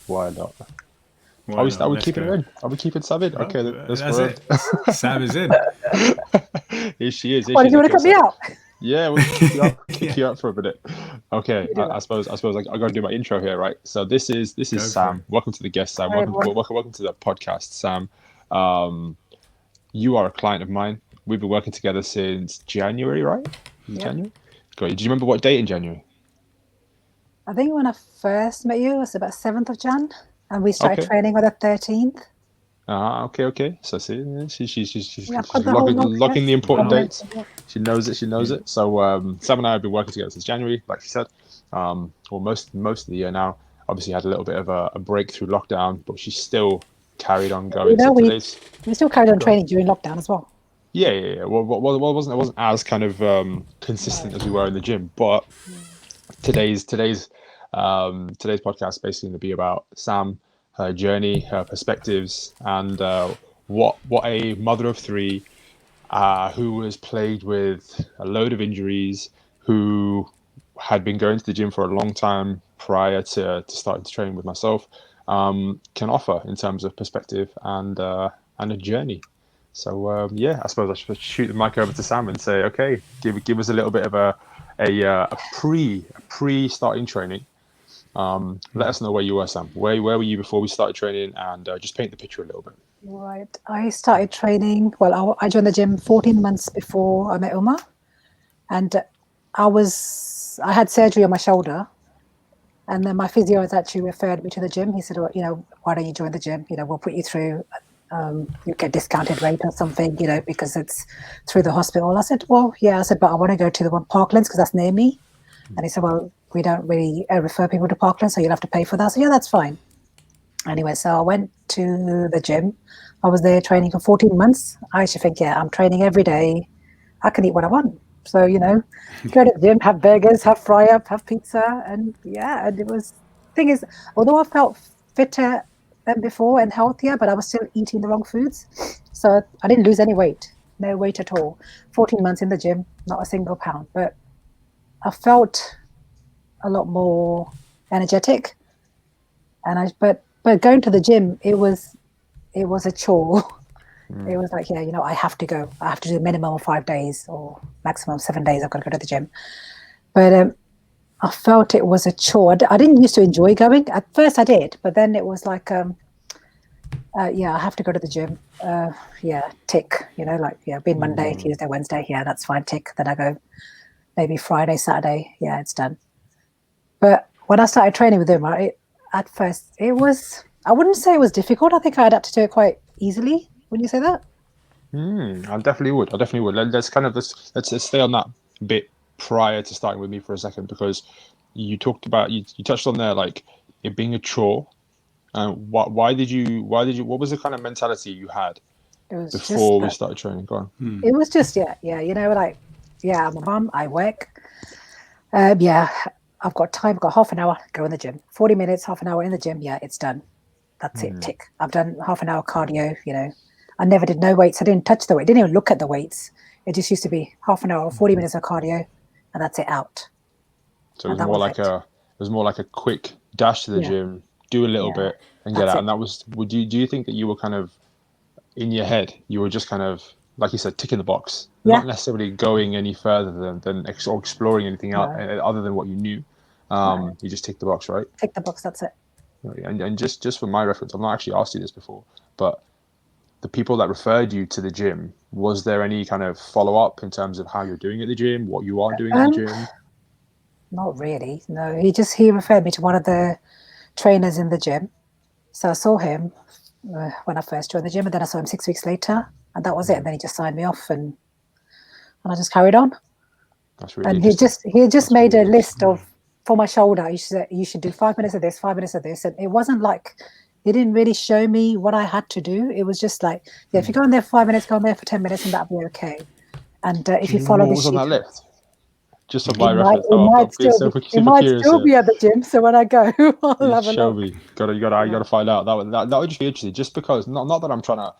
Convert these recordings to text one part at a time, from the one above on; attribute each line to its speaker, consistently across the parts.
Speaker 1: Why not?
Speaker 2: Why not?
Speaker 1: Are we
Speaker 2: Let's
Speaker 1: keeping
Speaker 2: go.
Speaker 1: her in? Are we keeping Sam in?
Speaker 2: Well,
Speaker 1: Okay, let's
Speaker 2: that's
Speaker 1: go.
Speaker 2: it. Sam is in.
Speaker 1: Here she is. Here
Speaker 3: What,
Speaker 1: she
Speaker 3: did
Speaker 1: is.
Speaker 3: you want to
Speaker 1: Okay,
Speaker 3: cut me
Speaker 1: so
Speaker 3: out?
Speaker 1: yeah, we'll kick you up, kick
Speaker 2: Yeah,
Speaker 1: you up for a minute. Okay,
Speaker 3: You do that.
Speaker 1: I suppose I got to do my intro here, right? So this is
Speaker 2: go for
Speaker 1: Sam.
Speaker 2: it.
Speaker 1: Welcome to the guest, Sam.
Speaker 3: Hi, everyone.
Speaker 1: Welcome to the podcast, Sam. Um, you are a client of mine. We've been working together since January, right? Is it
Speaker 3: Yep.
Speaker 1: January? Great. Do you remember what date in January?
Speaker 3: I think when I first met you, it was about 7th of Jan, and we started
Speaker 1: Okay.
Speaker 3: training on the 13th.
Speaker 1: Okay, okay. So see, yeah,
Speaker 3: Yeah, I've
Speaker 1: she's
Speaker 3: got the whole log here.
Speaker 1: locking the
Speaker 2: Well
Speaker 1: important
Speaker 2: done.
Speaker 1: dates. She knows it. She knows it. So Sam and I have been working together since January, like she said. Well, most of the year now. Obviously, had a little bit of a break through lockdown, but she still carried on
Speaker 3: You
Speaker 1: going. So
Speaker 3: know,
Speaker 1: today's
Speaker 3: we still carried on
Speaker 1: go on.
Speaker 3: training during lockdown as well.
Speaker 1: Yeah. Well, it wasn't as kind of consistent
Speaker 3: No.
Speaker 1: as we were in the gym, but today's today's podcast is basically going to be about Sam, her journey, her perspectives, and what a mother of three who was plagued with a load of injuries, who had been going to the gym for a long time prior to starting to train with myself, can offer in terms of perspective and a journey. So yeah, I suppose I should shoot the mic over to Sam and say, okay, give us a little bit of a pre starting training. Let us know where you were, Sam. Where were you before we started training, and just paint the picture a little bit.
Speaker 3: Right. I started training. Well, I joined the gym 14 months before I met Umar, and I had surgery on my shoulder, and then my physio has actually referred me to the gym. He said, well, why don't you join the gym? We'll put you through. You get discounted rate or something, because it's through the hospital. I said, well, yeah. I said, but I want to go to the one Parklands because that's near me. And he said, well, we don't really refer people to Parklands, so you'll have to pay for that. So yeah, that's fine. Anyway, so I went to the gym. I was there training for 14 months. I used to think, yeah, I'm training every day. I can eat what I want. So, go to the gym, have burgers, have fry up, have pizza. And yeah, and thing is, although I felt fitter than before and healthier, but I was still eating the wrong foods. So I didn't lose any weight, no weight at all. 14 months in the gym, not a single pound. But I felt a lot more energetic. But going to the gym, it was a chore. It was like, yeah, I have to go. I have to do a minimum of 5 days or maximum 7 days. I've got to go to the gym. But I felt it was a chore. I didn't used to enjoy going. At first I did, but then it was like, yeah, I have to go to the gym. Yeah, tick, being Monday, Tuesday, Wednesday. Yeah, that's fine, tick. Then I go maybe Friday, Saturday. Yeah, it's done. But when I started training with him, at first I wouldn't say it was difficult. I think I adapted to it quite easily. Wouldn't you say that?
Speaker 1: I definitely would. I definitely would. Let's kind of let's stay on that bit prior to starting with me for a second, because you talked about you touched on there like it being a chore. What was the kind of mentality you had
Speaker 3: It was just
Speaker 1: before we started training? Go on.
Speaker 3: it was just yeah, like yeah, I'm a mum, I work. Yeah, I've got time, I've got half an hour, go in the gym. 40 minutes, half an hour in the gym, yeah, it's done. That's it, tick. I've done half an hour cardio, I never did no weights. I didn't touch the weight, didn't even look at the weights. It just used to be half an hour, 40 minutes of cardio, and that's it, out.
Speaker 1: So
Speaker 3: And that was it.
Speaker 1: it was more like a quick dash to the
Speaker 3: Yeah,
Speaker 1: gym, do a little
Speaker 3: yeah,
Speaker 1: bit, and get
Speaker 3: that's
Speaker 1: out.
Speaker 3: it.
Speaker 1: And that was. Do you think that you were kind of in your head? You were just kind of like you said, ticking the box,
Speaker 3: Yeah,
Speaker 1: not necessarily going any further or exploring anything out
Speaker 3: no,
Speaker 1: other than what you knew.
Speaker 3: no,
Speaker 1: You just tick the box, right?
Speaker 3: tick the box, that's it.
Speaker 1: And just for my reference, I've not actually asked you this before, but the people that referred you to the gym, was there any kind of follow up in terms of how you're doing at the gym, what you are doing at the
Speaker 3: Um,
Speaker 1: gym?
Speaker 3: Not really, no. He referred me to one of the trainers in the gym. So I saw him when I first joined the gym, and then I saw him 6 weeks later, and that was it. And then he just signed me off, and I just carried on.
Speaker 1: That's really
Speaker 3: And he
Speaker 1: interesting.
Speaker 3: just
Speaker 1: That's
Speaker 3: made
Speaker 1: really
Speaker 3: a
Speaker 1: good.
Speaker 3: list of for my shoulder. You should do 5 minutes of this, 5 minutes of this, and it wasn't like he didn't really show me what I had to do. It was just like, yeah, if you go in there for 5 minutes, go in there for 10 minutes, and that'll be okay. And
Speaker 1: Do
Speaker 3: if
Speaker 1: you
Speaker 3: you
Speaker 1: remember
Speaker 3: follow
Speaker 1: what
Speaker 3: this
Speaker 1: was on
Speaker 3: sheet,
Speaker 1: that list? Just for
Speaker 2: Mm.
Speaker 1: my reference. I'm being
Speaker 3: it
Speaker 1: super
Speaker 3: might
Speaker 1: curious
Speaker 3: still
Speaker 1: here.
Speaker 3: be at the gym. So when I go, I'll have a
Speaker 1: Show
Speaker 3: look.
Speaker 1: me. You
Speaker 3: Yeah.
Speaker 1: gotta find out. That would just be interesting. Just because not that I'm trying to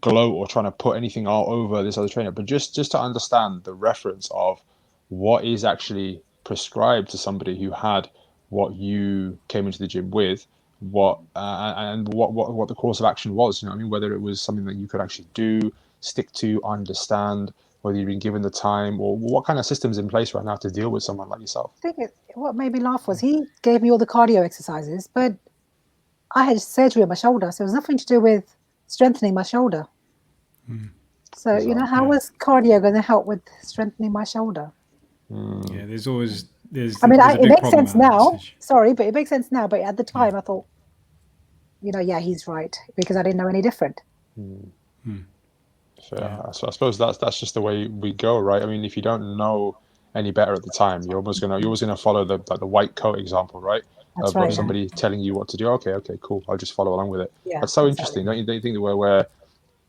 Speaker 1: gloat or trying to put anything all over this other trainer, but just to understand the reference of what is actually prescribed to somebody who had what you came into the gym with what the course of action was. You know what I mean? Whether it was something that you could actually do, stick to, understand, whether you've been given the time, or what kind of systems in place right now to deal with someone like yourself.
Speaker 3: I think what made me laugh was he gave me all the cardio exercises, but I had surgery on my shoulder, so it was nothing to do with strengthening my shoulder. So, you know, how was cardio going to help with strengthening my shoulder?
Speaker 2: Yeah, there's always there's.
Speaker 3: I mean,
Speaker 2: there's a
Speaker 3: it
Speaker 2: big
Speaker 3: makes
Speaker 2: problem
Speaker 3: sense
Speaker 2: with that
Speaker 3: now.
Speaker 2: message.
Speaker 3: Sorry, but it makes sense now. But at the time, I thought, you know, yeah, he's right, because I didn't know any different.
Speaker 1: So, so I suppose that's just the way we go, right? I mean, if you don't know any better at the time, you're always gonna follow the white coat example, right?
Speaker 3: That's
Speaker 1: Of
Speaker 3: right.
Speaker 1: somebody telling you what to do. Okay, cool. I'll just follow along with it.
Speaker 3: Yeah,
Speaker 1: That's so
Speaker 3: exactly.
Speaker 1: interesting. Don't you think that where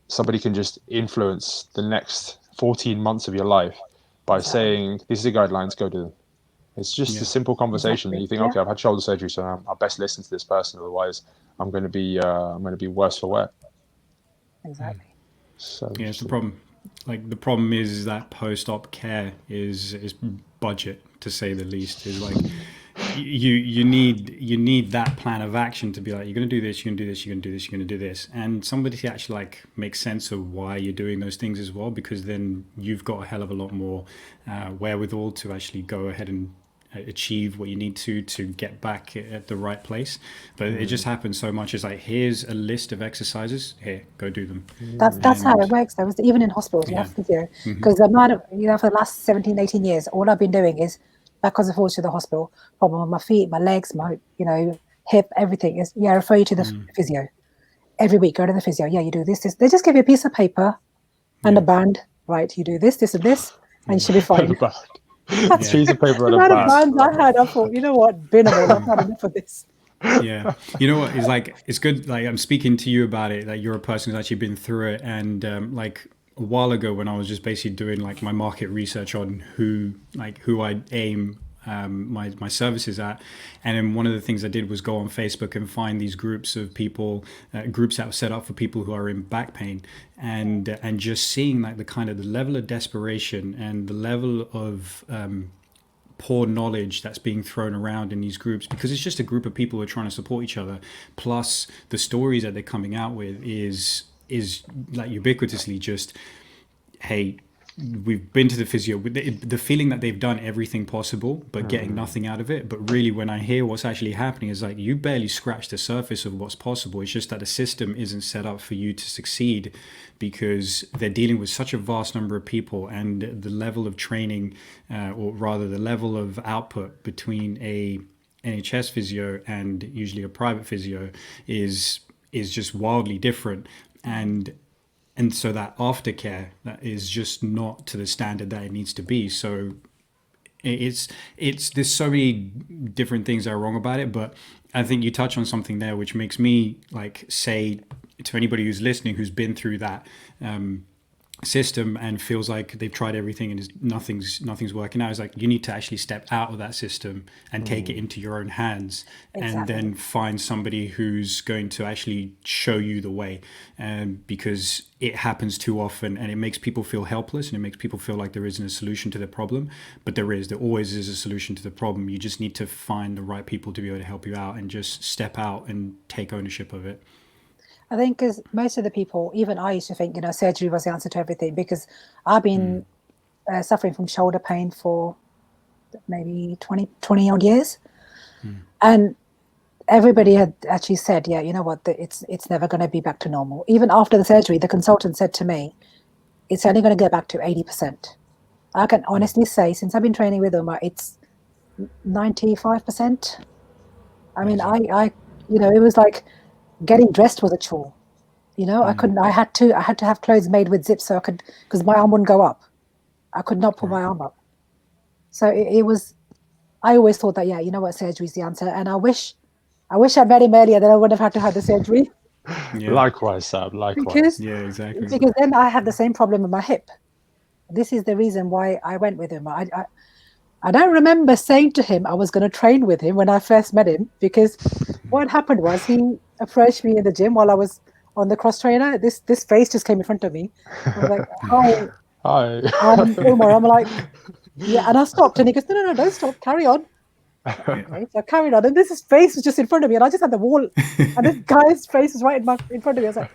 Speaker 1: somebody can just influence the next 14 months of your life by saying, these are the guidelines, go do them. It's just a simple conversation. And you think, okay, I've had shoulder surgery, so I best listen to this person, otherwise I'm going to be worse for wear.
Speaker 3: Exactly.
Speaker 1: So
Speaker 2: Yeah, it's the problem. Like the problem is that post-op care is budget, to say the least. Is like you need that plan of action to be like, you're going to do this, you're going to do this, you're going to do this, you're going to do this, and somebody to actually like make sense of why you're doing those things as well, because then you've got a hell of a lot more wherewithal to actually go ahead and achieve what you need to get back at the right place. But it just happens so much. It's like, here's a list of exercises, here, go do them.
Speaker 3: That's how it works though. Even in hospitals, you have physio, because the amount of, you know, for the last 17, 18 years, all I've been doing is backwards and forwards to the hospital, problem with my feet, my legs, my, you know, hip, everything is, I refer you to the physio. Every week, go to the physio. Yeah, you do this. They just give you a piece of paper and a band, right? You do this, and this, and you should be fine.
Speaker 1: That's piece of paper and
Speaker 3: The
Speaker 1: a
Speaker 3: amount of
Speaker 1: band.
Speaker 3: bands I had, I thought, you know what, bin them all. I've had enough of this.
Speaker 2: Yeah, you know what, it's like, it's good, like I'm speaking to you about it, like you're a person who's actually been through it. And like a while ago, when I was just basically doing like my market research on who I aim my services at, and then one of the things I did was go on Facebook and find these groups of people, groups that were set up for people who are in back pain, and just seeing like the level of desperation and the level of poor knowledge that's being thrown around in these groups, because it's just a group of people who are trying to support each other, plus the stories that they're coming out with is like ubiquitously just, hey, we've been to the physio, the feeling that they've done everything possible but getting nothing out of it. But really, when I hear what's actually happening, is like, you barely scratched the surface of what's possible. It's just that the system isn't set up for you to succeed, because they're dealing with such a vast number of people, and the level of training, or rather the level of output between a NHS physio and usually a private physio is just wildly different. And so that aftercare, that is just not to the standard that it needs to be. So it's there's so many different things that are wrong about it. But I think you touch on something there which makes me like say to anybody who's listening, who's been through that system and feels like they've tried everything and nothing's working out, is like, you need to actually step out of that system and take it into your own hands. And then find somebody who's going to actually show you the way, because it happens too often, and it makes people feel helpless, and it makes people feel like there isn't a solution to the problem. But there always is a solution to the problem. You just need to find the right people to be able to help you out, and just step out and take ownership of it.
Speaker 3: I think because most of the people, even I used to think, you know, surgery was the answer to everything, because I've been suffering from shoulder pain for maybe 20 odd years. And everybody had actually said, yeah, you know what, it's never going to be back to normal. Even after the surgery, the consultant said to me, it's only going to get back to 80%. I can honestly say, since I've been training with Umar, it's 95%. I mean, I you know, it was like, getting dressed was a chore, you know. I had to have clothes made with zips, so I could, because my arm wouldn't go up. I could not pull my arm up. So it was, I always thought that, yeah, you know what, surgery is the answer. And I wish I'd met him earlier, then I wouldn't have had to have the surgery.
Speaker 1: Likewise, Sam, likewise.
Speaker 3: Because then I had the same problem with my hip. This is the reason why I went with him. I don't remember saying to him I was going to train with him when I first met him, because what happened was he approached me in the gym while I was on the cross trainer. This face just came in front of me. I was like, hi. Umar. I'm like, yeah. And I stopped, and he goes, no, don't stop, carry on. Okay, so I carried on, and this face was just in front of me, and I just had the wall, and this guy's face was right in front of me. I was like,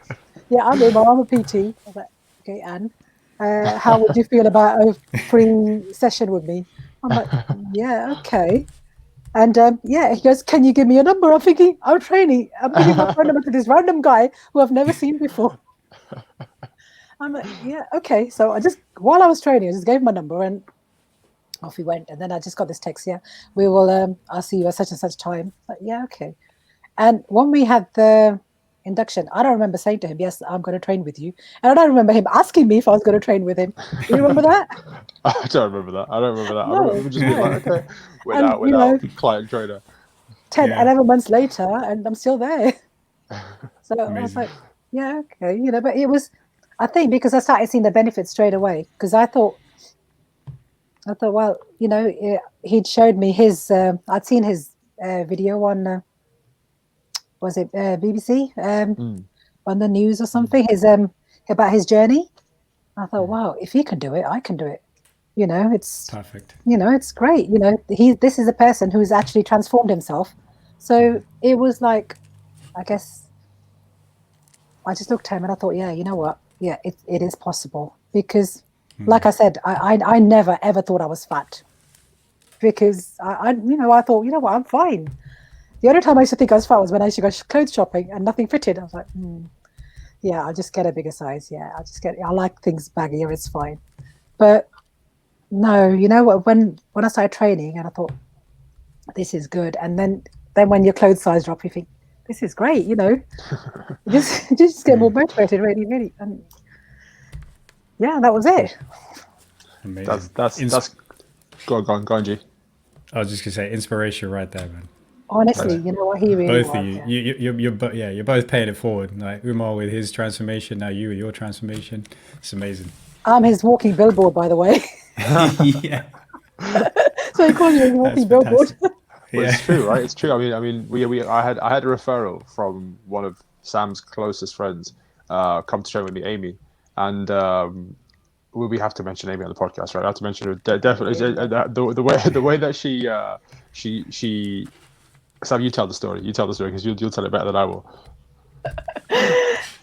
Speaker 3: "Yeah, I'm Umar, I'm a PT." I was like, "Okay, Anne, how would you feel about a free session with me?" I'm like, "Yeah, okay." And yeah, he goes, "Can you give me your number?" I'm thinking, I'm training. I'm giving my phone number to this random guy who I've never seen before. I'm like, "Yeah, okay." So while I was training, I just gave him my number, and off he went. And then I just got this text, "Yeah, we will, I'll see you at such and such time." Like, yeah, okay. And when we had the induction, I don't remember saying to him, "Yes, I'm going to train with you." And I don't remember him asking me if I was going to train with him. Do you remember that?
Speaker 1: I don't remember that. I
Speaker 3: No,
Speaker 1: remember just being like, okay,
Speaker 3: and
Speaker 1: without client trainer.
Speaker 3: 10,
Speaker 2: Yeah.
Speaker 3: 11 months later, and I'm still there. So I was
Speaker 2: Amazing.
Speaker 3: like, yeah, okay, but it was, I think, because I started seeing the benefits straight away. Because I thought, well, he'd showed me I'd seen his video on, was it BBC,
Speaker 1: Mm.
Speaker 3: on the news or something, about his journey. I thought, wow, if he can do it, I can do it. It's,
Speaker 2: Perfect.
Speaker 3: it's great. This is a person who's actually transformed himself. So it was like, I guess I just looked at him and I thought, yeah, you know what? Yeah, it is possible. Because, like I said, I never ever thought I was fat. Because I thought, you know what, I'm fine. The only time I used to think I was fat was when I used to go clothes shopping and nothing fitted. I was like, yeah, I'll just get a bigger size. Yeah, I like things baggier. It's fine. But no, you know what? When I started training and I thought, this is good. And then when your clothes size drop, you think, this is great. You just get more motivated, really, really. And yeah, that was it.
Speaker 2: Amazing.
Speaker 1: That's go on, G.
Speaker 2: I was just gonna say inspiration right there, man.
Speaker 3: Honestly, you know what? He really
Speaker 2: Both of
Speaker 3: was.
Speaker 2: you,
Speaker 3: Yeah.
Speaker 2: you're both paying it forward. Like Umar with his transformation, now you with your transformation. It's amazing.
Speaker 3: I'm his walking billboard, by the way.
Speaker 2: Yeah,
Speaker 3: So he calls you a
Speaker 2: that's
Speaker 3: walking billboard.
Speaker 2: fantastic.
Speaker 1: But
Speaker 2: Yeah.
Speaker 1: it's true, right? It's true. I had a referral from one of Sam's closest friends, come to train with me, Amy, and we have to mention Amy on the podcast, right? I have to mention her definitely. The way that she Sam, you tell the story. You tell the story because you'll tell it better than I will.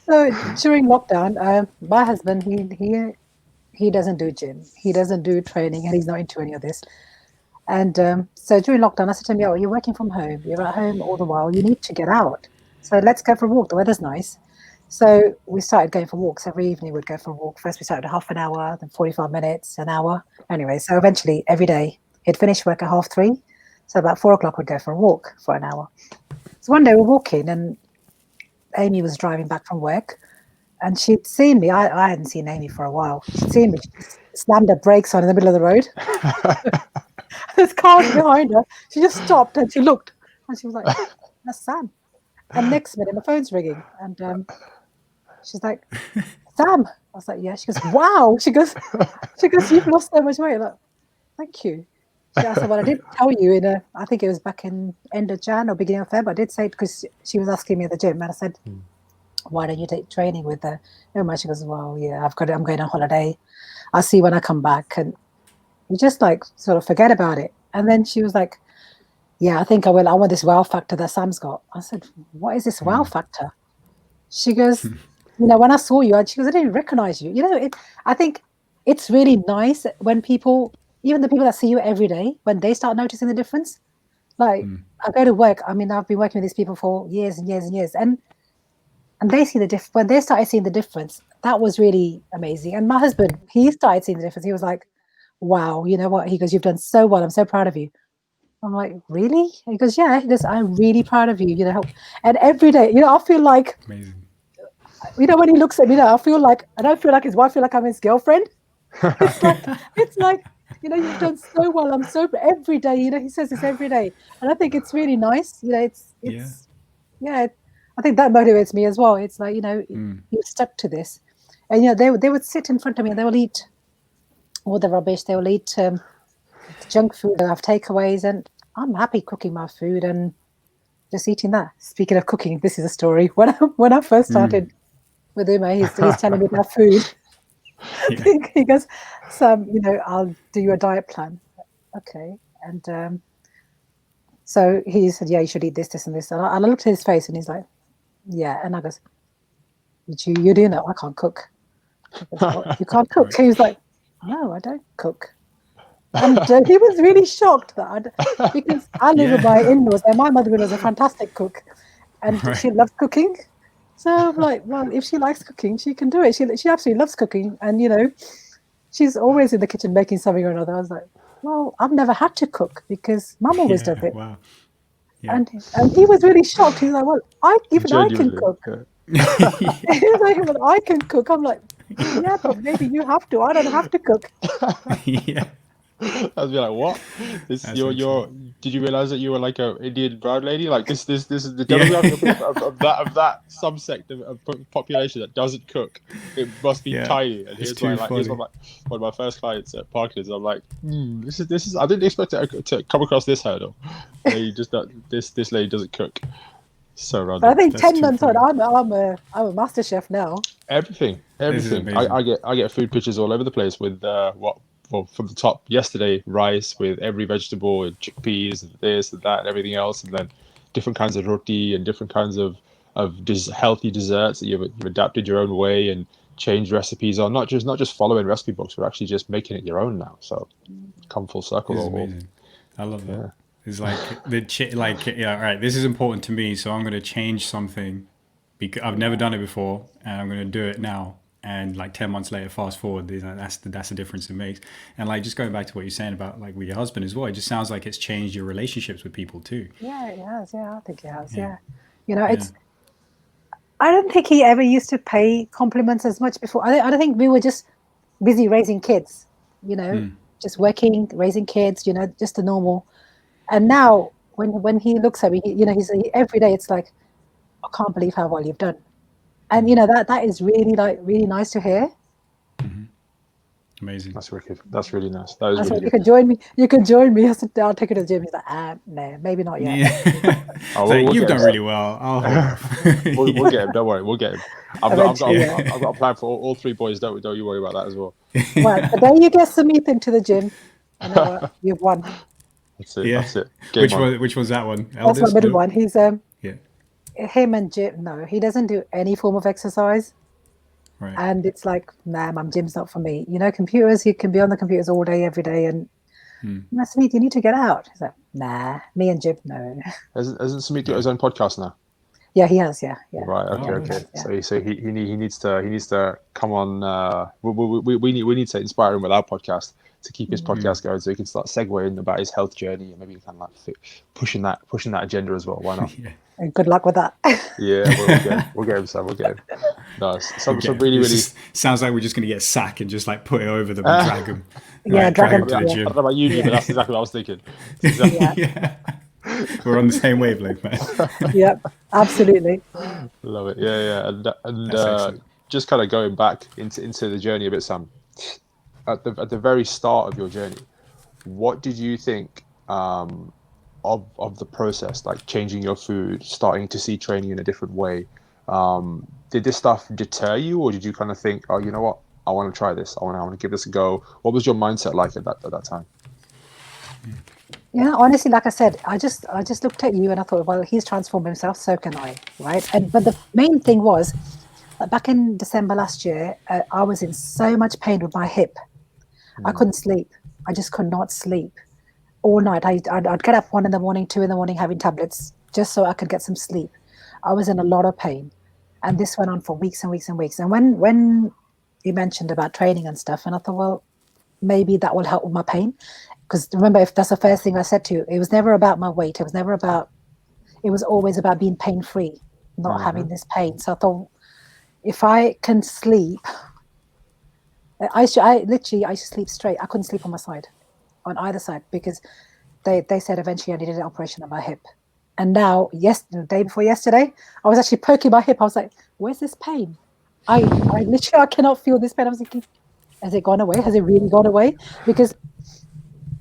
Speaker 3: So during lockdown, my husband, he doesn't do gym, he doesn't do training, and he's not into any of this. And so during lockdown, I said to him, "Yo, you're working from home. You're at home all the while. You need to get out. So let's go for a walk. The weather's nice." So we started going for walks every evening. We'd go for a walk. First, we started half an hour, then 45 minutes, an hour. Anyway, so eventually every day he'd finish work at 3:30. So about 4 o'clock, we'd go for a walk for an hour. So one day we're walking, and Amy was driving back from work, and she'd seen me. I hadn't seen Amy for a while. She'd seen me. She just slammed her brakes on in the middle of the road. There's cars behind her. She just stopped and she looked, and she was like, "That's Sam." And next minute, the phone's ringing, and she's like, "Sam." I was like, "Yeah." She goes, "Wow." She goes, "You've lost so much weight." I'm like, "Thank you." I said, "Well, I did tell you I think it was back in end of Jan or beginning of Feb. I did say it because she was asking me at the gym, and I said, why don't you take training with her?" Umar, she goes, "Well, yeah, I'm going on holiday. I'll see when I come back." And you just like sort of forget about it. And then she was like, "Yeah, I think I will. I want this wow factor that Sam's got." I said, "What is this wow factor?" She goes, "When I saw you," and she goes, "I didn't recognize you." I think it's really nice when people, even the people that see you every day, when they start noticing the difference. Like, I go to work. I mean, I've been working with these people for years and years and years, and they see the when they started seeing the difference, that was really amazing. And my husband, he started seeing the difference. He was like, "Wow, you know what?" He goes, "You've done so well. I'm so proud of you." I'm like, "Really?" He goes, "Yeah." He goes, "I'm really proud of you. And every day, I feel like,
Speaker 2: Amazing.
Speaker 3: when he looks at me, I don't feel like his wife. I feel like I'm his girlfriend. It's like, "You've done so well. I'm so every day." He says this every day, and I think it's really nice. Yeah. I think that motivates me as well. It's like, you've stuck to this, and they would sit in front of me and they will eat all the rubbish. They will eat junk food. They'll have takeaways, and I'm happy cooking my food and just eating that. Speaking of cooking, this is a story. When I first started with Umar, he's telling me about food.
Speaker 2: Yeah.
Speaker 3: He goes, "Sam, I'll do you a diet plan." Okay, and. So he said, yeah, you should eat this, this, and this. And I looked at his face, and he's like, yeah. And I goes, you do know I can't cook. He goes, what? You can't cook?
Speaker 2: Right.
Speaker 3: He was like, no, I don't cook. And he was really shocked because I live with my in-laws, and my mother-in-law is a fantastic cook, and
Speaker 2: Right.
Speaker 3: she loves cooking. So I'm like, well, if she likes cooking, she can do it. She absolutely loves cooking, and she's always in the kitchen making something or another. I was like, well, I've never had to cook because Mum always does it.
Speaker 2: Wow. Yeah.
Speaker 3: And he was really shocked. He's like, well, I can
Speaker 1: Genuinely.
Speaker 3: cook.
Speaker 1: Yeah.
Speaker 3: He's like, well, I can cook. I'm like, yeah, but maybe you have to. I don't have to cook.
Speaker 2: Yeah.
Speaker 1: I was like, what? Did you realize that you were like a Indian brown lady? Like this is the demographic of that subsect of population that doesn't cook. It must be tiny. And here's one of my first clients at Parklands. I'm like, this is. I didn't expect to come across this hurdle. This lady doesn't cook. So random.
Speaker 3: But I think 10 months on, I'm a master chef now.
Speaker 1: Everything. I get food pictures all over the place with from the top yesterday, rice with every vegetable and chickpeas and this and that and everything else, and then different kinds of roti and different kinds of healthy desserts that you've adapted your own way and changed recipes on. Not just following recipe books, but actually just making it your own now. So come full circle.
Speaker 2: This is amazing. I love that. Yeah. It's like all right, this is important to me, so I'm going to change something because I've never done it before, and I'm going to do it now. And like 10 months later, fast forward, that's the difference it makes. And like just going back to what you're saying about like with your husband as well, it just sounds like it's changed your relationships with people too.
Speaker 3: Yeah, it has. Yeah, I think it has. Yeah. I don't think he ever used to pay compliments as much before. I don't think we were just busy raising kids, just working, raising kids, just the normal. And now when he looks at me, he's every day it's like, I can't believe how well you've done. And that is really nice to hear.
Speaker 2: Mm-hmm. Amazing.
Speaker 1: That's wicked. That's really nice. That is really good.
Speaker 3: You can join me. You can join me. I'll take you to the gym. He's like, no, maybe not yet.
Speaker 2: Yeah. You've done really well.
Speaker 1: We'll get him. Don't worry. We'll get him. I've got a plan for all three boys. Don't you worry about that as well.
Speaker 3: Well, the day you get Samith into the gym, you've won.
Speaker 1: That's it. Yeah. That's it.
Speaker 2: Which one's that one?
Speaker 3: That's my middle one. He's him and Jim. No, he doesn't do any form of exercise.
Speaker 2: Right.
Speaker 3: And it's like, nah, Mum, gym's not for me. Computers, you can be on the computers all day, every day. And Samith, you need to get out. He's like, nah, me and Jim, no.
Speaker 1: Hasn't Samith got his own podcast now?
Speaker 3: Yeah, he has. Yeah.
Speaker 1: Right. Okay. Yeah. So he needs to come on. We need to inspire him with our podcast to keep his podcast going, so he can start segueing about his health journey and maybe kind of like pushing that agenda as well. Why not?
Speaker 3: Yeah. And good luck with that.
Speaker 1: Yeah, we'll get him, Sam. We'll get him. Nice. So really.
Speaker 2: Sounds like we're just going to get Sack and just like put it over them and drag him.
Speaker 3: Drag him
Speaker 1: to the gym. I don't know about you, but that's exactly what I was thinking.
Speaker 2: Yeah. We're on the same wavelength, man.
Speaker 3: Yep, absolutely.
Speaker 1: Love it. Yeah. And just kind of going back into the journey a bit, Sam. At the very start of your journey, what did you think of the process, like changing your food, starting to see training in a different way? Did this stuff deter you, or did you kind of think, oh, you know what, I want to try this, I want to give this a go? What was your mindset like at that time?
Speaker 3: Yeah, honestly, like I said, I just looked at you and I thought, well, he's transformed himself, so can I, right? But the main thing was, back in December last year, I was in so much pain with my hip. I couldn't sleep. I just could not sleep all night. I'd get up 1 a.m, 2 a.m, having tablets just so I could get some sleep. I was in a lot of pain, and this went on for weeks and weeks and weeks. And when you mentioned about training and stuff, and I thought, well, maybe that will help with my pain. Because remember, if that's the first thing I said to you, it was never about my weight. It was always about being pain-free, not having this pain. So I thought, if I can sleep, I used to sleep straight. I couldn't sleep on my side, on either side, because they said eventually I needed an operation on my hip. And now, the day before yesterday, I was actually poking my hip. I was like, where's this pain? I cannot feel this pain. I was thinking, has it gone away? Has it really gone away? Because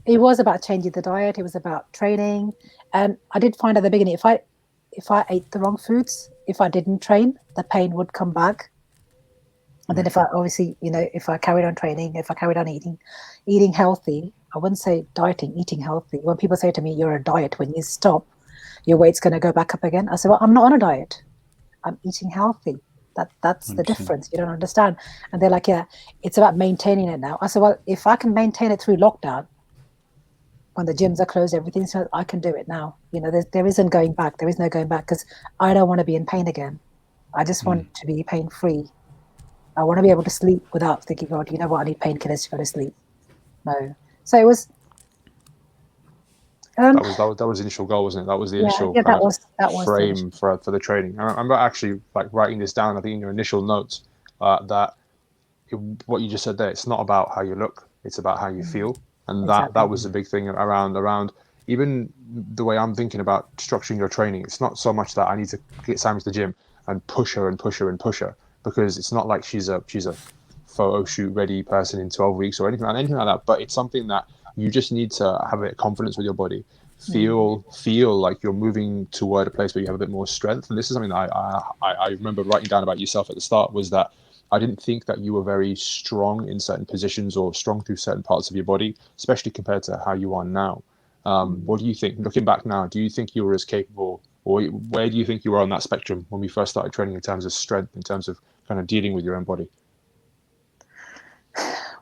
Speaker 3: it was about changing the diet. It was about training. And I did find at the beginning, if I ate the wrong foods, if I didn't train, the pain would come back. And then if I carried on training, if I carried on eating healthy, I wouldn't say dieting, eating healthy. When people say to me, you're a diet, when you stop, your weight's going to go back up again. I said, well, I'm not on a diet. I'm eating healthy. That's the
Speaker 2: 100%.
Speaker 3: difference. You don't understand. And they're like, yeah, it's about maintaining it now. I said, well, if I can maintain it through lockdown, when the gyms are closed, everything, so I can do it now. There isn't going back. There is no going back because I don't want to be in pain again. I just want to be pain free. I want to be able to sleep without thinking, God, you know what, I need painkillers to go to sleep. No. So it was.
Speaker 1: That was the initial goal, wasn't it? That was the initial kind of
Speaker 3: that was the initial.
Speaker 1: frame for the training. I'm actually like writing this down. I think in your initial notes that what you just said there, it's not about how you look, it's about how you feel, and
Speaker 3: Exactly.
Speaker 1: that was the big thing around even the way I'm thinking about structuring your training. It's not so much that I need to get Sam to the gym and push her, because it's not like she's a photo shoot ready person in 12 weeks or anything like that. But it's something that you just need to have a bit of confidence with your body. Feel like you're moving toward a place where you have a bit more strength. And this is something that I remember writing down about yourself at the start, was that I didn't think that you were very strong in certain positions or strong through certain parts of your body, especially compared to how you are now. What do you think, looking back now, do you think you were as capable, or where do you think you were on that spectrum when we first started training in terms of strength, in terms of kind of dealing with your own body?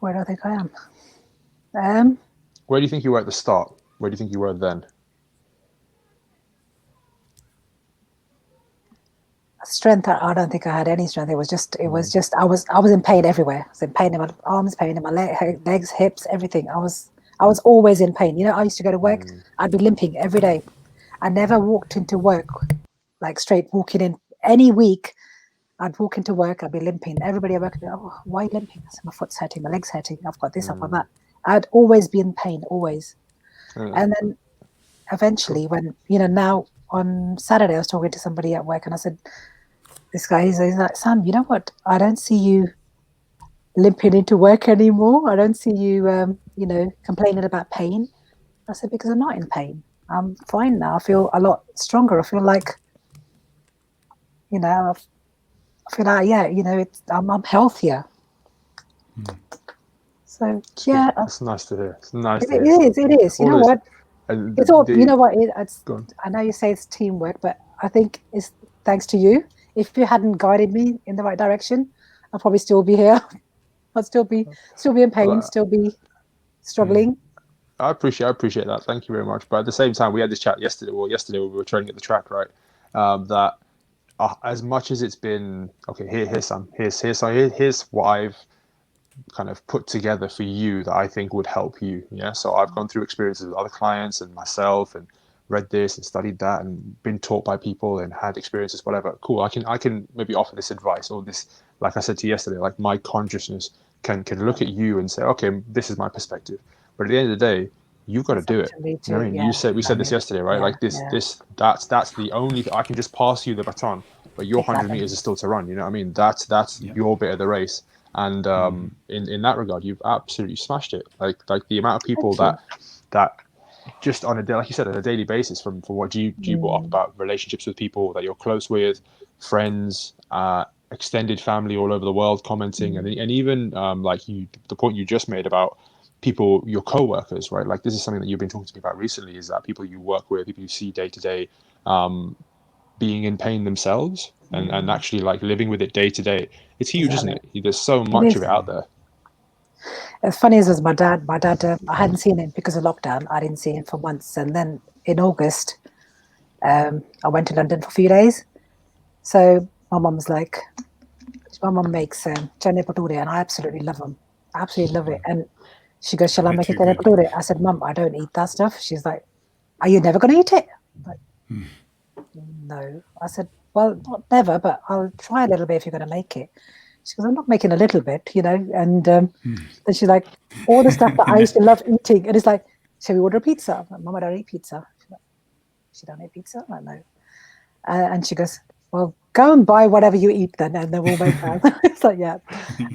Speaker 3: Where do I think I am?
Speaker 1: Where do you think you were at the start? Where do you think you were then?
Speaker 3: Strength, I don't think I had any strength. It was just I was in pain everywhere. I was in pain in my arms, pain in my legs, hips, everything. I was always in pain. I used to go to work, I'd be limping every day. I never walked into work like straight walking in. Any week I'd walk into work, I'd be limping. Everybody at work would be, oh, why are you limping? I said, my foot's hurting, my leg's hurting, I've got this, I've got that. I'd always be in pain, always. And then eventually when, now on Saturday I was talking to somebody at work and I said, this guy, he's like, Sam, you know what? I don't see you limping into work anymore. I don't see you, complaining about pain. I said, because I'm not in pain. I'm fine now. I feel a lot stronger. I feel like, I feel like, I'm healthier. So, yeah.
Speaker 1: It's nice to hear. It's nice to
Speaker 3: It
Speaker 1: hear.
Speaker 3: is. You know what? It's all, you know what? I know you say it's teamwork, but I think it's thanks to you. If you hadn't guided me in the right direction, I'd probably still be here. I'd still be in pain, still be struggling.
Speaker 1: I appreciate that. Thank you very much. But at the same time, we had this chat yesterday. Well, yesterday we were training at the track, right? That as much as it's been okay, here's Sam. Here's what I've kind of put together for you that I think would help you. Yeah. So I've gone through experiences with other clients and myself, and read this and studied that and been taught by people and had experiences, whatever. Cool. I can maybe offer this advice, or this, like I said to you yesterday, like my consciousness can look at you and say, okay, this is my perspective. But at the end of the day, you've got to do it. You know what I mean? We said this yesterday, right? Like that's the only I can just pass you the baton, but your 100 meters is still to run. You know what I mean? That's your bit of the race. And in that regard, you've absolutely smashed it. Like the amount of people that just on a day, like you said, on a daily basis, from what you brought up about relationships with people that you're close with, friends, extended family all over the world commenting, and even the point you just made about people, your co-workers, right? Like this is something that you've been talking to me about recently, is that people you work with, people you see day to day, being in pain themselves and actually like living with it day to day. It's huge, isn't it? There's so much of it out there.
Speaker 3: As funny as my dad, I hadn't seen him because of lockdown. I didn't see him for months. And then in August, I went to London for a few days. So my mum makes chane bhature, and I absolutely love them. I absolutely love it. And she goes, shall I make a chane bhature? I said, Mum, I don't eat that stuff. She's like, are you never going to eat it? I'm like, no. I said, well, not never, but I'll try a little bit if you're going to make it. She goes, I'm not making a little bit, and then she's like, all the stuff that I used to love eating. And it's like, shall we order a pizza? I'm like, Mum, I don't eat pizza. She's like, she don't eat pizza? I'm like, no. And she goes, well, go and buy whatever you eat then, and then we'll make that. It's like, yeah,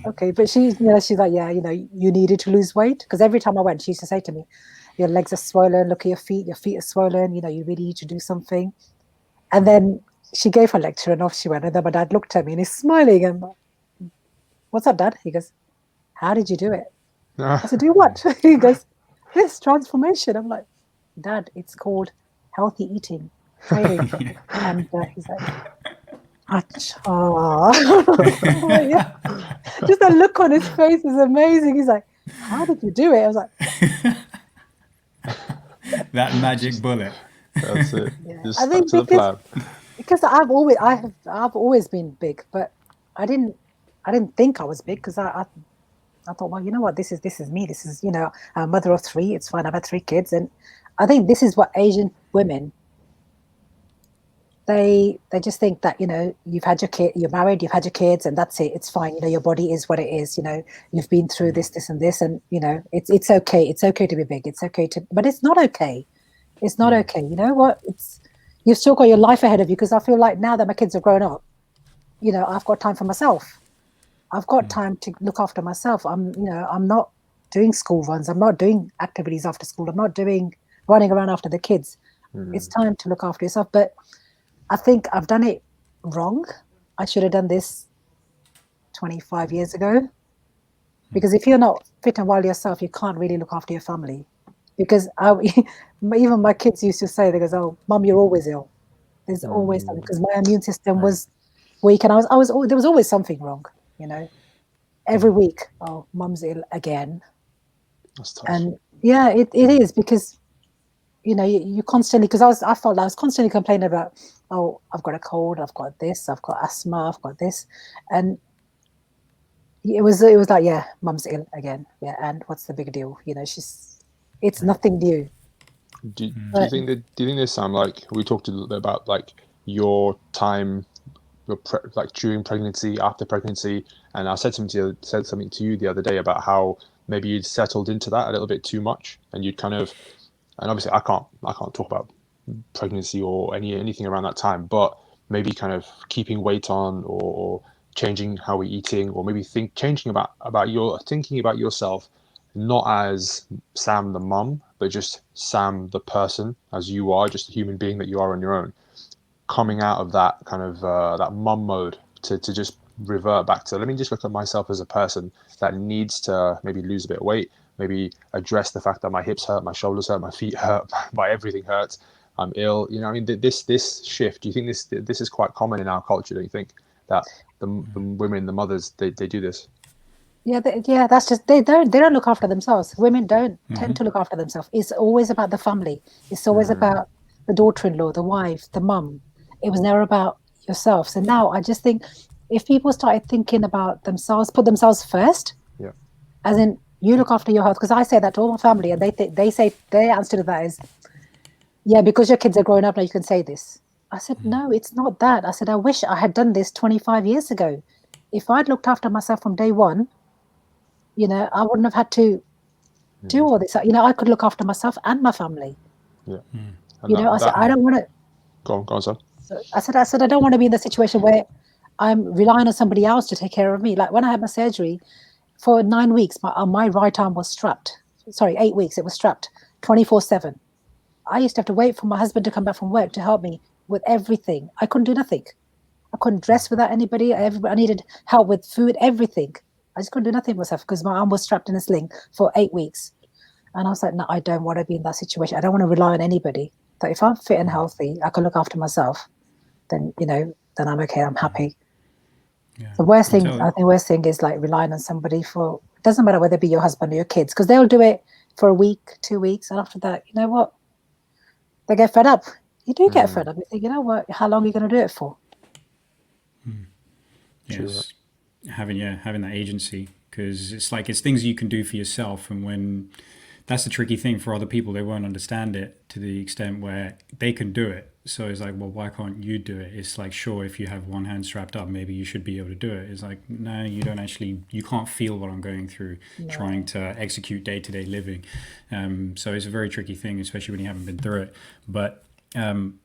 Speaker 3: okay. But she's like, yeah, you needed to lose weight. Because every time I went, she used to say to me, your legs are swollen, look at your feet are swollen, you really need to do something. And then she gave her lecture and off she went. And then my dad looked at me and he's smiling and what's up, Dad? He goes, how did you do it? I said, do what? He goes, this transformation? I'm like, Dad, it's called healthy eating training. And he's like, Acha. I'm like, yeah. Just the look on his face is amazing. He's like, how did you do it? I was like,
Speaker 2: That magic bullet.
Speaker 1: That's it.
Speaker 3: yeah.
Speaker 1: Just
Speaker 3: I
Speaker 1: stuck
Speaker 3: think
Speaker 1: to the plan.
Speaker 3: because I've always been big, but I didn't think I was big because I thought, well, you know what, this is me. This is, a mother of three. It's fine. I've had 3 kids, and I think this is what Asian women, they just think that, you've had your kid, you're married, you've had your kids, and that's it. It's fine. Your body is what it is. You've been through this, and this, and it's okay. It's okay to be big. It's okay but it's not okay. It's not okay. You know what? You've still got your life ahead of you, because I feel like now that my kids are grown up, I've got time for myself. I've got time to look after myself. I'm not doing school runs. I'm not doing activities after school. I'm not doing running around after the kids. It's time to look after yourself. But I think I've done it wrong. I should have done this 25 years ago. Because if you're not fit and well yourself, you can't really look after your family. Because even my kids used to say, they goes, "Oh, Mum, you're always ill. There's always something," because my immune system was weak, and there was always something wrong. Every week, "Oh, Mum's ill again."
Speaker 1: That's tough.
Speaker 3: And yeah, it is, because you constantly, because I felt I was constantly complaining about, "Oh, I've got a cold, I've got this, I've got asthma, I've got this," and it was like, yeah, Mum's ill again, yeah, and what's the big deal? It's nothing new.
Speaker 1: Do you think this, Sam, like we talked a little bit about like your time, like during pregnancy, after pregnancy, and I said something to you the other day about how maybe you'd settled into that a little bit too much, and you'd kind of, and obviously I can't talk about pregnancy or anything around that time, but maybe kind of keeping weight on, or changing how we're eating, or maybe thinking about yourself, not as Sam the mum, but just Sam the person, as you are, just a human being that you are on your own, coming out of that kind of that mum mode to just revert back to, let me just look at myself as a person that needs to maybe lose a bit of weight, maybe address the fact that my hips hurt, my shoulders hurt, my feet hurt, my everything hurts, I'm ill. I mean, this shift, do you think this is quite common in our culture? Do you think that the women, the mothers, they do this?
Speaker 3: Yeah, that's just, they don't look after themselves. Women don't tend to look after themselves. It's always about the family. It's always about the daughter-in-law, the wife, the mum. It was never about yourself. So now I just think, if people started thinking about themselves, put themselves first,
Speaker 1: Yeah.
Speaker 3: as in, you look after your health, because I say that to all my family, and they say, their answer to that is, yeah, because your kids are growing up now, you can say this. I said, no, it's not that. I said, I wish I had done this 25 years ago. If I'd looked after myself from day one, I wouldn't have had to do all this. I could look after myself and my family.
Speaker 1: Yeah. And
Speaker 3: I said, I don't want to.
Speaker 1: Go on, Sam.
Speaker 3: I said, I don't want to be in the situation where I'm relying on somebody else to take care of me. Like when I had my surgery, for 9 weeks, my right arm was strapped. Sorry, 8 weeks, it was strapped 24/7. I used to have to wait for my husband to come back from work to help me with everything. I couldn't do nothing. I couldn't dress without anybody. I needed help with food, everything. I just couldn't do nothing myself because my arm was strapped in a sling for 8 weeks. And I was like, no, I don't want to be in that situation. I don't want to rely on anybody. But if I'm fit and healthy, I can look after myself, then, then I'm okay. I'm happy.
Speaker 2: Yeah.
Speaker 3: The worst thing, I think the worst thing is like relying on somebody for, it doesn't matter whether it be your husband or your kids, because they'll do it for a week, 2 weeks. And after that, you know what? They get fed up. You do get fed up. You think, you know what? How long are you going to do it for?
Speaker 2: Yes, having that agency, because it's like, it's things you can do for yourself, and when that's the tricky thing for other people, they won't understand it to the extent where they can do it. So it's like, well, why can't you do it? It's like, sure, if you have one hand strapped up, maybe you should be able to do it. It's like, no, you don't actually, you can't feel what I'm going through trying to execute day-to-day living. So it's a very tricky thing, especially when you haven't been through it. But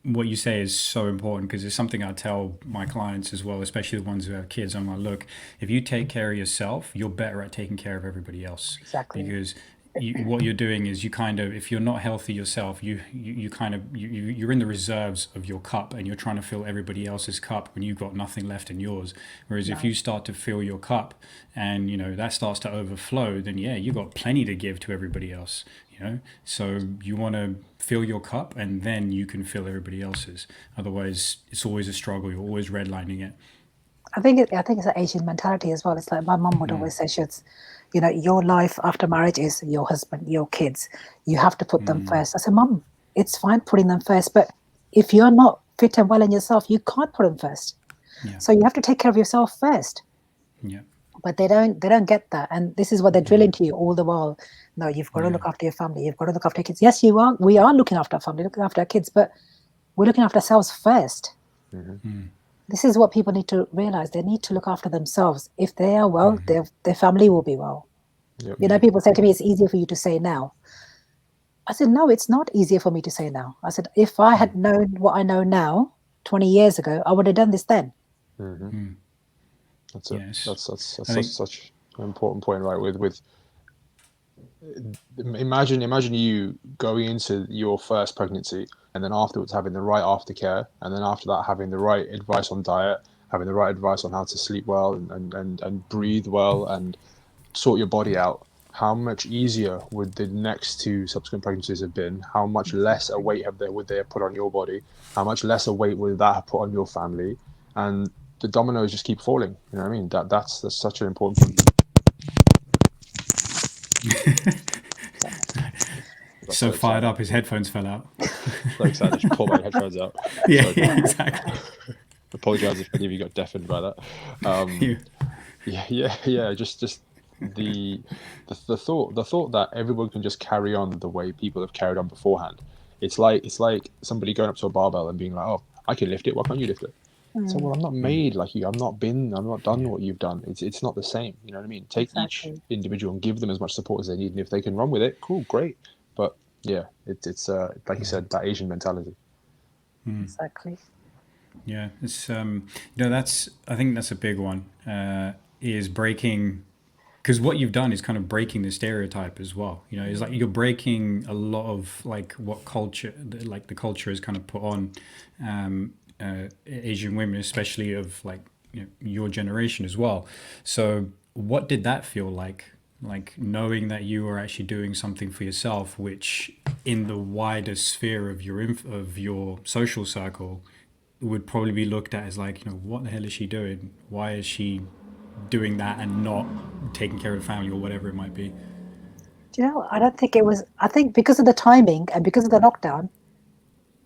Speaker 2: what you say is so important, because it's something I tell my clients as well, especially the ones who have kids. I'm like, look, if you take care of yourself, you're better at taking care of everybody else.
Speaker 3: Exactly.
Speaker 2: Because what you're doing is you kind of, if you're not healthy yourself, you kind of you're in the reserves of your cup, and you're trying to fill everybody else's cup when you've got nothing left in yours. Whereas if
Speaker 3: No.
Speaker 2: you start to fill your cup, and that starts to overflow, then yeah, you got plenty to give to everybody else. So you want to fill your cup, and then you can fill everybody else's. Otherwise, it's always a struggle. You're always redlining it.
Speaker 3: I think it's an Asian mentality as well. It's like my mum would always say, your life after marriage is your husband, your kids. You have to put them first. I said, Mum, it's fine putting them first, but if you're not fit and well in yourself, you can't put them first.
Speaker 2: Yeah.
Speaker 3: So you have to take care of yourself first.
Speaker 2: Yeah.
Speaker 3: But they don't get that, and this is what they're drilling to you all the while. No, you've got to look after your family. You've got to look after your kids. Yes, you are. We are looking after our family, looking after our kids, but we're looking after ourselves first. This is what people need to realize. They need to look after themselves. If they are well, their family will be well.
Speaker 1: Yep.
Speaker 3: People say to me, it's easier for you to say now. I said, no, it's not easier for me to say now. I said, if I had known what I know now 20 years ago, I would have done this then.
Speaker 1: That's it.
Speaker 2: Yes.
Speaker 1: That's
Speaker 2: I think-
Speaker 1: such an important point, right? With imagine you going into your first pregnancy, and then afterwards having the right aftercare, and then after that having the right advice on diet, having the right advice on how to sleep well and breathe well and sort your body out. How much easier would the next two subsequent pregnancies have been? How much less a weight would they have put on your body? How much less a weight would that have put on your family? And the dominoes just keep falling. You know what I mean? That's such an important point.
Speaker 2: So fired up, his headphones fell out.
Speaker 1: So excited, just pull my headphones out.
Speaker 2: Yeah,
Speaker 1: So,
Speaker 2: exactly.
Speaker 1: apologize if any of you got deafened by that. Yeah. Just the thought that everyone can just carry on the way people have carried on beforehand. It's like somebody going up to a barbell and being like, "Oh, I can lift it. Why can't you lift it?" So, well, I'm not made like you. I'm not done what you've done. It's not the same. You know what I mean? Take
Speaker 3: Exactly.
Speaker 1: each individual and give them as much support as they need, and if they can run with it, cool, great. But yeah, it's like you said, that Asian mentality.
Speaker 3: Exactly.
Speaker 2: Yeah, it's I think that's a big one. Is breaking, because what you've done is kind of breaking the stereotype as well. It's like you're breaking a lot of like what culture, like the culture is kind of put on Asian women, especially of like your generation as well. So what did that feel like? Like knowing that you were actually doing something for yourself, which in the wider sphere of your social circle would probably be looked at as like, what the hell is she doing? Why is she doing that and not taking care of the family or whatever it might be?
Speaker 3: Do you know, I don't think it was, I think because of the timing and because of the lockdown,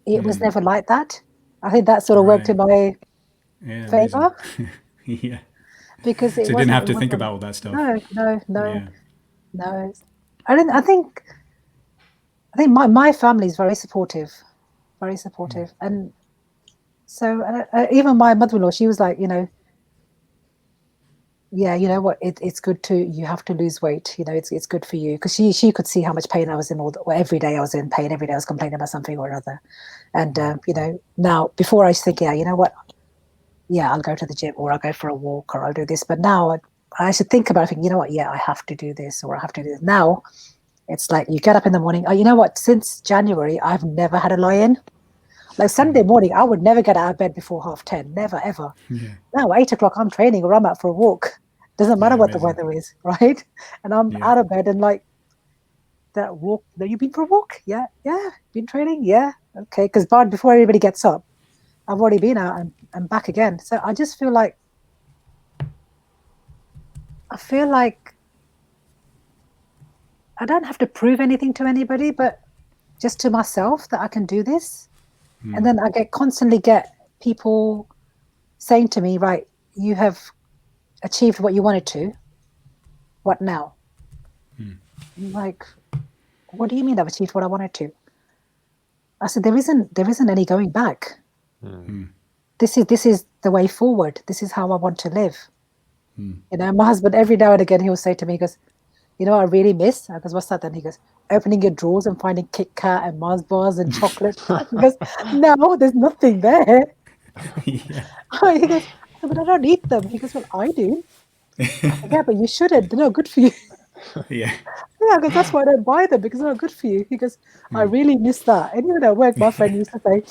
Speaker 3: it was never like that. I think that sort of worked in my
Speaker 2: Yeah,
Speaker 3: favor
Speaker 2: amazing. Yeah.
Speaker 3: because
Speaker 2: So
Speaker 3: it
Speaker 2: you
Speaker 3: wasn't.
Speaker 2: didn't have
Speaker 3: It
Speaker 2: to think
Speaker 3: wasn't.
Speaker 2: about all that stuff.
Speaker 3: No.
Speaker 2: Yeah.
Speaker 3: No. I don't. I think my family is very supportive, and so even my mother-in-law, she was like, yeah, you know what, it's good you have to lose weight. It's good for you, because she could see how much pain I was in every day I was in pain, every day I was complaining about something or another. And now, before I used to think, yeah, you know what, yeah, I'll go to the gym or I'll go for a walk or I'll do this. But now I should think about it, think, you know what, yeah, I have to do this or I have to do this. Now it's like you get up in the morning. You know what, since January I've never had a lie-in. Like Sunday morning I would never get out of bed before 10:30, never ever.
Speaker 2: Yeah.
Speaker 3: Now 8 o'clock I'm training or I'm out for a walk. Doesn't matter what the
Speaker 2: amazing.
Speaker 3: weather is, right? And I'm
Speaker 2: Yeah.
Speaker 3: out of bed and like, that walk. You been for a walk? Yeah. Been training? Yeah. Okay. Because before everybody gets up, I've already been out and back again. So I just feel like I don't have to prove anything to anybody, but just to myself that I can do this. And then I constantly get people saying to me, right, you have achieved what you wanted to. What now? I'm like, what do you mean I've achieved what I wanted to? I said, there isn't any going back. This is the way forward. This is how I want to live. My husband, every now and again, he'll say to me, he goes, I really miss. I goes, what's that then? He goes, opening your drawers and finding Kit Kat and Mars bars and chocolate. He goes, no, there's nothing there.
Speaker 2: Yeah.
Speaker 3: He goes, but I don't eat them. He goes, well, I do. I said, yeah, but you shouldn't. They're not good for you.
Speaker 2: Yeah.
Speaker 3: Yeah, because that's why I don't buy them, because they're not good for you. He goes, I really miss that. And even at work, my friend used to say,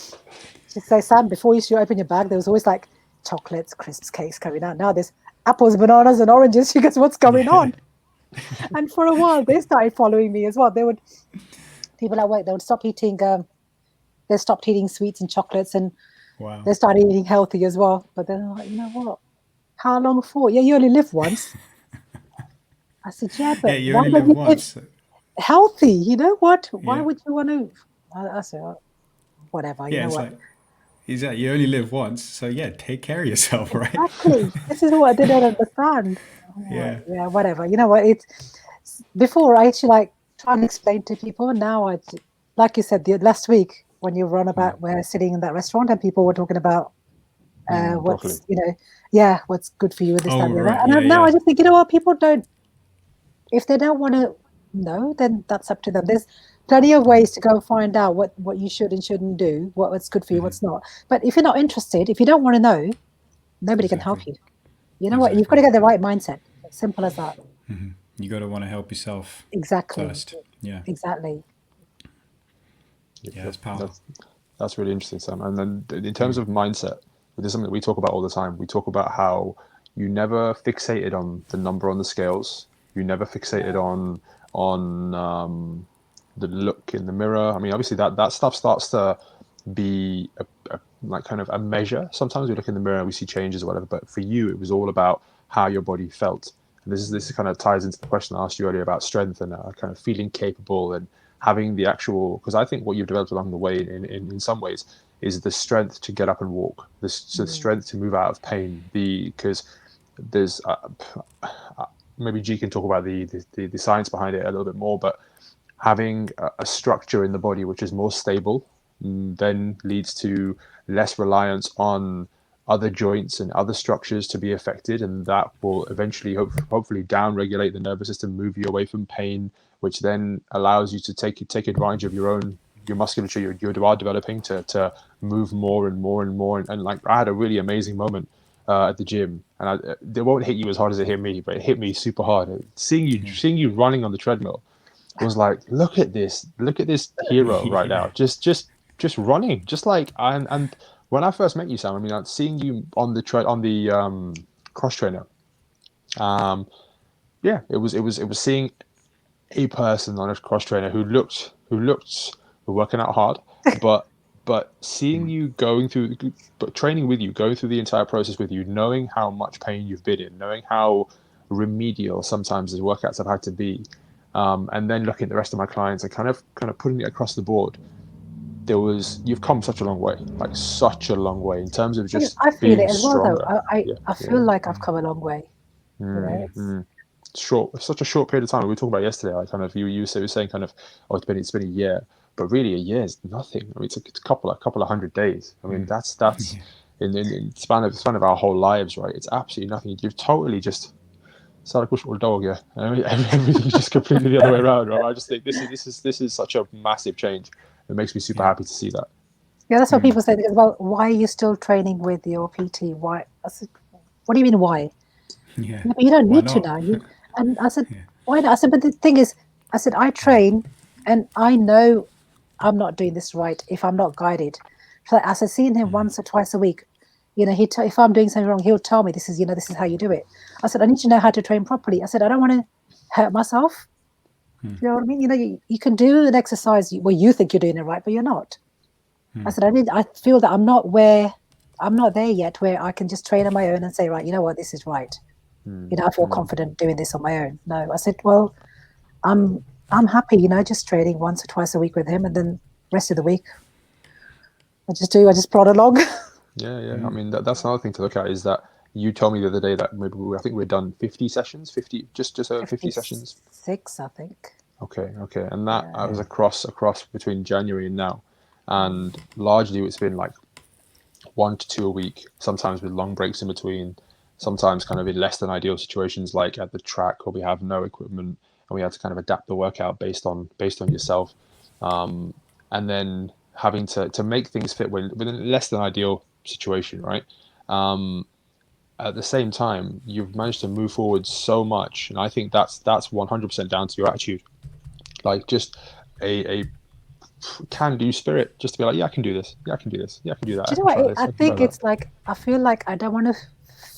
Speaker 3: she'd say, Sam, before you used to open your bag, there was always like chocolates, crisps, cakes coming out. Now there's apples, bananas, and oranges. She goes, what's going on? And for a while, they started following me as well. People at work, they would stop eating, they stopped eating sweets and chocolates, and
Speaker 2: Wow.
Speaker 3: they started eating healthy as well. But then I'm like, you know what? How long for? Yeah, you only live once. I said, yeah,
Speaker 2: Yeah,
Speaker 3: but
Speaker 2: you
Speaker 3: why
Speaker 2: only
Speaker 3: don't
Speaker 2: live
Speaker 3: you live
Speaker 2: once.
Speaker 3: healthy? You know what? Why
Speaker 2: Yeah.
Speaker 3: would you want to? I said, "Oh, whatever. You
Speaker 2: Yeah,
Speaker 3: know
Speaker 2: it's
Speaker 3: what?
Speaker 2: like, exactly. You only live once, so yeah, take care of yourself, right?
Speaker 3: Exactly. This is what I didn't understand. I'm like,
Speaker 2: Yeah.
Speaker 3: yeah, whatever. You know what? It's before I actually like try and explain to people. Now like you said, the last week when you were on about we're sitting in that restaurant and people were talking about
Speaker 1: Broccoli.
Speaker 3: what's good for you with this, that,
Speaker 2: Oh,
Speaker 3: and the other.
Speaker 2: right.
Speaker 3: And
Speaker 2: Yeah,
Speaker 3: now I
Speaker 2: yeah.
Speaker 3: just think, you know what? People don't, if they don't want to know, then that's up to them. There's plenty of ways to go and find out what you should and shouldn't do, what's good for you, what's not. But if you're not interested, if you don't want to know, nobody can help
Speaker 2: Exactly.
Speaker 3: you. You know what? You've got to
Speaker 2: Exactly.
Speaker 3: get the right mindset. Simple as that.
Speaker 2: You got to want to help yourself
Speaker 3: Exactly.
Speaker 2: first. Yeah.
Speaker 3: Exactly.
Speaker 1: Yep,
Speaker 2: Yeah,
Speaker 1: yep.
Speaker 2: that's power.
Speaker 1: That's really interesting, Sam. And then in terms of mindset, this is something that we talk about all the time. We talk about how you never fixated on the number on the scales. You never fixated on the look in the mirror. I mean, obviously that stuff starts to be like kind of a measure. Sometimes we look in the mirror and we see changes or whatever. But for you, it was all about how your body felt. And this kind of ties into the question I asked you earlier about strength and kind of feeling capable and having the actual, because I think what you've developed along the way in some ways is the strength to get up and walk, the strength to move out of pain, because there's maybe G can talk about the science behind it a little bit more, but having a structure in the body which is more stable then leads to less reliance on other joints and other structures to be affected, and that will eventually hopefully down regulate the nervous system, move you away from pain, which then allows you to take advantage of your musculature you are developing to move more and more and more. And like I had a really amazing moment at the gym, and they won't hit you as hard as it hit me, but it hit me super hard. Seeing you running on the treadmill was like, look at this hero right
Speaker 2: Yeah.
Speaker 1: now, just running, just like and when I first met you, Sam, I mean, like, seeing you on the cross trainer, yeah, it was seeing a person on a cross trainer who working out hard, but seeing you but training with you, going through the entire process with you, knowing how much pain you've been in, knowing how remedial sometimes the workouts have had to be, and then looking at the rest of my clients and kind of putting it across the board. You've come such a long way, like such a long way in terms of just
Speaker 3: I feel
Speaker 1: being
Speaker 3: it as well, though.
Speaker 1: stronger. Yeah,
Speaker 3: I
Speaker 1: yeah.
Speaker 3: feel like I've come a long way. You know,
Speaker 1: Such a short period of time. We were talking about yesterday, like kind of you were saying kind of, oh, it's been a year, but really a year is nothing. I mean, it's a couple of 100 days. I mean, that's in span of our whole lives, right? It's absolutely nothing. You've totally just Sarakush or dog, yeah. I mean, everything's just completely the other way around, right? I just think this is such a massive change. It makes me super
Speaker 2: Yeah.
Speaker 1: happy to see that.
Speaker 3: yeah, that's what people say. Because, well, why are you still training with your PT? Why? I said, what do you mean why?
Speaker 2: Yeah.
Speaker 3: Yeah, but you don't
Speaker 2: Why
Speaker 3: need to
Speaker 2: not?
Speaker 3: now. And I said, why not? I said, but the thing is, I said, I train and I know I'm not doing this right if I'm not guided. So I said, seeing him once or twice a week, if I'm doing something wrong, he'll tell me this is how you do it. I said, I need to know how to train properly. I said, I don't want to hurt myself. You know what I mean? You can do an exercise where you think you're doing it right, but you're not. I said, I feel that I'm not there yet where I can just train on my own and say, right, you know what, this is right. I feel confident doing this on my own. No, I said, well, I'm happy, just training once or twice a week with him, and then rest of the week I just plod along.
Speaker 1: Yeah, yeah. I mean, that's another thing to look at is that you told me the other day that I think we're done 50 sessions, 50, just over 50 sessions.
Speaker 3: 56, I think.
Speaker 1: Okay, okay. And that was across between January and now. And largely it's been like 1 to 2 a week, sometimes with long breaks in between, sometimes kind of in less than ideal situations like at the track where we have no equipment and we had to kind of adapt the workout based on yourself. And then having to make things fit within less than ideal situation, right? at the same time, you've managed to move forward so much, and I think that's 100% down to your attitude. Like just a can-do spirit, just to be like, yeah, I can do this. Yeah, I can do this. Yeah, I can do that.
Speaker 3: Do
Speaker 1: I
Speaker 3: you know
Speaker 1: can try
Speaker 3: what?
Speaker 1: this.
Speaker 3: I
Speaker 1: I can try
Speaker 3: think
Speaker 1: that.
Speaker 3: it's like I feel like I don't want to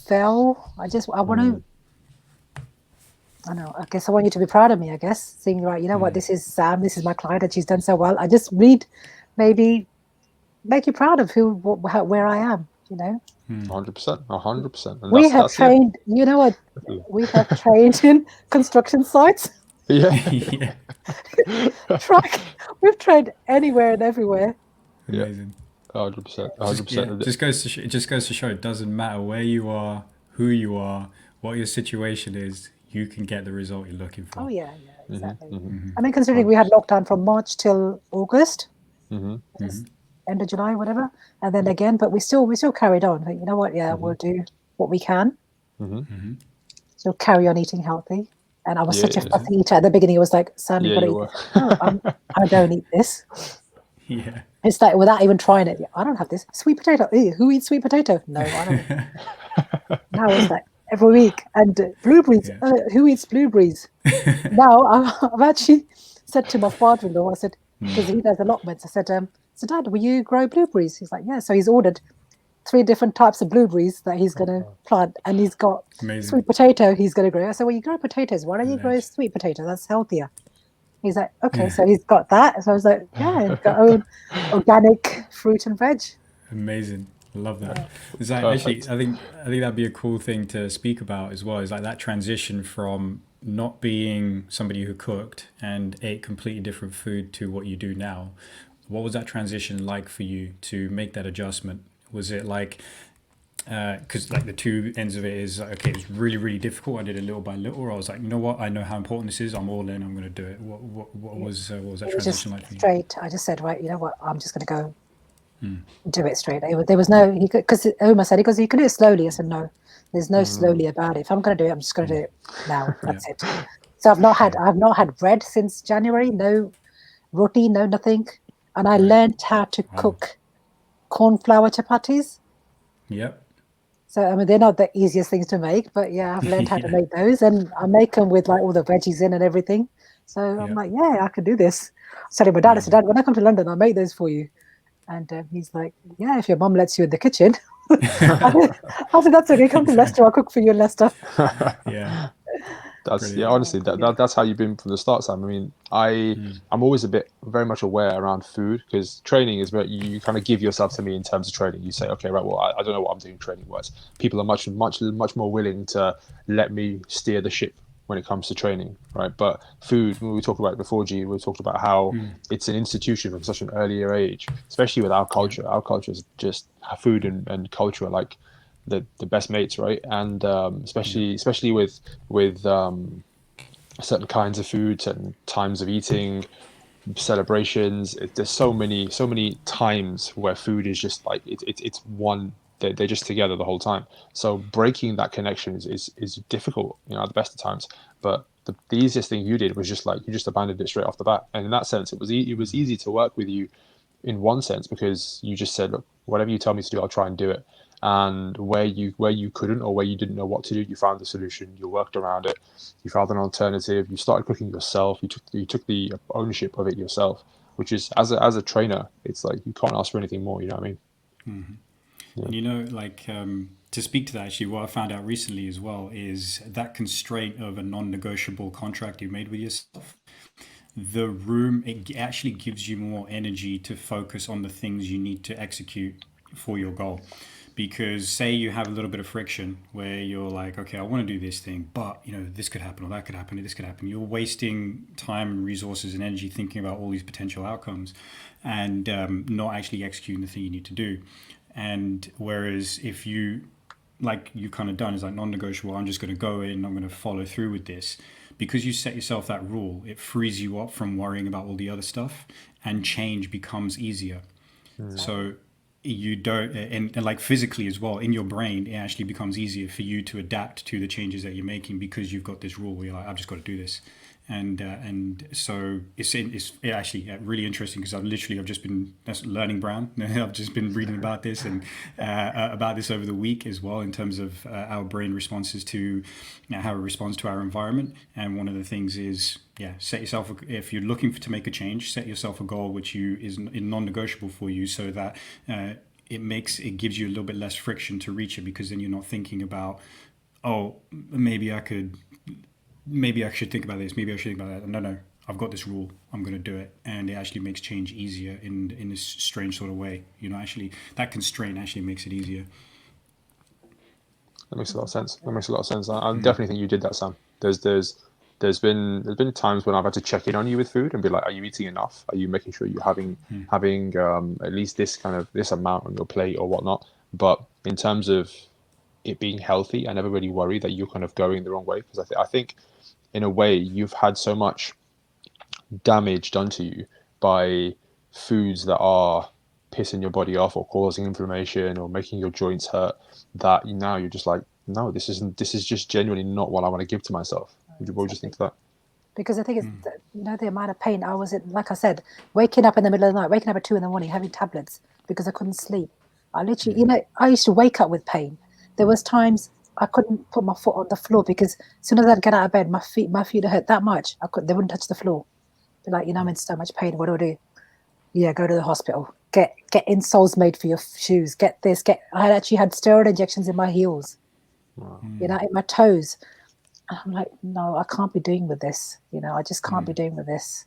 Speaker 3: fail. I want to. I know. I guess I want you to be proud of me. I guess saying right, you know what? This is Sam. This is my client, and she's done so well. I just read, maybe make you proud of where I am. You know.
Speaker 1: 100%, 100%, and
Speaker 3: We have
Speaker 1: that's yeah.
Speaker 3: trained. You know what? We have trained in construction sites.
Speaker 1: Yeah,
Speaker 2: Yeah.
Speaker 3: Track. We've trained anywhere and everywhere.
Speaker 1: yeah,
Speaker 2: Amazing.
Speaker 1: 100%,
Speaker 2: Just yeah,
Speaker 1: 100%.
Speaker 2: it just goes to show it doesn't matter where you are, who you are, what your situation is. You can get the result you're looking
Speaker 3: Oh
Speaker 2: for.
Speaker 3: yeah, exactly.
Speaker 1: Mm-hmm.
Speaker 3: I mean, considering we had lockdown from March till August,
Speaker 1: Mm-hmm.
Speaker 3: end of July, whatever, and then again, but we still carried on. Like, you know what? Yeah, we'll do what we can. So carry on eating healthy. And I was such a
Speaker 1: Yeah,
Speaker 3: fussy eater at the beginning. It was like, Sam, you
Speaker 1: yeah,
Speaker 3: got to
Speaker 1: you
Speaker 3: eat
Speaker 1: were.
Speaker 3: this. No, I don't eat this.
Speaker 2: Yeah.
Speaker 3: It's like without even trying it. I don't have this sweet potato. Ew, who eats sweet potato? No, I don't. Now it's like every week. And blueberries.
Speaker 2: Yeah.
Speaker 3: Who eats blueberries? Now I've actually said to my father-in-law, I said, because he does allotments, I said, so Dad, will you grow blueberries? He's like, yeah. So he's ordered 3 different types of blueberries that he's going to plant, and he's got
Speaker 2: Amazing.
Speaker 3: sweet potato he's going to grow. I said, well, you grow potatoes. Why don't you grow
Speaker 2: Ledge.
Speaker 3: sweet potato? That's healthier. He's like, okay. So he's got that. So I was like, yeah, he's got own organic fruit and veg.
Speaker 2: Amazing. I love that.
Speaker 3: Yeah.
Speaker 2: Is that actually?
Speaker 1: Perfect.
Speaker 2: I think that'd be a cool thing to speak about as well. Is like that transition from not being somebody who cooked and ate completely different food to what you do now. What was that transition like for you to make that adjustment? Was it like because like the two ends of it is like, okay, it's really really difficult. I did it little by little, or I was like, you know what, I know how important this is. I'm all in. I'm going to do it. What was that
Speaker 3: It was
Speaker 2: transition
Speaker 3: just
Speaker 2: like for you?
Speaker 3: straight. I just said, right, you know what? I'm just going to go do it straight. There was no, because Omar said, because you can do it slowly. I said, no, there's no slowly about it. If I'm going to do it, I'm just going to do it now. That's it. So I've not had bread since January. No roti, no nothing. And I learned how to cook corn flour chapatis.
Speaker 2: Yep.
Speaker 3: So I mean, they're not the easiest things to make, but yeah, I've learned how to make those, and I make them with like all the veggies in and everything. So I'm like, yeah, I can do this. I was telling my dad, I said, Dad, when I come to London, I'll make those for you. And he's like, yeah, if your mum lets you in the kitchen. I said, that's okay. Come to Leicester. I'll cook for you in Leicester.
Speaker 2: Yeah.
Speaker 1: That's
Speaker 2: Brilliant.
Speaker 1: honestly that's how you've been from the start, Sam. I mean, I'm always very much aware around food, because training is where you kind of give yourself to me in terms of training. You say, okay, right, well, I don't know what I'm doing training wise. People are much more willing to let me steer the ship when it comes to training, right? But food, when we talked about it before, we talked about how it's an institution from such an earlier age, especially with our culture. Our culture is just food and culture are like the best mates, right? And especially with certain kinds of food, certain times of eating, celebrations. There's so many times where food is just like it's one. They're just together the whole time. So breaking that connection is difficult, at the best of times. But the easiest thing you did was just like you just abandoned it straight off the bat. And in that sense, it was easy to work with you in one sense, because you just said, look, whatever you tell me to do, I'll try and do it. And where you couldn't, or where you didn't know what to do, you found the solution. You worked around it. You found an alternative. You started cooking yourself. You took the ownership of it yourself, which is, as a trainer, it's like you can't ask for anything more. You know what I mean?
Speaker 2: And like to speak to that, actually, what I found out recently as well is that constraint of a non-negotiable contract you made with yourself. The room, it actually gives you more energy to focus on the things you need to execute for your goal. Because say you have a little bit of friction where you're like, okay, I want to do this thing, but this could happen, or that could happen, or this could happen. You're wasting time and resources and energy thinking about all these potential outcomes, and not actually executing the thing you need to do. And whereas if you, like you kind of done, is like non-negotiable, I'm just going to go in, I'm going to follow through with this. Because you set yourself that rule, it frees you up from worrying about all the other stuff, and change becomes easier. So you don't, and like physically as well, in your brain, it actually becomes easier for you to adapt to the changes that you're making, because you've got this rule where you're like, I've just got to do this. And so it's actually really interesting because I've just been learning brown. I've just been reading about this and about this over the week as well in terms of our brain responses to how it responds to our environment. And one of the things is set yourself, if you're looking to make a change, set yourself a goal which is non-negotiable for you, so that it gives you a little bit less friction to reach it, because then you're not thinking about, oh, maybe I should think about this, maybe I should think about that. No, I've got this rule, I'm going to do it. And it actually makes change easier in this strange sort of way. Actually, that constraint actually makes it easier.
Speaker 1: That makes a lot of sense. I definitely think you did that, Sam. There's been times when I've had to check in on you with food and be like, are you eating enough? Are you making sure you're having at least this amount on your plate or whatnot? But in terms of it being healthy, I never really worry that you're kind of going the wrong way, because I think in a way you've had so much damage done to you by foods that are pissing your body off or causing inflammation or making your joints hurt, that now you're just like, no, this is just genuinely not what I want to give to myself. What would you think of that?
Speaker 3: Because I think it's the amount of pain I was in. Like I said, waking up in the middle of the night, waking up at 2 a.m, having tablets because I couldn't sleep. I literally, I used to wake up with pain. There was times I couldn't put my foot on the floor because as soon as I'd get out of bed, my feet would hurt that much. They wouldn't touch the floor. Be like, I'm in so much pain. What do I do? Yeah, go to the hospital. Get insoles made for your shoes. Get this. I actually had steroid injections in my heels.
Speaker 1: Wow.
Speaker 3: In my toes. And I'm like, no, I can't be doing with this. I just can't be doing with this.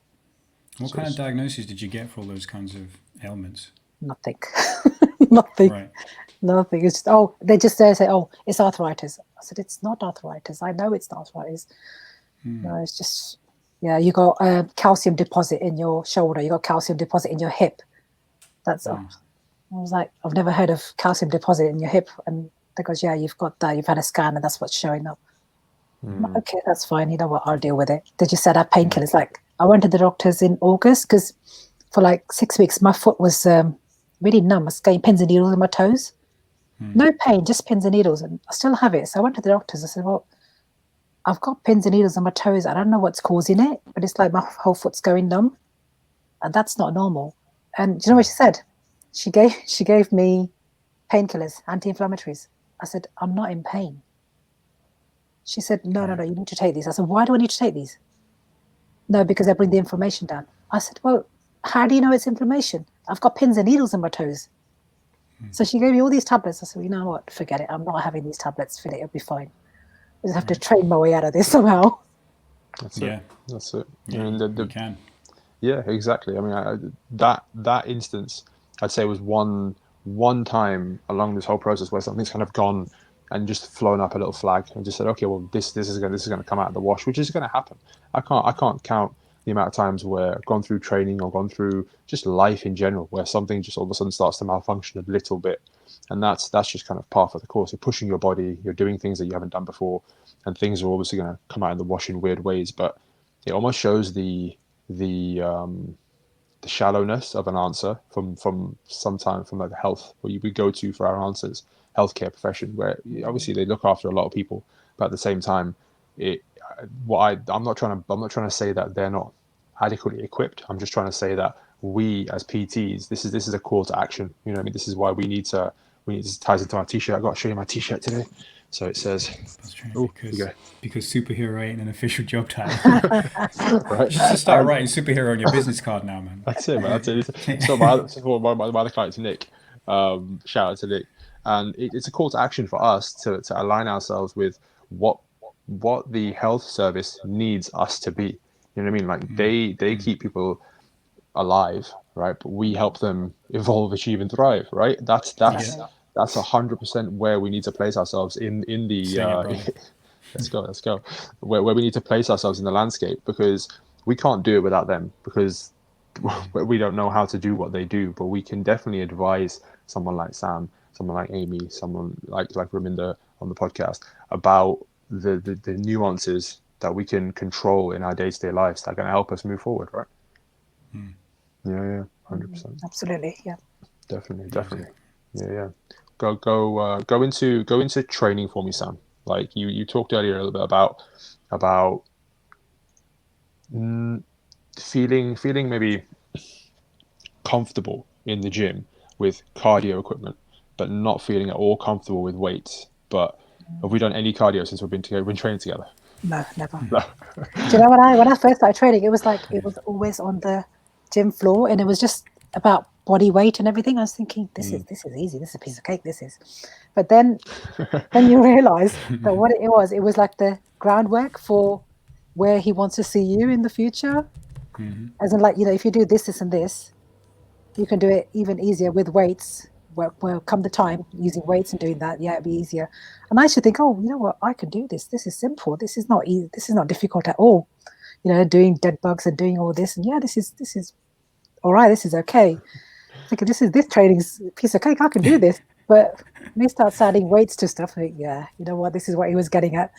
Speaker 2: What kind of diagnosis did you get for all those kinds of ailments?
Speaker 3: Nothing. Nothing.
Speaker 2: Right.
Speaker 3: Nothing. It's just, they just say, oh, it's arthritis. I said, it's not arthritis. I know it's not arthritis. No, it's just, you got a calcium deposit in your shoulder. You got calcium deposit in your hip. That's all. I was like, I've never heard of calcium deposit in your hip. And they goes, yeah, you've got that. You've had a scan and that's what's showing up. Like, okay, that's fine. You know what? I'll deal with it. They just said I have painkillers. Like, I went to the doctors in August because for like 6 weeks, my foot was really numb. I was getting pins and needles in my toes. No pain, just pins and needles. And I still have it. So I went to the doctors. I said, well, I've got pins and needles on my toes. I don't know what's causing it, but it's like my whole foot's going numb. And that's not normal. And do you know what she said? She gave me painkillers, anti-inflammatories. I said, I'm not in pain. She said, no, you need to take these. I said, why do I need to take these? No, because they bring the inflammation down. I said, well, how do you know it's inflammation? I've got pins and needles in my toes. So she gave me all these tablets. I said, you know what? Forget it. I'm not having these tablets. It'll be fine. I just have to train my way out of this somehow.
Speaker 1: That's it.
Speaker 2: Yeah,
Speaker 1: And
Speaker 2: you can.
Speaker 1: Yeah, exactly. I mean, that instance, I'd say, was one time along this whole process where something's kind of gone and just flown up a little flag and just said, okay, well, this is going to come out of the wash, which is going to happen. I can't count the amount of times where I've gone through training or gone through just life in general where something just all of a sudden starts to malfunction a little bit, and that's just kind of par for the course. You're pushing your body, you're doing things that you haven't done before, and things are obviously going to come out in the wash in weird ways. But it almost shows the shallowness of an answer from like the health where we go to for our answers, healthcare profession, where obviously they look after a lot of people, but at the same time, I'm not trying to say that they're not adequately equipped. I'm just trying to say that we as PTs, this is a call to action. You know what I mean? This is why we need to ties into our t-shirt. I've got to show you my t-shirt today. So it says,
Speaker 2: That's true, because superhero ain't an official job title.
Speaker 1: right?
Speaker 2: Just start writing superhero on your business card now, man.
Speaker 1: That's it, man. That's it. So my other client's Nick. Shout out to Nick. And it's a call to action for us to align ourselves with what the health service needs us to be. You know what I mean? Like they keep people alive, right? But we help them evolve, achieve, and thrive, right? That's 100% where we need to place ourselves in the let's go where we need to place ourselves in the landscape, because we can't do it without them, because we don't know how to do what they do. But we can definitely advise someone like Sam, someone like Amy, someone like Raminder on the podcast about the nuances that we can control in our day-to-day lives that are going to help us move forward, right? Yeah, 100%.
Speaker 3: Absolutely, yeah.
Speaker 1: Definitely. Yeah. Go into training for me, Sam. Like you talked earlier a little bit about Feeling maybe comfortable in the gym with cardio equipment, but not feeling at all comfortable with weights. But have we done any cardio since we've been together, been training together?
Speaker 3: No, never.
Speaker 1: No.
Speaker 3: Do you know when I first started training, it was like it was always on the gym floor, and it was just about body weight and everything. I was thinking, this is easy. This is a piece of cake. This is, but then you realize that what it was like the groundwork for where he wants to see you in the future. As in, like, if you do this, this, and this, you can do it even easier with weights. Well, come the time using weights and doing that, yeah, it'd be easier. And I should think, oh, you know what, I can do this. This is simple. This is not easy. This is not difficult at all. Doing dead bugs and doing all this, and yeah, this is all right. This is okay. Thinking this training's a piece of cake. I can do this. But when he starts adding weights to stuff, I think, yeah, you know what, this is what he was getting at,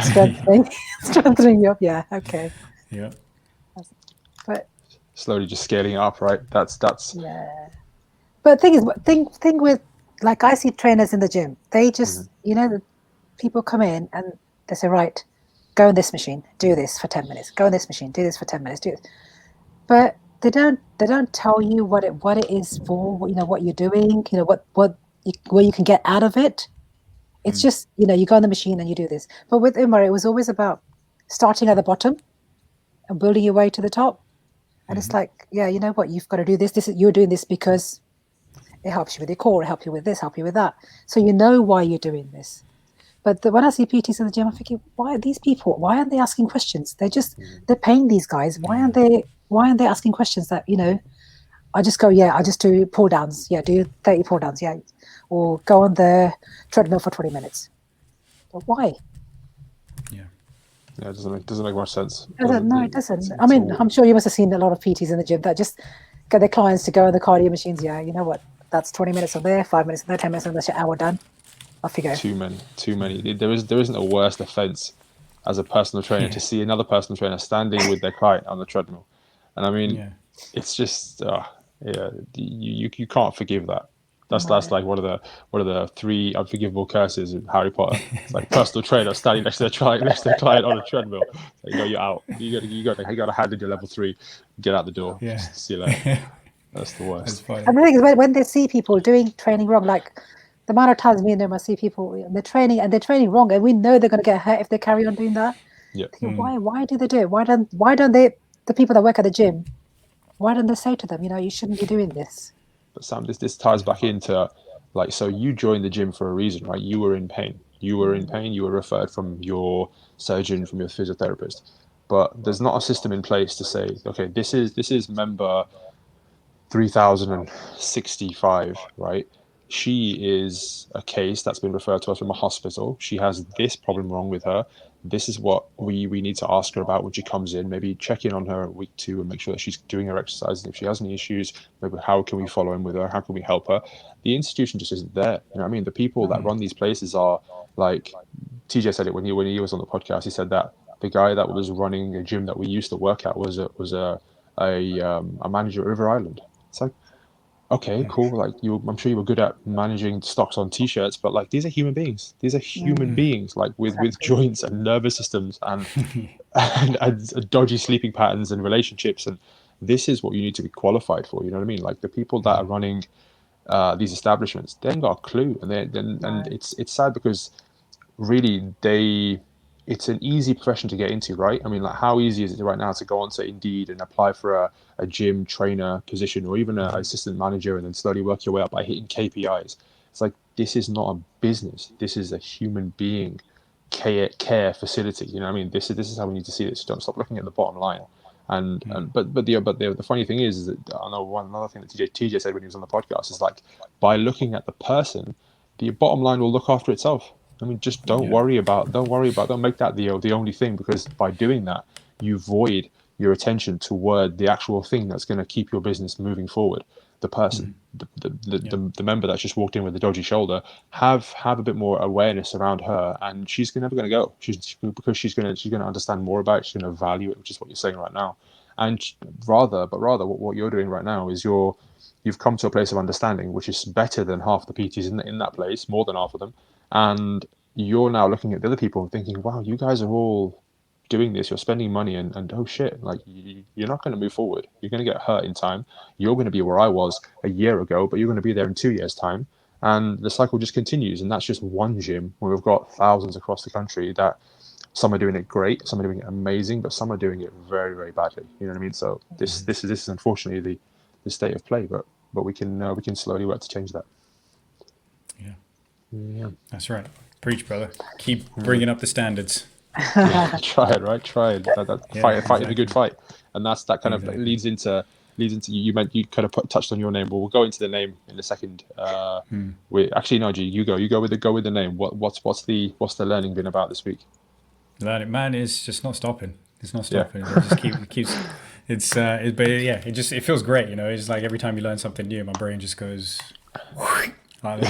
Speaker 3: strengthening you up. Yeah, okay.
Speaker 2: Yeah.
Speaker 3: But
Speaker 1: Slowly just scaling it up, right? That's
Speaker 3: yeah. But thing with, like, I see trainers in the gym. They just, the people come in and they say, right, go on this machine, do this for 10 minutes. Go on this machine, do this for 10 minutes. Do this. But they don't tell you what it is for. What you're doing. Where you can get out of it. It's just, you go on the machine and you do this. But with Umar, it was always about starting at the bottom and building your way to the top. And it's like, yeah, you know what, you've got to do this. You're doing this because it helps you with your core, it helps you with this, help you with that. So you know why you're doing this. But when I see PTs in the gym, I'm thinking, why are these people? Why aren't they asking questions? They're paying these guys. Why aren't they asking questions that, I just go, yeah, I just do pull downs. Yeah, do 30 pull downs. Yeah. Or go on the treadmill for 20 minutes. But why?
Speaker 1: Yeah, it doesn't make much sense.
Speaker 3: No, it doesn't. I mean, I'm sure you must have seen a lot of PTs in the gym that just get their clients to go on the cardio machines. Yeah, you know what? That's 20 minutes on there, 5 minutes on there, 10 minutes on there, that's your hour done. Off you go.
Speaker 1: Too many. There isn't a worse offense as a personal trainer to see another personal trainer standing with their client on the treadmill. And I mean, it's just, you can't forgive that. That's like one of the three unforgivable curses in Harry Potter. It's like personal trainer standing next to the client on a treadmill. So, you're out. You got to hand in your level 3, get out the door.
Speaker 2: Yeah.
Speaker 1: Just see you later. That's the worst.
Speaker 3: And the thing is, when they see people doing training wrong, like the amount of times me and them, I see people they're training wrong, and we know they're going to get hurt if they carry on doing that.
Speaker 1: Yeah.
Speaker 3: Why do they do it? Why don't they, the people that work at the gym, why don't they say to them, you shouldn't be doing this?
Speaker 1: But Sam, this ties back into, like, so you joined the gym for a reason, right? You were in pain. You were referred from your surgeon, from your physiotherapist. But there's not a system in place to say, okay, this is member 3065, right? She is a case that's been referred to us from a hospital. She has this problem wrong with her. This is what we need to ask her about when she comes in. Maybe check in on her at week 2 and make sure that she's doing her exercises. If she has any issues, maybe how can we follow in with her? How can we help her? The institution just isn't there. You know what I mean? The people that run these places are, like, TJ said it when he was on the podcast. He said that the guy that was running a gym that we used to work at was a manager at River Island. It's like, okay, cool. Like, I'm sure you were good at managing stocks on T-shirts, but, like, these are human beings. These are human beings, like, with joints and nervous systems and, and dodgy sleeping patterns and relationships. And this is what you need to be qualified for. You know what I mean? Like, the people that are running these establishments, they ain't got a clue, and it's sad because really it's an easy profession to get into, right? I mean, like, how easy is it right now to go onto Indeed and apply for a gym trainer position or even an assistant manager and then slowly work your way up by hitting KPIs? It's like, this is not a business. This is a human being care facility. You know what I mean? This is how we need to see this. Don't stop looking at the bottom line. But the funny thing is that I know another thing that TJ said when he was on the podcast is, like, by looking at the person, the bottom line will look after itself. I mean, just don't make that the only thing, because by doing that, you void your attention toward the actual thing that's going to keep your business moving forward. The person, the member that's just walked in with a dodgy shoulder, have a bit more awareness around her, and she's never going to go. She's going to understand more about it. She's going to value it, which is what you're saying right now. And rather, what you're doing right now is you've come to a place of understanding, which is better than half the PTs in that place, more than half of them. And you're now looking at the other people and thinking, wow, you guys are all doing this, you're spending money, and oh shit, like you're not going to move forward. You're going to get hurt in time. You're going to be where I was a year ago, but you're going to be there in 2 years' time. And the cycle just continues. And that's just one gym where we've got thousands across the country that some are doing it great, some are doing it amazing, but some are doing it very, very badly. You know what I mean? So this is unfortunately the state of play, but we can slowly work to change that.
Speaker 2: Yeah, that's right. Preach, brother. Keep bringing up the standards.
Speaker 1: Try it, right? Try it. Fight a good fight, and that kind of leads into you kind of touched on your name. Well, we'll go into the name in a second. We actually no, G, you go with the name. What's the learning been about this week?
Speaker 2: Learning, man, is just not stopping. It's not stopping. Yeah. It just keeps. It feels great. You know, it's like every time you learn something new, my brain just goes. And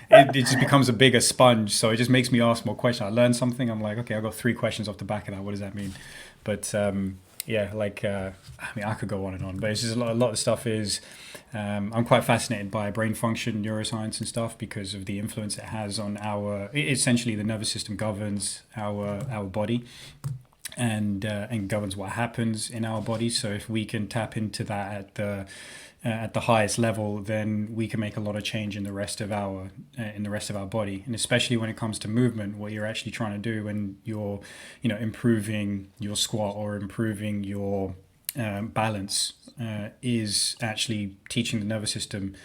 Speaker 2: it just becomes a bigger sponge, so it just makes me ask more questions. I learn something, I'm like, okay, I've got 3 questions off the back of that. What does that mean? But I mean, I could go on and on, but it's just a lot of stuff is I'm quite fascinated by brain function, neuroscience and stuff, because of the influence it has on essentially the nervous system governs our body and governs what happens in our body. So if we can tap into that at the highest level, then we can make a lot of change in the rest of our body, and especially when it comes to movement. What you're actually trying to do when you're, improving your squat or improving your balance is actually teaching the nervous system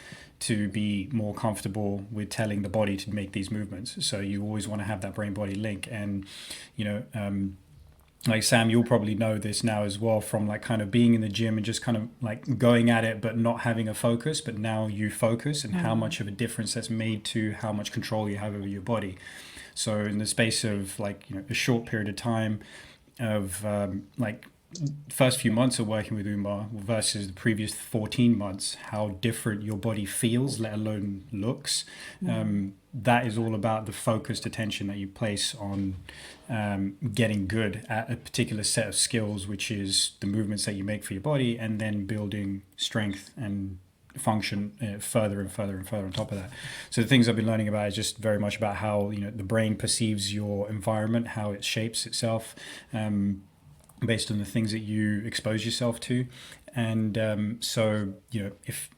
Speaker 2: to be more comfortable with telling the body to make these movements. So you always want to have that brain-body link, and like Sam, you'll probably know this now as well, from like kind of being in the gym and just kind of like going at it but not having a focus, but now you focus, and how much of a difference that's made to how much control you have over your body. So in the space of like a short period of time of first few months of working with Umar versus the previous 14 months, how different your body feels, let alone looks. That is all about the focused attention that you place on getting good at a particular set of skills, which is the movements that you make for your body, and then building strength and function further and further and further on top of that. So the things I've been learning about is just very much about how the brain perceives your environment, how it shapes itself based on the things that you expose yourself to. And so if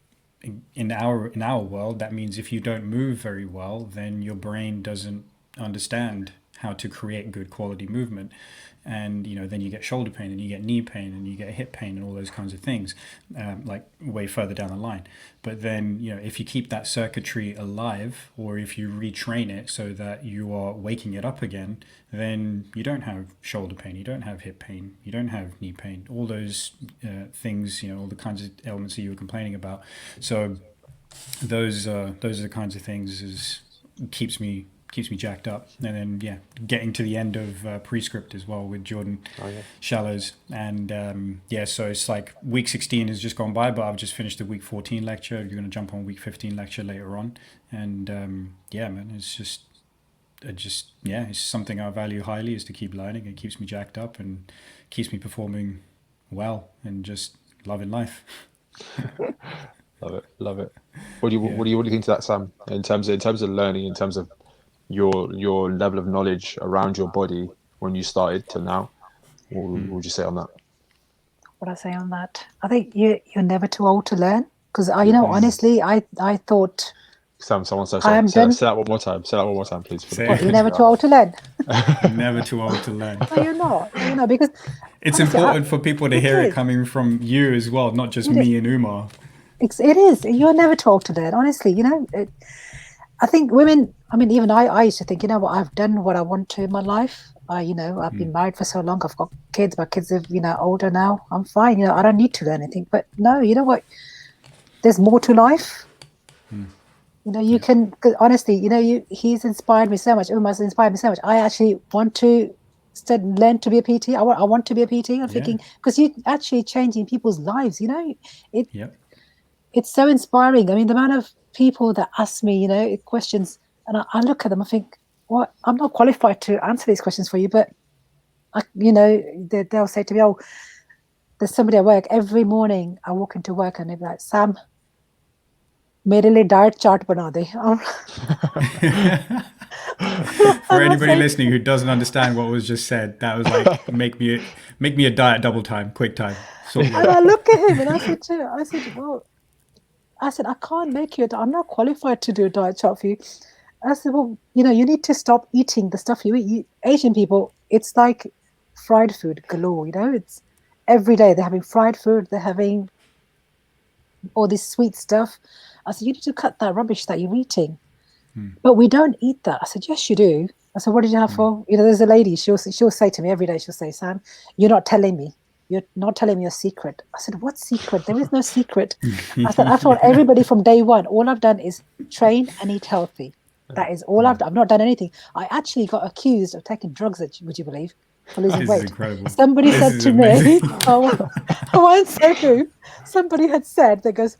Speaker 2: in our world, that means if you don't move very well, then your brain doesn't understand how to create good quality movement. And then you get shoulder pain, and you get knee pain, and you get hip pain, and all those kinds of things, like way further down the line. But then if you keep that circuitry alive, or if you retrain it so that you are waking it up again, then you don't have shoulder pain, you don't have hip pain, you don't have knee pain, all those things, all the kinds of elements that you were complaining about. So those are the kinds of things is keeps me jacked up. And then getting to the end of Prescript as well with Jordan Shallows, and so it's like week 16 has just gone by, but I've just finished the week 14 lecture. You're going to jump on week 15 lecture later on, and man, it's something I value highly, is to keep learning. It keeps me jacked up and keeps me performing well and just loving life.
Speaker 1: Love it. What do you think to that, Sam, in terms of learning, in terms of your level of knowledge around your body when you started to now? What would you say on that?
Speaker 3: What I say on that? I think you're never too old to learn, because honestly, I thought.
Speaker 1: Sam, someone said say that one more time. Say that one more time, please.
Speaker 3: You're never too old to learn.
Speaker 2: Never too old to learn.
Speaker 3: No, you're not. Because
Speaker 2: it's honestly, important for people to hear it coming from you as well, not just me and Umar.
Speaker 3: It is. You're never too old to learn. Honestly, I think women. I mean, even I used to think, I've done what I want to in my life. I've been married for so long. I've got kids. My kids are, older now. I'm fine. I don't need to learn anything. But no, you know what? There's more to life. You can, honestly, he's inspired me so much. Umar's inspired me so much. I actually want to learn to be a PT. I want to be a PT. I'm thinking, because you're actually changing people's lives. It's so inspiring. I mean, the amount of people that ask me, questions, and I look at them, I think, well, I'm not qualified to answer these questions for you, but they'll say to me, oh, there's somebody at work. Every morning I walk into work and they'll be like, Sam, मेरे लिए diet chart बना दे.
Speaker 2: For
Speaker 3: And I
Speaker 2: anybody
Speaker 3: said,
Speaker 2: listening who doesn't understand what was just said, that was like make me a diet double time, quick time, sort me
Speaker 3: and
Speaker 2: out.
Speaker 3: I look at him and I said, well, I said, I can't make you I'm not qualified to do a diet chart for you. I said, well, you need to stop eating the stuff you eat. Asian people, it's like fried food galore, it's every day they're having fried food, they're having all this sweet stuff. I said, you need to cut that rubbish that you're eating. But we don't eat that. I said, yes, you do. I said, what did you have for? There's a lady, she'll say to me every day, she'll say, Sam, you're not telling me. You're not telling me a secret. I said, what secret? There is no secret. I said, I've told everybody from day one, all I've done is train and eat healthy. That is all I've done. I've not done anything. I actually got accused of taking drugs, would you believe, for losing
Speaker 2: This is
Speaker 3: weight.
Speaker 2: incredible.
Speaker 3: Somebody
Speaker 2: This
Speaker 3: said
Speaker 2: is
Speaker 3: to
Speaker 2: amazing.
Speaker 3: me, I won't say who, somebody had said, that goes,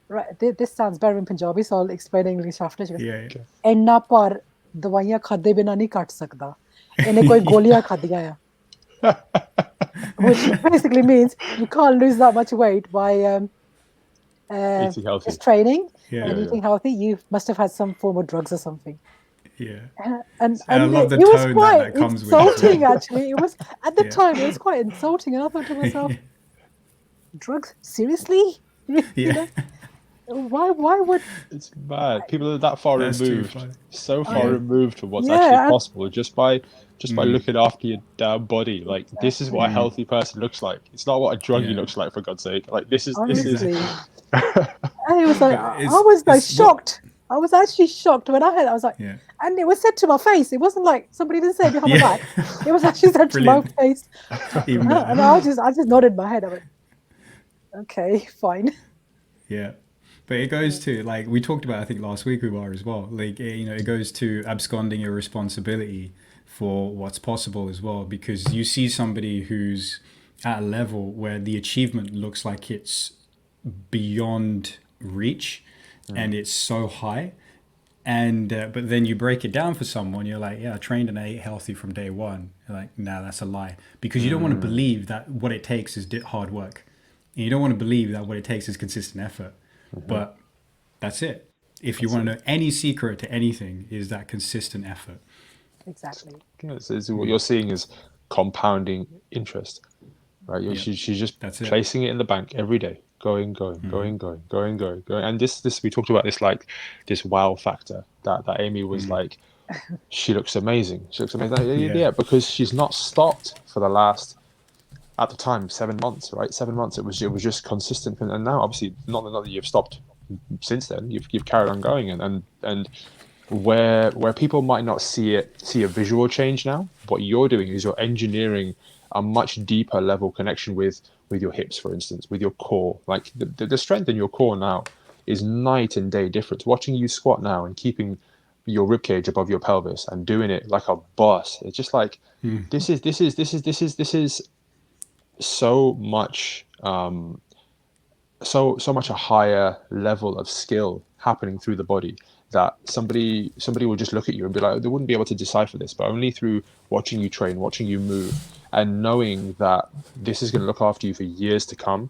Speaker 3: right, this sounds better in Punjabi, so I'll explain English after. She goes,
Speaker 2: Yeah.
Speaker 3: ਇੰਨਾ ਭਾਰ ਦਵਾਈਆਂ ਖਾਦੇ ਬਿਨਾ ਨਹੀਂ ਘਟ ਸਕਦਾ ਇਹਨੇ ਕੋਈ ਗੋਲੀਆਂ ਖਾਧੀਆਂ ਆ which basically means you can't lose that much weight by
Speaker 1: Eating healthy.
Speaker 3: just training
Speaker 2: Yeah.
Speaker 3: and eating healthy. You must have had some form of drugs or something.
Speaker 2: Yeah.
Speaker 3: And
Speaker 2: I love the
Speaker 3: it was
Speaker 2: tone
Speaker 3: quite
Speaker 2: that comes with it.
Speaker 3: insulting, actually. It was at the
Speaker 2: Yeah.
Speaker 3: time. It was quite insulting, and I thought to myself, "Drugs? Seriously?
Speaker 2: Yeah.
Speaker 3: Why would?"
Speaker 1: It's mad. People are that far
Speaker 2: That's too
Speaker 1: removed,
Speaker 2: funny.
Speaker 1: so far
Speaker 2: Yeah.
Speaker 1: removed from what's
Speaker 3: Yeah,
Speaker 1: actually possible just by looking after your damn body. Like this is what a
Speaker 3: Exactly.
Speaker 1: healthy person looks like. It's not what a druggie
Speaker 2: Yeah.
Speaker 1: looks like, for God's sake. Like this is
Speaker 3: Honestly, and it was like
Speaker 2: But
Speaker 3: I was like
Speaker 2: it's what-
Speaker 3: shocked. I was actually shocked when I heard it. I was like,
Speaker 2: Yeah.
Speaker 3: and it was said to my face. It wasn't like somebody didn't say it behind my
Speaker 2: Yeah.
Speaker 3: back. It was actually said to my
Speaker 2: Brilliant.
Speaker 3: face.
Speaker 2: Even
Speaker 3: And
Speaker 2: better.
Speaker 3: I just nodded my head. I went, okay, fine.
Speaker 2: Yeah. But it goes to, like, we talked about, I think, last week, Umar, as well. Like, it goes to absconding your responsibility for what's possible as well. Because you see somebody who's at a level where the achievement looks like it's beyond reach and it's so high. And but then you break it down for someone, you're like, yeah, I trained and I ate healthy from day one. You're like, nah, that's a lie. Because you don't want to believe that what it takes is hard work. And you don't want to believe that what it takes is consistent effort. But that's it. If you want to know any secret to anything, is that consistent effort.
Speaker 3: Exactly.
Speaker 1: it's what you're seeing is compounding interest, right? She's just
Speaker 2: That's it.
Speaker 1: placing it in the bank every day, going, and this we talked about this, like this wow factor that Amy was like, she looks amazing, yeah, because she's not stopped for the last, at the time, 7 months, right? 7 months. It was just consistent, and now obviously not that you've stopped since then. You've carried on going, and where people might not see a visual change now, what you're doing is you're engineering a much deeper level connection with your hips, for instance, with your core. Like the strength in your core now is night and day difference. Watching you squat now and keeping your rib cage above your pelvis and doing it like a boss, it's just like this is so much so much a higher level of skill happening through the body that somebody will just look at you and be like, they wouldn't be able to decipher this, but only through watching you train, watching you move, and knowing that this is going to look after you for years to come.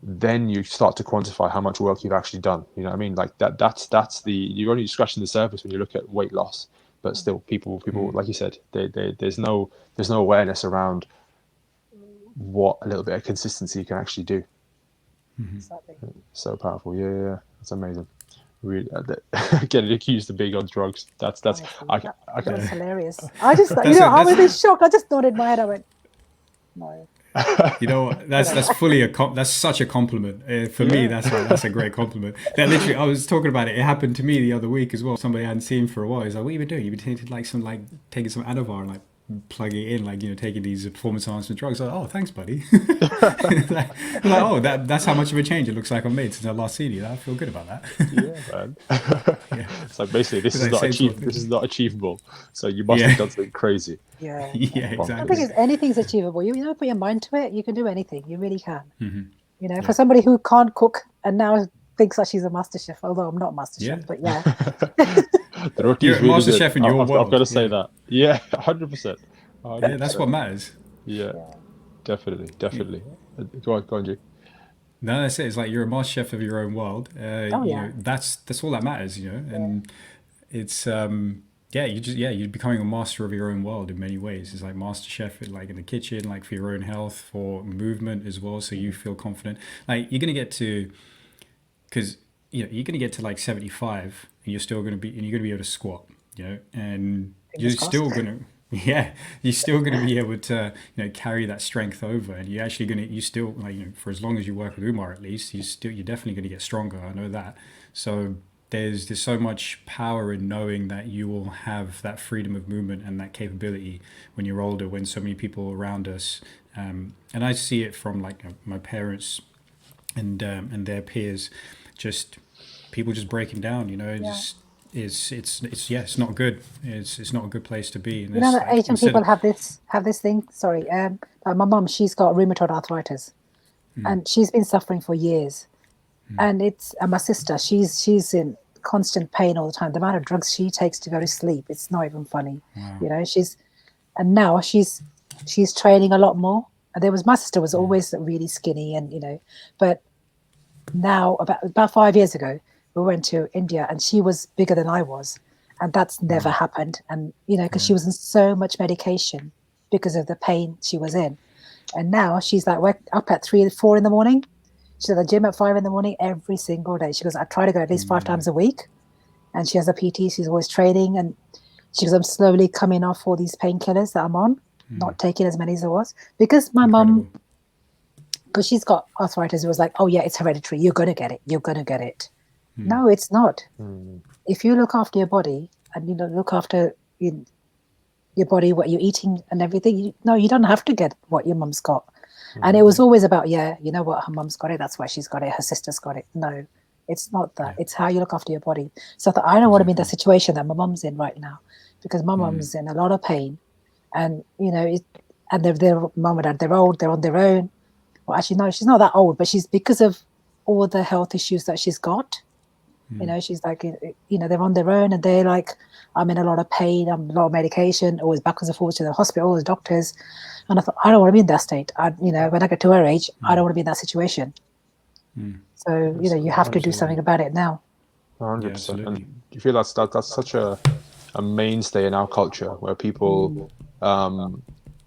Speaker 1: Then you start to quantify how much work you've actually done. You know what I mean? Like that's you're only scratching the surface when you look at weight loss, but still people like you said, there's no awareness around what a little bit of consistency can actually do.
Speaker 3: Exactly.
Speaker 1: So powerful. Yeah. That's amazing. Really, getting accused of being on drugs. That's
Speaker 3: Honestly,
Speaker 1: I
Speaker 3: that was hilarious. I just,
Speaker 2: That's
Speaker 3: I was in
Speaker 2: that's
Speaker 3: shock. I just nodded my head. I went, no.
Speaker 2: you know what? That's fully that's such a compliment. For me, that's a great compliment. That literally, I was talking about it. It happened to me the other week as well. Somebody I hadn't seen for a while. He's like, "What you been doing? You been taking taking some Anavar and plugging it in, taking these performance enhancement drugs." I was like, "Oh, thanks, buddy." Oh, that's how much of a change it looks like I've made since I last seen you. I feel good about that.
Speaker 1: Yeah, man. It's like basically this is not achievable. So you must have done something crazy.
Speaker 3: Yeah.
Speaker 2: Yeah,
Speaker 3: I think
Speaker 2: exactly.
Speaker 3: anything's achievable. You put your mind to it, you can do anything. You really can. For somebody who can't cook and now thinks that she's a master chef, although I'm not a master chef, but yeah.
Speaker 1: The roti
Speaker 2: You're
Speaker 1: is
Speaker 2: a
Speaker 1: really
Speaker 2: master
Speaker 1: good.
Speaker 2: chef in your
Speaker 1: I've
Speaker 2: world.
Speaker 1: got to say that. Yeah, 100%.
Speaker 2: Yeah, that's what matters.
Speaker 1: Yeah, definitely. Go on, G.
Speaker 2: No, that's it. It's like you're a master chef of your own world.
Speaker 3: Oh, yeah.
Speaker 2: That's all that matters. And it's you're becoming a master of your own world in many ways. It's like master chef, like in the kitchen, like for your own health, for movement as well, so you feel confident. Like you're gonna get to, because you're gonna get to like 75, and you're gonna be able to squat, and you're
Speaker 3: Fingers crossed.
Speaker 2: still gonna. Yeah, you're still going to be able to, carry that strength over, and you're actually going to, you still like, for as long as you work with Umar, at least, you're definitely going to get stronger. I know that. So there's so much power in knowing that you will have that freedom of movement and that capability when you're older, when so many people around us, and I see it from like my parents and their peers, just people just breaking down, just it's not good. It's not a good place to be. And
Speaker 3: You know that
Speaker 2: like,
Speaker 3: Asian people have this thing. Sorry, like my mum, she's got rheumatoid arthritis, and she's been suffering for years. And my sister, she's in constant pain all the time. The amount of drugs she takes to go to sleep, it's not even funny.
Speaker 2: Wow.
Speaker 3: And now she's training a lot more. And my sister was always really skinny, and but now about 5 years ago, we went to India, and she was bigger than I was, and that's never happened. And because she was on so much medication because of the pain she was in, and now she's like up at 3 or 4 in the morning. She's at the gym at 5 in the morning every single day. She goes, I try to go at least 5 times a week, and she has a PT. She's always training, and she goes, I'm slowly coming off all these painkillers that I'm on, not taking as many as I was, because my mum, because she's got arthritis, it was like, oh yeah, it's hereditary. You're gonna get it. You're gonna get it. No, it's not. If you look after your body and look after your body, what you're eating and everything, you don't have to get what your mum's got. And it was always about, what, her mum's got it, that's why she's got it, her sister's got it. No, it's not that. It's how you look after your body. So I don't want to be in the situation that my mum's in right now, because my mum's in a lot of pain, and and their mum and dad, they're old, they're on their own. Well, actually, no, she's not that old, but she's, because of all the health issues that she's got, she's like, they're on their own, and they're like, I'm in a lot of pain, I'm on a lot of medication, always backwards and forwards to the hospital, the doctors. And I thought, I don't want to be in that state. When I get to her age, I don't want to be in that situation. So, you have to do something about it now.
Speaker 1: 100%. And you feel that's such a mainstay in our culture, where people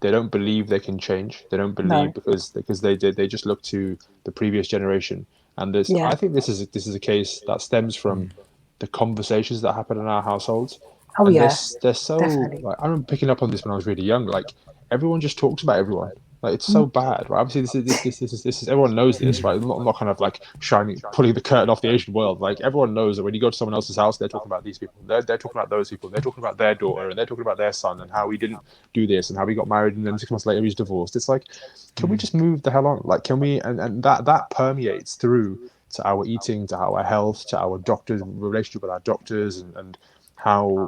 Speaker 1: they don't believe they can change. They don't believe because they just look to the previous generation. And I think this is a case that stems from the conversations that happen in our households.
Speaker 3: Oh,
Speaker 1: and
Speaker 3: yeah,
Speaker 1: they're so like, I remember picking up on this when I was really young. Like, everyone just talks about everyone. Like, it's so bad, right? Obviously, this is everyone knows this, right? I'm not kind of like pulling the curtain off the Asian world. Like, everyone knows that when you go to someone else's house, they're talking about these people. They're talking about those people. They're talking about their daughter, and they're talking about their son, and how he didn't do this, and how he got married, and then 6 months later he's divorced. It's like, can we just move the hell on? Like, can we? And that permeates through to our eating, to our health, to our doctors, relationship with our doctors, and how,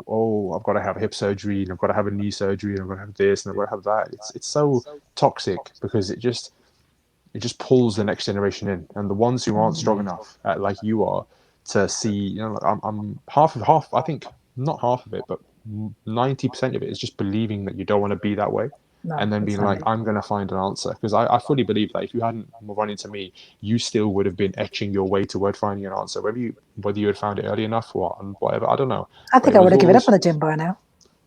Speaker 1: I've got to have hip surgery, and I've got to have a knee surgery, and I've got to have this, and I've got to have that. It's so toxic, because it just pulls the next generation in, and the ones who aren't strong enough, like you are, to see, like, I'm half. I think not half of it, but 90% of it is just believing that you don't want to be that way. And then being like, I'm going to find an answer. Because I fully believe that if you hadn't run into me, you still would have been etching your way toward finding an answer. Whether you had found it early enough or whatever, I don't know.
Speaker 3: I think I would have given up on the gym by now.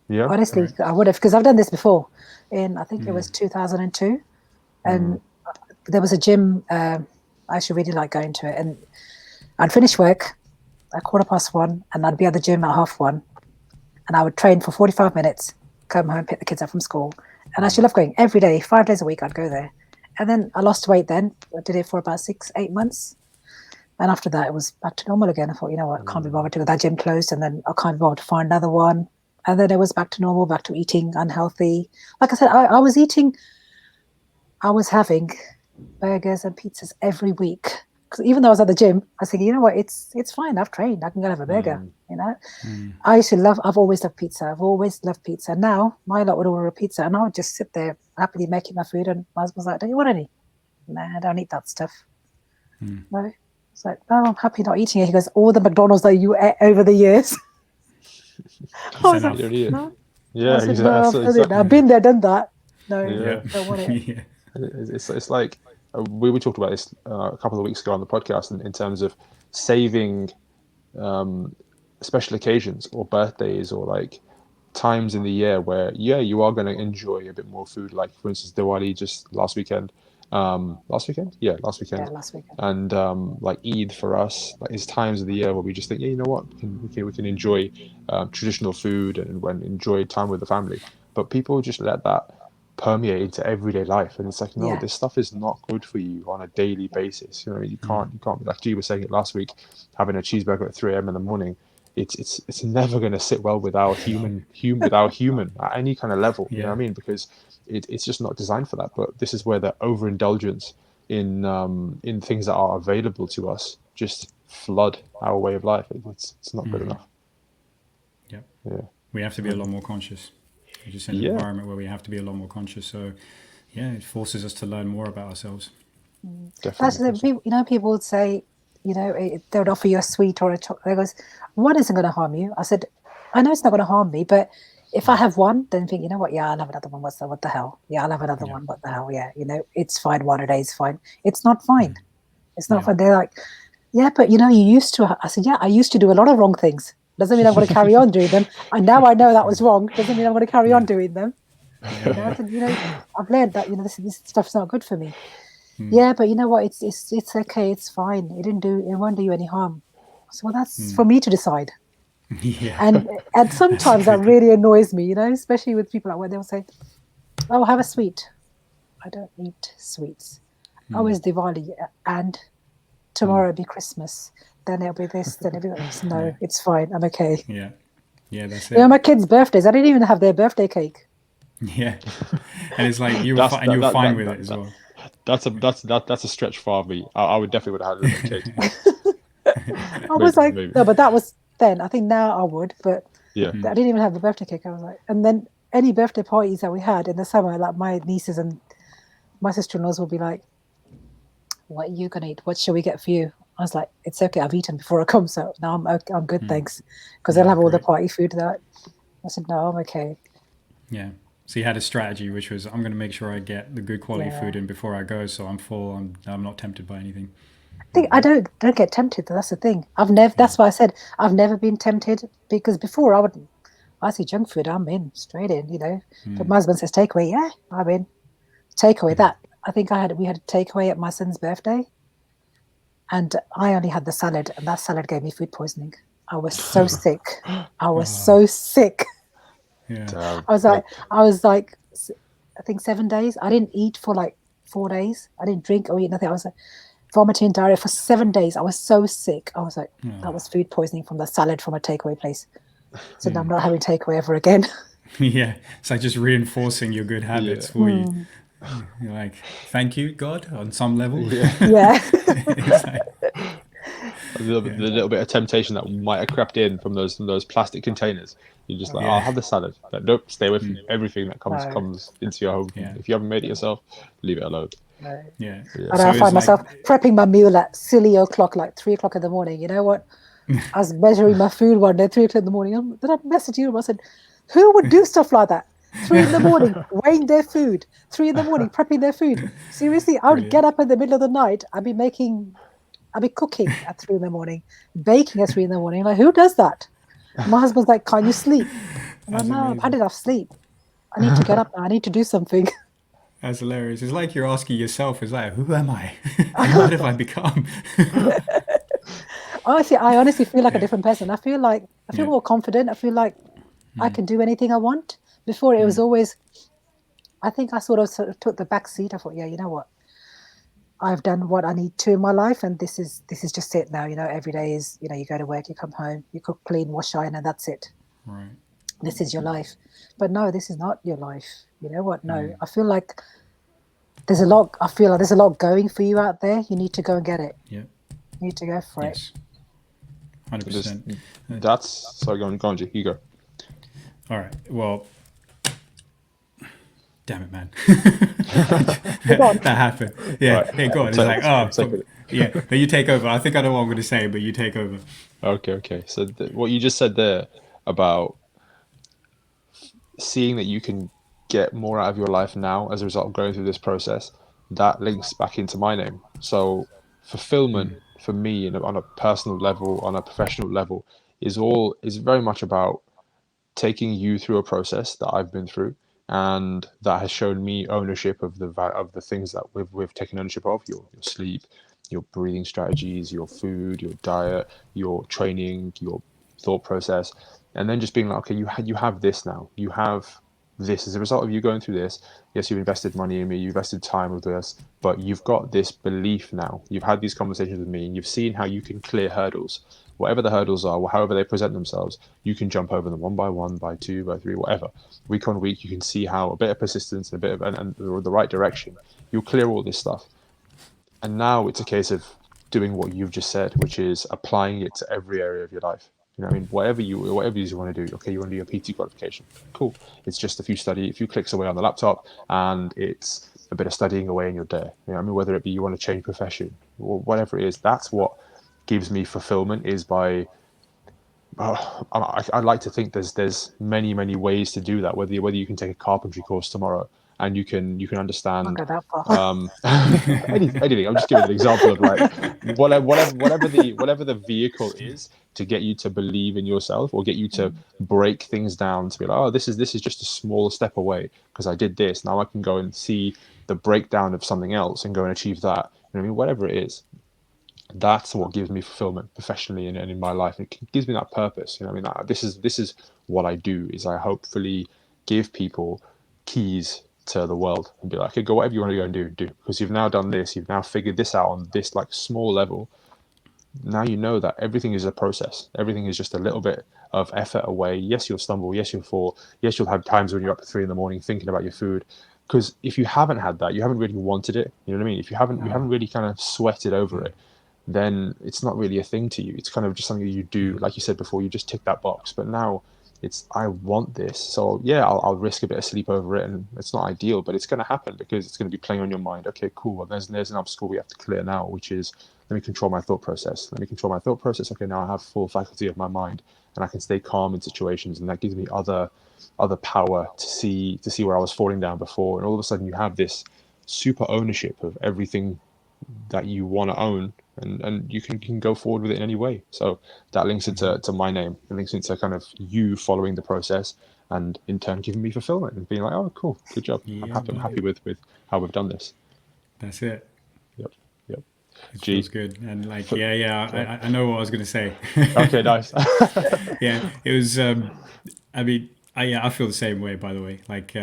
Speaker 1: Yeah.
Speaker 3: Honestly, I would have, because I've done this before. I think it was 2002. And there was a gym, I actually really like going to it. And I'd finish work at 1:15, and I'd be at the gym at 1:30. And I would train for 45 minutes, come home, pick the kids up from school. And I actually love going every day, 5 days a week. I'd go there. And then I lost weight then. I did it for about 6-8 months. And after that, it was back to normal again. I thought, you know what, I can't be bothered to go. That gym closed, and then I can't be bothered to find another one. And then it was back to normal, back to eating unhealthy. Like I said, I was having burgers and pizzas every week. Because even though I was at the gym, I was thinking, you know what, it's fine. I've trained. I can go have a burger, I've always loved pizza. I've always loved pizza. Now, my lot would order a pizza, and I would just sit there happily making my food, and my husband's like, don't you want any? Nah, I don't eat that stuff. No. It's like, no, I'm happy not eating it. He goes, all the McDonald's that you ate over the years. I was like, no.
Speaker 1: Yeah,
Speaker 3: I said, exactly. I've been there, done that. No, don't want it.
Speaker 1: It's like, we talked about this a couple of weeks ago on the podcast in terms of saving special occasions or birthdays or like times in the year where, yeah, you are going to enjoy a bit more food. Like, for instance, Diwali just last weekend. Last weekend? Yeah, last
Speaker 3: Yeah,
Speaker 1: weekend.
Speaker 3: last weekend.
Speaker 1: And like Eid for us, like, it's times of the year where we just think, yeah, you know what, we can enjoy traditional food and when enjoy time with the family. But people just let that permeate into everyday life, and it's like, no,
Speaker 3: Yeah.
Speaker 1: this stuff is not good for you on a daily basis. You know, you can't, like G was saying it last week, having a cheeseburger at 3 a.m. in the morning. It's never going to sit well with our human at any kind of level. You know what I mean? Because it's just not designed for that. But this is where the overindulgence in things that are available to us just flood our way of life. It's not good enough.
Speaker 2: Yep.
Speaker 1: Yeah.
Speaker 2: We have to be a lot more conscious. We're just in an
Speaker 1: Yeah.
Speaker 2: environment where we have to be a lot more conscious. So, yeah, it forces us to learn more about ourselves.
Speaker 3: That's
Speaker 1: Definitely.
Speaker 3: you know, people would say, you know, they would offer you a sweet or a chocolate. They goes, one isn't going to harm you. I said, I know it's not going to harm me, but if I have one, then think, you know what? Yeah, I'll have another one. What the hell? Yeah, I'll have another one. What the hell? Yeah, you know, it's fine. One a day is fine. It's not fine. It's not fine. They're like, yeah, but you know, you used to. I said, yeah, I used to do a lot of wrong things. Doesn't mean I'm going to carry on doing them. And now I know that was wrong. Doesn't mean I'm going to carry on doing them. You know, I said, you know, I've learned that, you know, this stuff's not good for me. Yeah, but you know what? It's okay. It's fine. It won't do you any harm. So, well, that's for me to decide.
Speaker 2: Yeah.
Speaker 3: And sometimes that
Speaker 2: good.
Speaker 3: really annoys me, you know, especially with people like where they'll say, "Oh, have a sweet." I don't eat sweets. Oh, it's Diwali, and tomorrow will be Christmas. Then it'll be this. Then it'll be this. No, it's fine. I'm okay.
Speaker 2: Yeah. Yeah, that's
Speaker 3: You know,
Speaker 2: it.
Speaker 3: my kids' birthdays. I didn't even have their birthday cake.
Speaker 2: Yeah. And it's like you were
Speaker 1: That's
Speaker 2: and you were
Speaker 1: that,
Speaker 2: fine
Speaker 1: that,
Speaker 2: with
Speaker 1: that,
Speaker 2: it as
Speaker 1: that,
Speaker 2: well.
Speaker 1: that's a stretch for me. I would definitely would have had a little bit of cake.
Speaker 3: I was like,
Speaker 1: Maybe.
Speaker 3: no, but that was then. I think now I would, but
Speaker 1: Yeah.
Speaker 3: I didn't even have the birthday cake. I was like, and then any birthday parties that we had in the summer, like my nieces and my sister-in-laws would be like, "What are you gonna eat? What shall we get for you?" I was like, "It's okay. I've eaten before I come, so now I'm okay, I'm good, thanks." Because they'll have all the
Speaker 2: Great.
Speaker 3: party food. That I said, "No, I'm okay."
Speaker 2: Yeah. So you had a strategy, which was I'm going to make sure I get the good quality
Speaker 3: Yeah.
Speaker 2: food in before I go, so I'm full. I'm not tempted by anything.
Speaker 3: I don't get tempted. That's the thing. I've never. That's why I said I've never been tempted, because before I see junk food, I'm in straight in, you know. But my husband says takeaway, yeah, I'm in. Takeaway. That I think we had a takeaway at my son's birthday, and I only had the salad, and that salad gave me food poisoning. I was so sick. I was so sick.
Speaker 2: Yeah.
Speaker 3: I was like, I think 7 days. I didn't eat for like 4 days. I didn't drink or eat nothing. I was like vomiting diarrhea for 7 days. I was so sick. I was like, that was food poisoning from the salad from a takeaway place. So I'm not having takeaway ever again.
Speaker 2: Yeah. It's like just reinforcing your good habits for you. You're like, thank you, God, on some level.
Speaker 1: Yeah.
Speaker 3: Yeah.
Speaker 2: It's like,
Speaker 1: The little bit of temptation that might have crept in from those plastic containers. You're just like, oh, I'll have the salad. But nope, stay away from everything that comes into your home.
Speaker 2: Yeah.
Speaker 1: If you haven't made it yourself, leave it alone.
Speaker 2: yeah.
Speaker 3: And
Speaker 2: So
Speaker 3: I
Speaker 2: it's
Speaker 3: find
Speaker 2: like,
Speaker 3: myself prepping my meal at silly o'clock, like 3 o'clock in the morning. You know what? I was measuring my food one day, 3 o'clock in the morning. Then I messaged you. I said, who would do stuff like that? 3 in the morning, weighing their food. 3 in the morning, prepping their food. Seriously, I would get up in the middle of the night. I'd be cooking at 3 in the morning, baking at 3 in the morning. Like, who does that? My husband's like, can't you sleep? I'm like,
Speaker 2: that's
Speaker 3: no, I've had
Speaker 2: amazing.
Speaker 3: enough sleep. I need to get up now. I need to do something.
Speaker 2: That's hilarious. It's like you're asking yourself, it's like, who am I? What have I become?
Speaker 3: Honestly, I honestly feel like a different person. I feel
Speaker 2: Yeah.
Speaker 3: more confident. I feel like I can do anything I want. Before it was always, I think I sort of took the back seat. I thought, yeah, you know what? I've done what I need to in my life, and this is just it now. You know, every day is, you know, you go to work, you come home, you cook, clean, wash, iron, and that's it.
Speaker 2: Right.
Speaker 3: This is your life. But no, this is not your life. You know what? No, I feel like there's a lot. I feel like there's a lot going for you out there. You need to go and get it.
Speaker 2: Yeah.
Speaker 3: You need to go for it.
Speaker 2: Yes. 100%.
Speaker 1: That's sorry. Go on, G. You go.
Speaker 2: All right. Well, damn it, man. That happened. Yeah.
Speaker 1: Right.
Speaker 2: Hey, go on. It's
Speaker 1: Take-
Speaker 2: like,
Speaker 1: take it.
Speaker 2: yeah. But you take over. I think I know what I'm going to say, but you take over.
Speaker 1: Okay. So what you just said there about seeing that you can get more out of your life now as a result of going through this process, that links back into my name. So fulfillment for me on a personal level, on a professional level, is very much about taking you through a process that I've been through, and that has shown me ownership of the things that we've taken ownership of: your sleep, your breathing strategies, your food, your diet, your training, your thought process. And then just being like, okay, you have this now. You have this as a result of you going through this. Yes, you've invested money in me, you invested time with this, but you've got this belief now. You've had these conversations with me, and you've seen how you can clear hurdles. Whatever the hurdles are, however they present themselves, you can jump over them one by one, by two, by three, whatever. Week on week, you can see how a bit of persistence and a bit of and the right direction, you'll clear all this stuff. And now it's a case of doing what you've just said, which is applying it to every area of your life. You know what I mean? Whatever you want to do. Okay, you want to do your PT qualification. Cool. It's just a few clicks away on the laptop, and it's a bit of studying away in your day. You know what I mean? Whether it be you want to change profession or whatever it is, that's what gives me fulfillment, is by I like to think there's many ways to do that. Whether you can take a carpentry course tomorrow and you can
Speaker 3: Not
Speaker 1: understand
Speaker 3: go that far.
Speaker 1: anything. I'm just giving an example of like whatever the vehicle is to get you to believe in yourself, or get you to break things down to be like, oh, this is just a small step away because I did this. Now I can go and see the breakdown of something else and go and achieve that. You know what I mean? Whatever it is, that's what gives me fulfillment professionally and in my life. It gives me that purpose. You know what I mean? This is what I do, is I hopefully give people keys to the world and be like, okay, go whatever you want to go and do, because you've now done this, you've now figured this out on this like small level. Now you know that everything is a process. Everything is just a little bit of effort away. Yes, you'll stumble. Yes, you'll fall. Yes, you'll have times when you're up at 3 a.m. thinking about your food. Because if you haven't had that, you haven't really wanted it. You know what I mean? If you haven't really kind of sweated over it, then it's not really a thing to you. It's kind of just something that you do. Like you said before, you just tick that box. But now it's, I want this. So yeah, I'll risk a bit of sleep over it. And it's not ideal, but it's going to happen because it's going to be playing on your mind. Okay, cool. Well, there's an obstacle we have to clear now, which is, let me control my thought process. Let me control my thought process. Okay, now I have full faculty of my mind and I can stay calm in situations. And that gives me other power to see where I was falling down before. And all of a sudden you have this super ownership of everything that you want to own, and you can go forward with it in any way. So that links into to my name. It links into kind of you following the process, and in turn giving me fulfillment and being like, oh, cool, good job. I'm happy with how we've done this.
Speaker 2: That's it.
Speaker 1: Yep.
Speaker 2: It feels good. And like, I know what I was going to say.
Speaker 1: Okay, nice.
Speaker 2: Yeah, it was, I mean, I feel the same way, by the way. Like,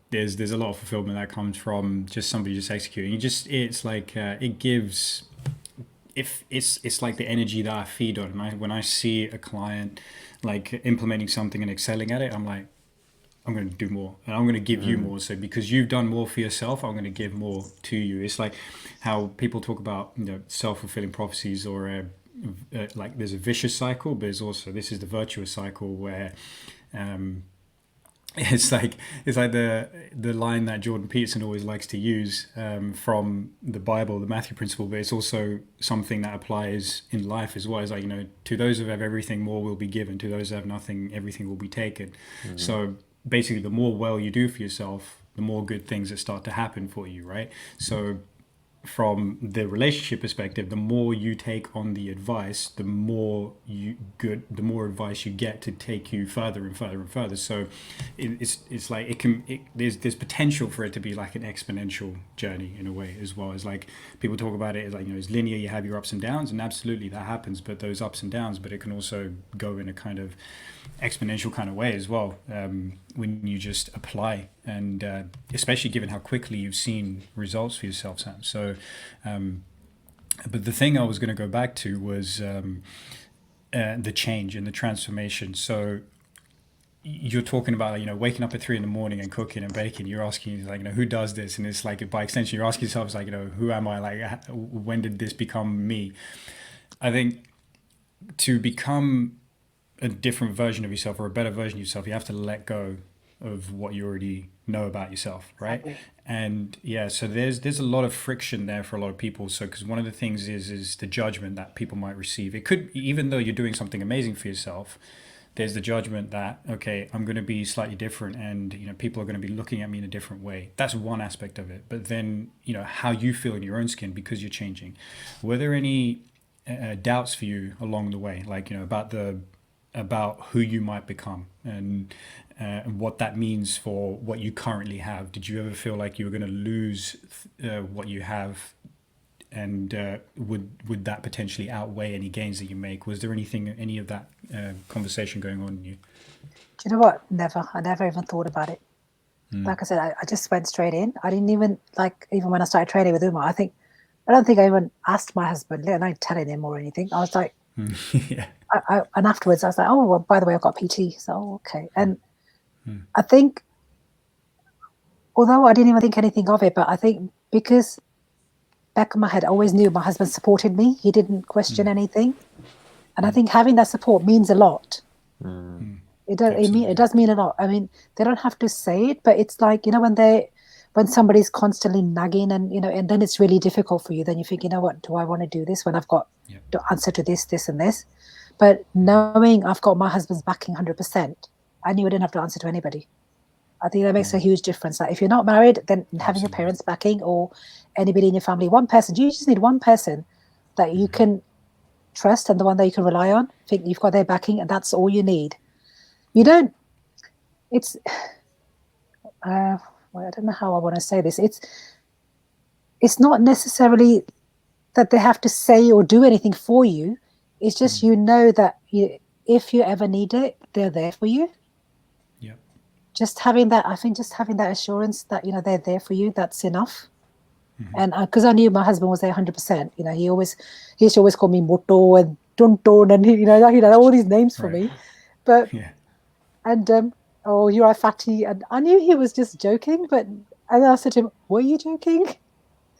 Speaker 2: there's a lot of fulfillment that comes from just somebody just executing. It's like, it gives, if it's like the energy that I feed on. And when I see a client like implementing something and excelling at it, I'm like, I'm going to do more, and I'm going to give you more. So because you've done more for yourself, I'm going to give more to you. It's like how people talk about, self-fulfilling prophecies, or like there's a vicious cycle, but there's also, this is the virtuous cycle where it's like the line that Jordan Peterson always likes to use from the Bible, the Matthew principle, but it's also something that applies in life as well. It's like, to those who have everything, more will be given. To those who have nothing, everything will be taken. So basically, the more well you do for yourself, the more good things that start to happen for you, right? So from the relationship perspective, the more you take on the advice, the more advice you get to take you further and further and further. So it's like there's potential for it to be like an exponential journey in a way as well. As like people talk about it as like, it's linear, you have your ups and downs, and absolutely that happens, but those ups and downs, but it can also go in a kind of exponential kind of way as well, when you just apply, and especially given how quickly you've seen results for yourself, Sam. So but the thing I was going to go back to was the change and the transformation. So you're talking about, waking up at 3 a.m. and cooking and baking. You're asking, like, who does this? And it's like, by extension, you're asking yourself, like, who am I? Like, when did this become me? I think to become a different version of yourself, or a better version of yourself, you have to let go of what you already know about yourself, right? Okay. And so there's a lot of friction there for a lot of people. So because one of the things is the judgment that people might receive. It could, even though you're doing something amazing for yourself, there's the judgment that, okay, I'm going to be slightly different, and people are going to be looking at me in a different way. That's one aspect of it. But then how you feel in your own skin because you're changing. Were there any doubts for you along the way, like about the about who you might become and what that means for what you currently have. Did you ever feel like you were going to lose what you have, and would that potentially outweigh any gains that you make? Was there any of that conversation going on in you?
Speaker 3: Do you know what? Never. I never even thought about it. Like I said, I just went straight in. I didn't even even when I started training with Umar, I don't think I even asked my husband, and I telling him or anything. I was like,
Speaker 2: Yeah.
Speaker 3: and afterwards I was like, oh, well, by the way, I've got PT. So, okay. And I think, although I didn't even think anything of it, but I think because back in my head, I always knew my husband supported me. He didn't question anything. And I think having that support means a lot. It does. It does mean a lot. I mean, they don't have to say it, but it's like, when somebody's constantly nagging, and and then it's really difficult for you. Then you think, what, do I want to do this when I've got the answer to this, this, and this? But knowing I've got my husband's backing 100%, I knew I didn't have to answer to anybody. I think that makes a huge difference. Like if you're not married, then having your parents backing or anybody in your family, one person, you just need one person that you can trust and the one that you can rely on. Think you've got their backing, and that's all you need. You don't. It's. Well, I don't know how I want to say this. It's not necessarily that they have to say or do anything for you. It's just that if you ever need it, they're there for you.
Speaker 2: Yeah.
Speaker 3: Just having that, I think, just having that assurance that they're there for you, that's enough. And because I knew my husband was there 100%. He used to always call me Moto and Tonton, and he had all these names for me. But and oh, you're a fatty, and I knew he was just joking. And I said to him, "Were you joking?"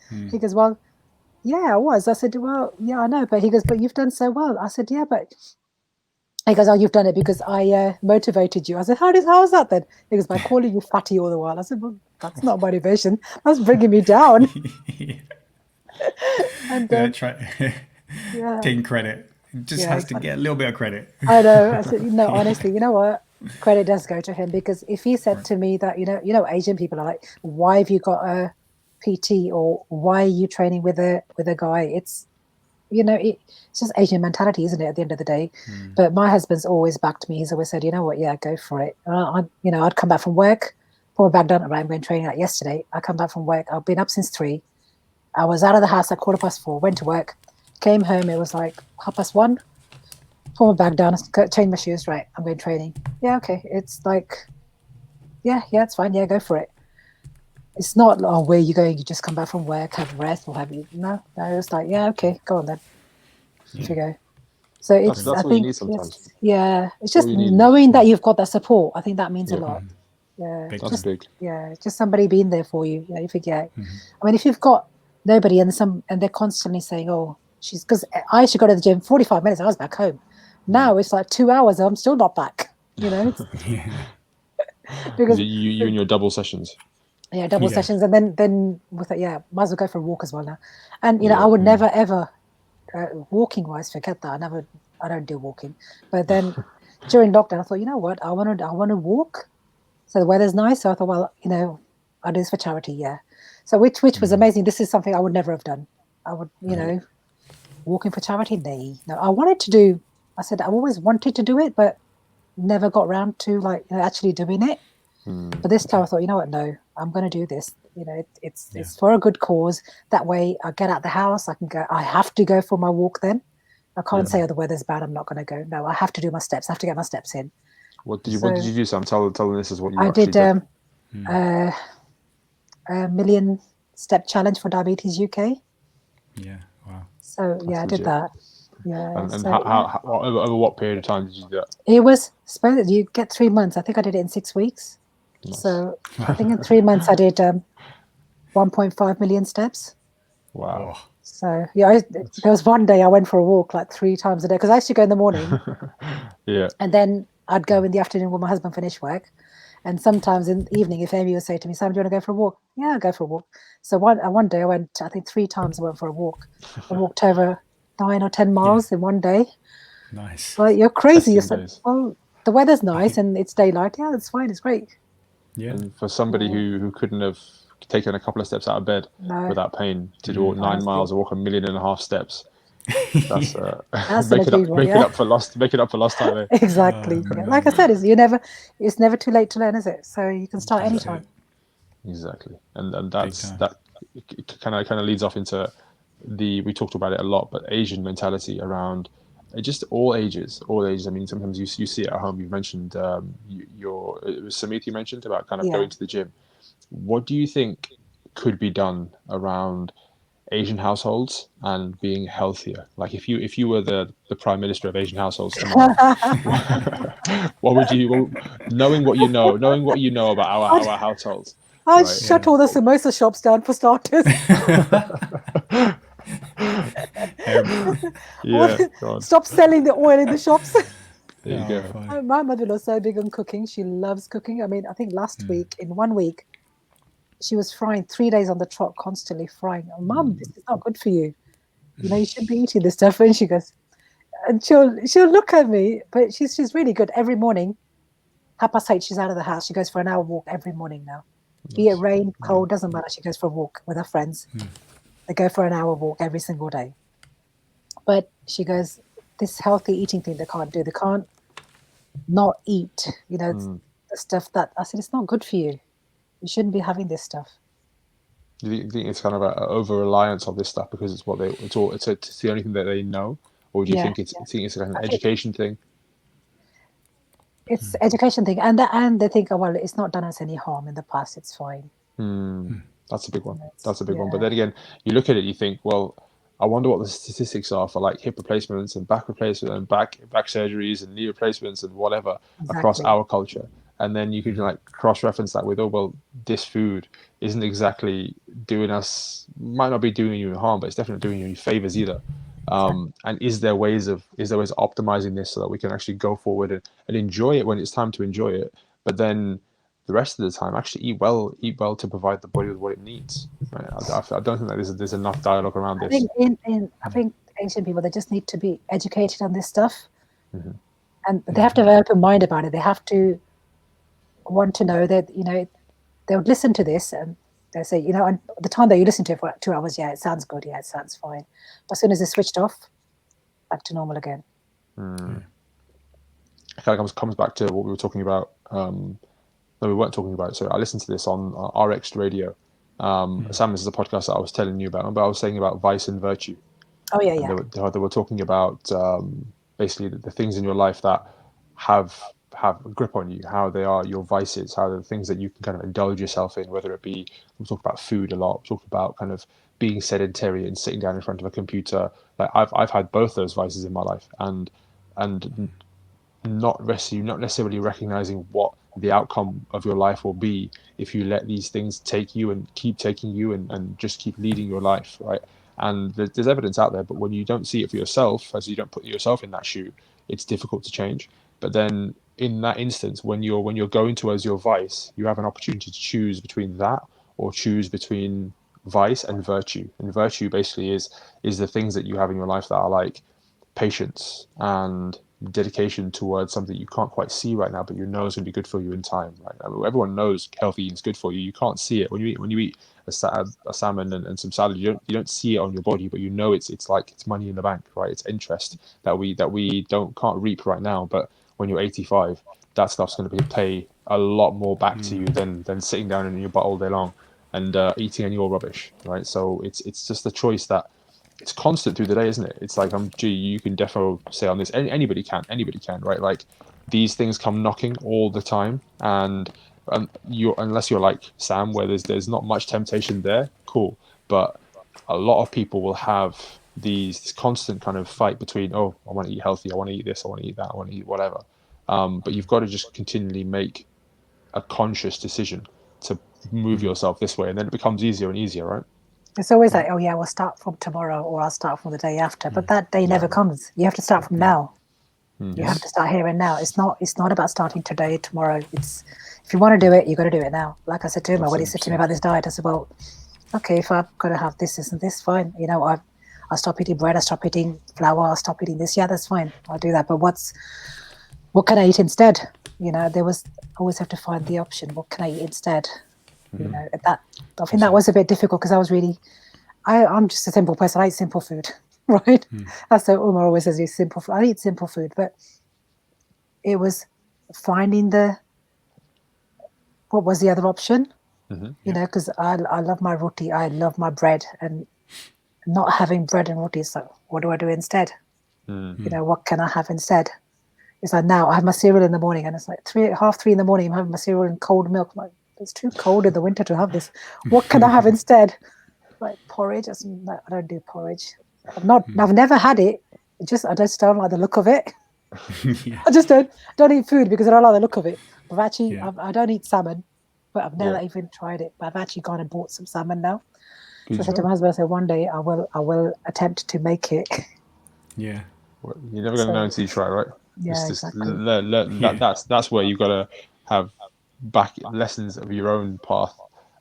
Speaker 3: He goes, "Well, yeah, I was." I said, "Well, yeah, I know." But he goes, "But you've done so well." I said, "Yeah, but." He goes, "Oh, you've done it because I motivated you." I said, "How is that then?" He goes, "By calling you fatty all the while." I said, "Well, that's not motivation. That's bringing me down." And
Speaker 2: taking credit. It just has to get a little bit of credit.
Speaker 3: I know. I said, honestly, you know what? Credit does go to him, because if he said to me that, Asian people are like, "Why have you got a PT?" or "Why are you training with a guy?" It's it's just Asian mentality, isn't it? At the end of the day. But my husband's always backed me. He's always said, "You know what? Yeah, go for it." I'd come back from work, put my bag down. Right, I'm going training like yesterday. I come back from work. I've been up since 3. I was out of the house at 4:15. Went to work, came home. It was like 1:30. Put my bag down, change my shoes. Right, I'm going training. Yeah, okay. It's like, yeah, it's fine. Yeah, go for it. It's not, "Oh, where are you going? You just come back from work, have rest, or have you?" No. It's like, yeah, okay, go on then. If you go. So it's,
Speaker 1: that's
Speaker 3: I
Speaker 1: all
Speaker 3: think,
Speaker 1: you need sometimes.
Speaker 3: it's just knowing that you've got that support. I think that means a lot. Yeah,
Speaker 1: That's big.
Speaker 3: Yeah, just somebody being there for you. You think, I mean, if you've got nobody and they're constantly saying, "Oh, because I used to go to the gym 45 minutes, I was back home. Now it's like 2 hours, I'm still not back. Because
Speaker 1: you and your double sessions.
Speaker 3: Yeah, double sessions, and then with it, might as well go for a walk as well now. And I would never ever, walking wise, forget that. I don't do walking. But then during lockdown, I thought, you know what, I want to walk. So the weather's nice, so I thought, well, I'll do this for charity, yeah. So which was amazing. This is something I would never have done. I would, walking for charity, no. I wanted to do. I said I've always wanted to do it, but never got around to actually doing it. But this time I thought, you know what, no, I'm going to do this. It's for a good cause. That way I get out the house, I can go. I have to go for my walk then. I can't say, "Oh, the weather's bad, I'm not going to go." No, I have to do my steps. I have to get my steps in.
Speaker 1: What did you do, Sam? Tell them this is what you
Speaker 3: I
Speaker 1: actually
Speaker 3: did a million step challenge for Diabetes UK.
Speaker 2: Yeah, wow.
Speaker 3: So I did that. Yeah.
Speaker 1: And
Speaker 3: so,
Speaker 1: how over what period of time did you do that?
Speaker 3: it was supposed you get 3 months. I think I did it in 6 weeks.
Speaker 1: Nice.
Speaker 3: So I think in 3 months I did 1.5 million steps.
Speaker 1: Wow.
Speaker 3: So there was one day I went for a walk like 3 times a day, because I used to go in the morning.
Speaker 1: Yeah.
Speaker 3: And then I'd go in the afternoon when my husband finished work. And sometimes in the evening, if Amy would say to me, "Sam, do you want to go for a walk?" Yeah, I'll go for a walk. So one day I went, I think 3 times I went for a walk. I walked over 9 or 10 miles in one day.
Speaker 2: Nice.
Speaker 3: Well, you're crazy.
Speaker 1: Testing
Speaker 3: You're well, the weather's nice and it's daylight. Yeah, that's fine. It's great.
Speaker 2: Yeah.
Speaker 1: And for somebody who couldn't have taken a couple of steps out of bed without pain to do 9 miles or walk 1.5 million steps, That's
Speaker 3: That's an achievement,
Speaker 1: making
Speaker 3: yeah.
Speaker 1: up for lost time. Eh?
Speaker 3: Exactly. Yeah. Like I said, it's never too late to learn, is it? So you can start
Speaker 2: That's
Speaker 3: anytime.
Speaker 2: it.
Speaker 1: Exactly, and
Speaker 2: Big
Speaker 1: that's
Speaker 2: time.
Speaker 1: that kind of leads off into we talked about it a lot, but Asian mentality around just all ages. I mean, sometimes you see it at home. You've mentioned it was Samith you mentioned about kind of
Speaker 3: Yeah.
Speaker 1: going to the gym. What do you think could be done around Asian households and being healthier? Like if you were the prime minister of Asian households tomorrow, what would you, knowing what you know about
Speaker 3: I'd,
Speaker 1: our households,
Speaker 3: I'd
Speaker 1: right?
Speaker 3: shut
Speaker 2: Yeah.
Speaker 3: all the samosa shops down for starters.
Speaker 1: Yeah, God,
Speaker 3: Stop selling the oil in the shops.
Speaker 1: there you
Speaker 2: Oh,
Speaker 1: go.
Speaker 2: funny.
Speaker 3: My mother-in-law's so big on cooking. She loves cooking. I mean, I think last week, in 1 week, she was frying 3 days on the trot, constantly frying. Oh, Mum, this is not good for you. You should be eating this stuff. And she goes, and she'll look at me, but she's really good. Every morning, 8:30, she's out of the house. She goes for an hour walk every morning now. Be it rain, cold, doesn't matter. She goes for a walk with her friends. They go for an hour walk every single day. But she goes, this healthy eating thing they can't do. They can't not eat, the stuff that I said, it's not good for you. You shouldn't be having this stuff.
Speaker 1: Do you think it's kind of a over reliance on this stuff because it's it's the only thing that they know, or do you
Speaker 3: Yeah,
Speaker 1: think it's a kind of
Speaker 3: I think
Speaker 1: education thing?
Speaker 3: it's education thing, and they think, oh well, it's not done us any harm in the past. It's fine.
Speaker 1: That's a big one. That's a big one. But
Speaker 3: Yeah,
Speaker 1: then again, you look at it, you think, well, I wonder what the statistics are for like hip replacements and back replacement and back surgeries and knee replacements and whatever across
Speaker 3: exactly.
Speaker 1: our culture. And then you can like cross-reference that with, oh well, this food isn't exactly might not be doing you harm, but it's definitely doing you any favors either.
Speaker 3: Exactly.
Speaker 1: And is there ways of optimizing this so that we can actually go forward and enjoy it when it's time to enjoy it, but then the rest of the time actually eat well to provide the body with what it needs. Right? I don't think that there's enough dialogue around
Speaker 3: I
Speaker 1: this.
Speaker 3: think I think Asian people, they just need to be educated on this stuff, and they have to have an open mind about it. They have to want to know that they would listen to this and they say, and the time that you listen to it for 2 hours, yeah, it sounds good, yeah, it sounds fine. But as soon as it's switched off, back to normal again.
Speaker 1: It kind of comes back to what we were talking about. No, we weren't talking about it. So I listened to this on RX Radio. Sam, this is a podcast that I was telling you about, but I was saying about vice and virtue.
Speaker 3: Oh yeah,
Speaker 1: And
Speaker 3: yeah.
Speaker 1: they were talking about basically the things in your life that have a grip on you, how they are your vices, how the things that you can kind of indulge yourself in, whether it be, we talk about food a lot, we talk about kind of being sedentary and sitting down in front of a computer. Like I've had both those vices in my life, and not necessarily recognizing what the outcome of your life will be if you let these things take you and keep taking you and just keep leading your life, right? And there's evidence out there, but when you don't see it for yourself, as you don't put yourself in that shoe, it's difficult to change. But then in that instance, when you're going towards your vice, you have an opportunity to choose between that or choose between vice and virtue. And virtue basically is the things that you have in your life that are like patience and dedication towards something you can't quite see right now, but you know is going to be good for you in time. Right? I mean, everyone knows healthy eating is good for you. You can't see it when you eat a salmon and some salad. You don't see it on your body, but you know it's like it's money in the bank, right? It's interest that we can't reap right now, but when you're 85, that stuff's going to pay a lot more back to you than sitting down in your butt all day long and eating any more rubbish, right? So it's just a choice that it's constant through the day, isn't it? It's like you can definitely say on this, anybody can, right? Like these things come knocking all the time, and unless you're like Sam, where there's not much temptation there, cool. But a lot of people will have this constant kind of fight between, oh, I want to eat healthy, I want to eat this, I want to eat that, I want to eat whatever. But you've got to just continually make a conscious decision to move yourself this way, and then it becomes easier and easier, right?
Speaker 3: It's always like, oh yeah, we'll start from tomorrow or I'll start from the day after. But that day never comes. You have to start from now. You have to start here and now. It's not about starting today, tomorrow. It's if you want to do it, you got to do it now. Like I said to him, when he said to me about this diet, I said, well, okay, if I've got to have this and this, fine. I'll stop eating bread. I'll stop eating flour. I'll stop eating this. Yeah, that's fine. I'll do that. But what can I eat instead? There was always have to find the option. What can I eat instead? I think that was a bit difficult because I'm just a simple person. I eat simple food. right? That's what Umar always says, "Eat simple food." I eat simple food, but it was finding what was the other option, you know, because I love my roti, I love my bread, and not having bread and roti is like, what do I do instead? You know, what can I have instead? It's like now I have my cereal in the morning, and it's like 3:30 in the morning. I'm having my cereal in cold milk. I'm like, it's too cold in the winter to have this. What can I have instead? Like porridge. I don't do porridge. I've never had it. I just don't like the look of it. I just don't eat food because I don't like the look of it. But actually, I don't eat salmon, but I've never even tried it. But I've actually gone and bought some salmon now. So I said to my husband, I said, one day I will attempt to make it.
Speaker 2: Yeah.
Speaker 1: Well, you're never gonna know until you try, right?
Speaker 3: Yeah,
Speaker 1: It's just
Speaker 3: exactly.
Speaker 1: that's where you've got to have back lessons of your own path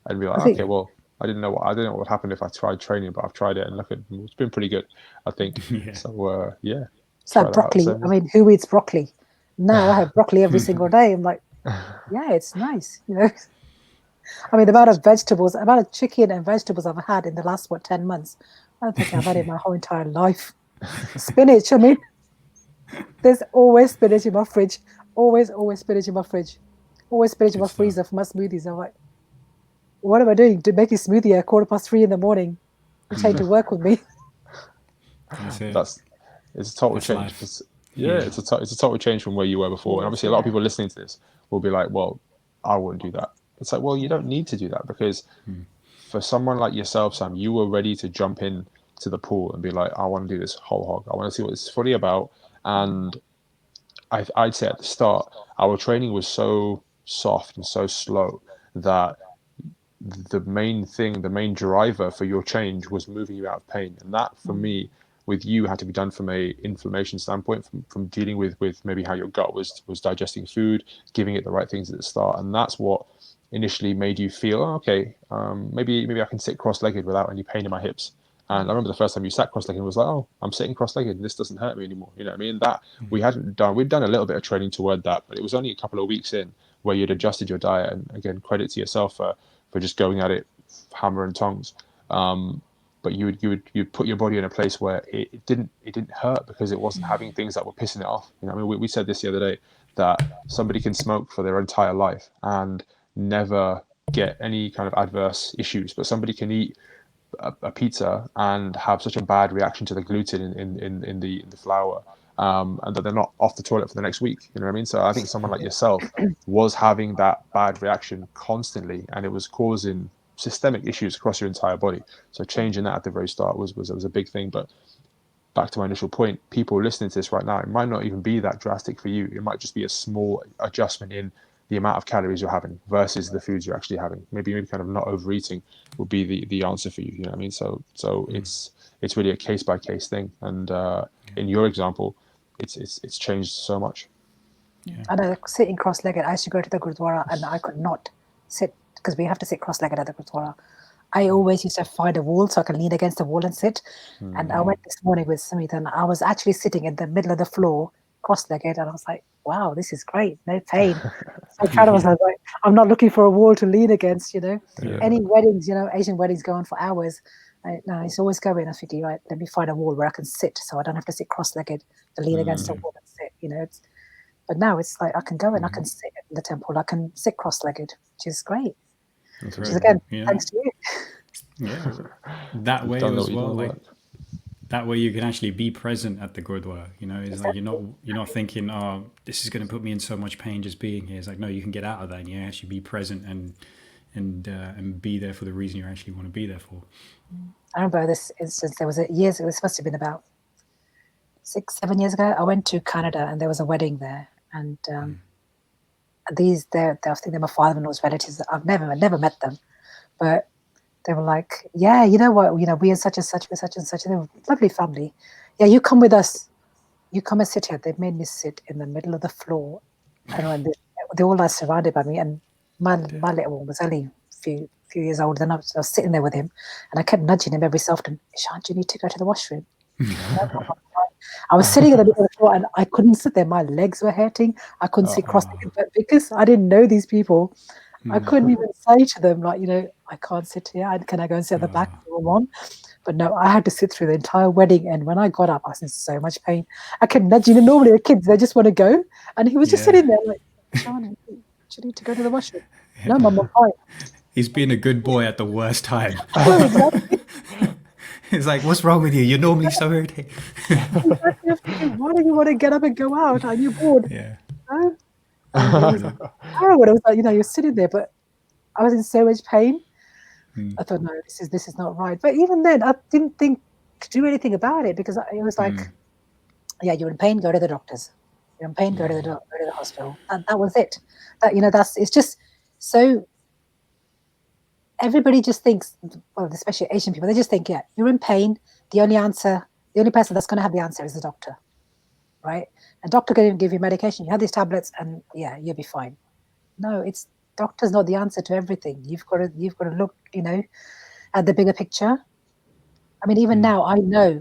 Speaker 1: and be like,
Speaker 3: I think
Speaker 1: okay, well, I didn't know what would happen if I tried training, but I've tried it and look, it's been pretty good, I think. So yeah,
Speaker 3: it's
Speaker 1: try
Speaker 3: like
Speaker 1: that out.
Speaker 3: broccoli. I mean, who eats broccoli? Now I have broccoli every single day. I'm like, yeah, it's nice, you know. I mean, the amount of chicken and vegetables I've had in the last 10 months, I don't think I've had it my whole entire life. Spinach. I mean, there's always spinach in my fridge. Always spinach in my fridge. Always spinach in my freezer for my smoothies. I'm like, what am I doing to make a smoothie at 3:15 in the morning? You came to work with me.
Speaker 2: That's it.
Speaker 1: It's a total
Speaker 2: That's
Speaker 1: change.
Speaker 2: life.
Speaker 1: It's a total change from where you were before. And obviously, a lot of people listening to this will be like, well, I wouldn't do that. It's like, well, you don't need to do that because for someone like yourself, Sam, you were ready to jump in to the pool and be like, I want to do this whole hog. I want to see what this is fully about. And I'd say at the start, our training was so soft and so slow that the main driver for your change was moving you out of pain. And that, for me, with you, had to be done from a inflammation standpoint, from dealing with maybe how your gut was digesting food, giving it the right things at the start. And that's what initially made you feel, oh, okay, maybe I can sit cross-legged without any pain in my hips. And I remember the first time you sat cross-legged and was like, oh, I'm sitting cross-legged and this doesn't hurt me anymore. You know what I mean? That we'd done a little bit of training toward that, but it was only a couple of weeks in where you'd adjusted your diet. And again, credit to yourself for just going at it hammer and tongs. But you'd put your body in a place where it didn't hurt because it wasn't having things that were pissing it off. You know, I mean, we said this the other day that somebody can smoke for their entire life and never get any kind of adverse issues, but somebody can eat a pizza and have such a bad reaction to the gluten in the flour, and that they're not off the toilet for the next week. You know what I mean? So I think someone like yourself was having that bad reaction constantly, and it was causing systemic issues across your entire body. So changing that at the very start was a big thing. But back to my initial point, people listening to this right now, it might not even be that drastic for you. It might just be a small adjustment in the amount of calories you're having versus the foods you're actually having. Maybe kind of not overeating would be the answer for you. You know what I mean? So it's really a case by case thing. And in your example, it's changed so much.
Speaker 3: Yeah. And sitting cross-legged, I used to go to the Gurdwara and I could not sit because we have to sit cross-legged at the Gurdwara. I always used to find a wall so I can lean against the wall and sit. And I went this morning with Sumit and I was actually sitting in the middle of the floor, cross-legged, and I was like, wow, this is great, no pain. So proud of myself. Like, I'm not looking for a wall to lean against, you know. Any weddings, you know, Asian weddings go on for hours. It's always going. I think, right, let me find a wall where I can sit so I don't have to sit cross-legged to lean against a wall and sit, you know. But now it's like I can go and I can sit in the temple. I can sit cross-legged, which is great. Which is, again, thanks to you.
Speaker 2: Yeah, that way as well. Like that way, you can actually be present at the Gurdwara. You know, it's like you're not thinking, oh, this is going to put me in so much pain just being here. It's like, no, you can get out of that and you actually be present and be there for the reason you actually want to be there for.
Speaker 3: I remember this instance. There was it must have been about 6-7 years ago. I went to Canada and there was a wedding there, and I think they're my father-in-law's relatives. I've never met them, but they were like, yeah, you know what, you know, we are such and such, we're such and such. And they were a lovely family. Yeah, you come with us. You come and sit here. They made me sit in the middle of the floor, and they all are surrounded by me. And my little one was only a few years older than I was sitting there with him, and I kept nudging him every so often. Ishant, you need to go to the washroom. I was sitting in the middle of the floor and I couldn't sit there. My legs were hurting. I couldn't sit cross-legged, but because I didn't know these people, I couldn't even say to them, like, you know, I can't sit here. Can I go and sit at the back if you want? But no, I had to sit through the entire wedding, and when I got up, I was in so much pain. I could imagine, normally the kids, they just want to go, and he was just sitting there like, Sean, do you need to go to the washroom? No, Mum, I'm fine.
Speaker 2: He's being a good boy at the worst time.
Speaker 3: Oh, exactly.
Speaker 2: It's like, what's wrong with you? You're normally so irritated.
Speaker 3: Exactly. I'm thinking, why do you want to get up and go out? Are you bored?
Speaker 2: Yeah.
Speaker 3: No. And it was horrible. It was like, you're sitting there, but I was in so much pain. I thought, no, this is not right. But even then, I didn't think to do anything about it, because it was like, yeah, you're in pain, go to the doctors. You're in pain, go to the hospital. And that was it. It's just so. Everybody just thinks, well, especially Asian people, they just think, yeah, you're in pain. The only person that's going to have the answer is the doctor, right? And doctor can give you medication. You have these tablets, and yeah, you'll be fine. No, doctor's not the answer to everything. You've got to look, at the bigger picture. I mean, even now, I know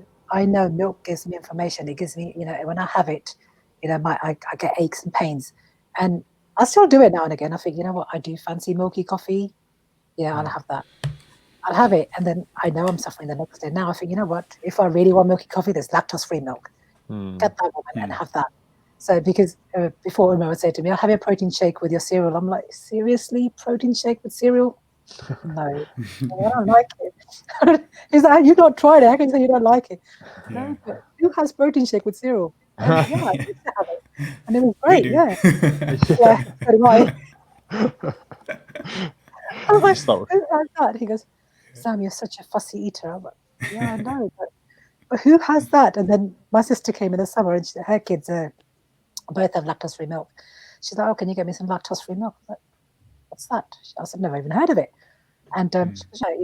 Speaker 3: milk gives me information. It gives me, when I have it, I get aches and pains, and I still do it now and again. I think, you know what, I do fancy milky coffee. Yeah, I'll have that. I'll have it, and then I know I'm suffering the next day. Now I think, you know what? If I really want milky coffee, there's lactose-free milk. Get that woman and have that. So because before Umar would say to me, I'll have a protein shake with your cereal. I'm like, seriously? Protein shake with cereal? No, I don't like it. He's like, you've not tried it. How can you say you don't like it?
Speaker 2: Yeah.
Speaker 3: No, but who has protein shake with cereal? And, yeah, I used to have it. And it was great, yeah. Yeah, so do I. I was like, who has that? He goes, Sam, you're such a fussy eater. I'm like, yeah, I know, but who has that? And then my sister came in the summer, and her kids both have lactose-free milk. She's like, oh, can you get me some lactose-free milk? I'm like, what's that? I said, never even heard of it. And she was like,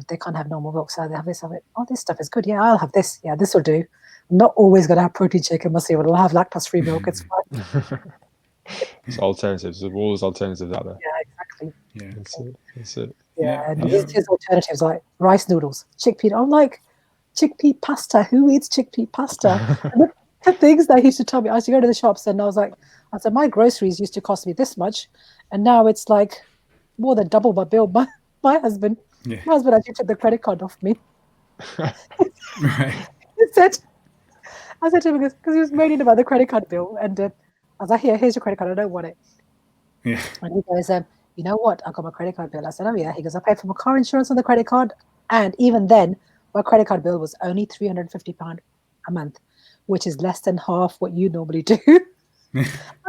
Speaker 3: they can't have normal milk, so they have this. I'm like, oh, this stuff is good. Yeah, I'll have this. Yeah, this will do. I'm not always going to have protein shake in my cereal. I'll have lactose-free milk. It's fine.
Speaker 1: It's alternatives. There's always alternatives out there.
Speaker 3: Yeah, exactly.
Speaker 2: Yeah.
Speaker 1: That's it.
Speaker 3: Yeah, and his alternatives like rice noodles, chickpea. I'm like, chickpea pasta. Who eats chickpea pasta? And the things that he used to tell me. I used to go to the shops, and I said, my groceries used to cost me this much, and now it's like more than double my bill. My husband actually took the credit card off me.
Speaker 2: Right.
Speaker 3: I said to him, because he was moaning about the credit card bill, and I was like, here's your credit card. I don't want it.
Speaker 2: Yeah.
Speaker 3: And he goes, you know what? I got my credit card bill. I said, oh yeah. He goes, I paid for my car insurance on the credit card, and even then, my credit card bill was only £350 a month, which is less than half what you normally do. I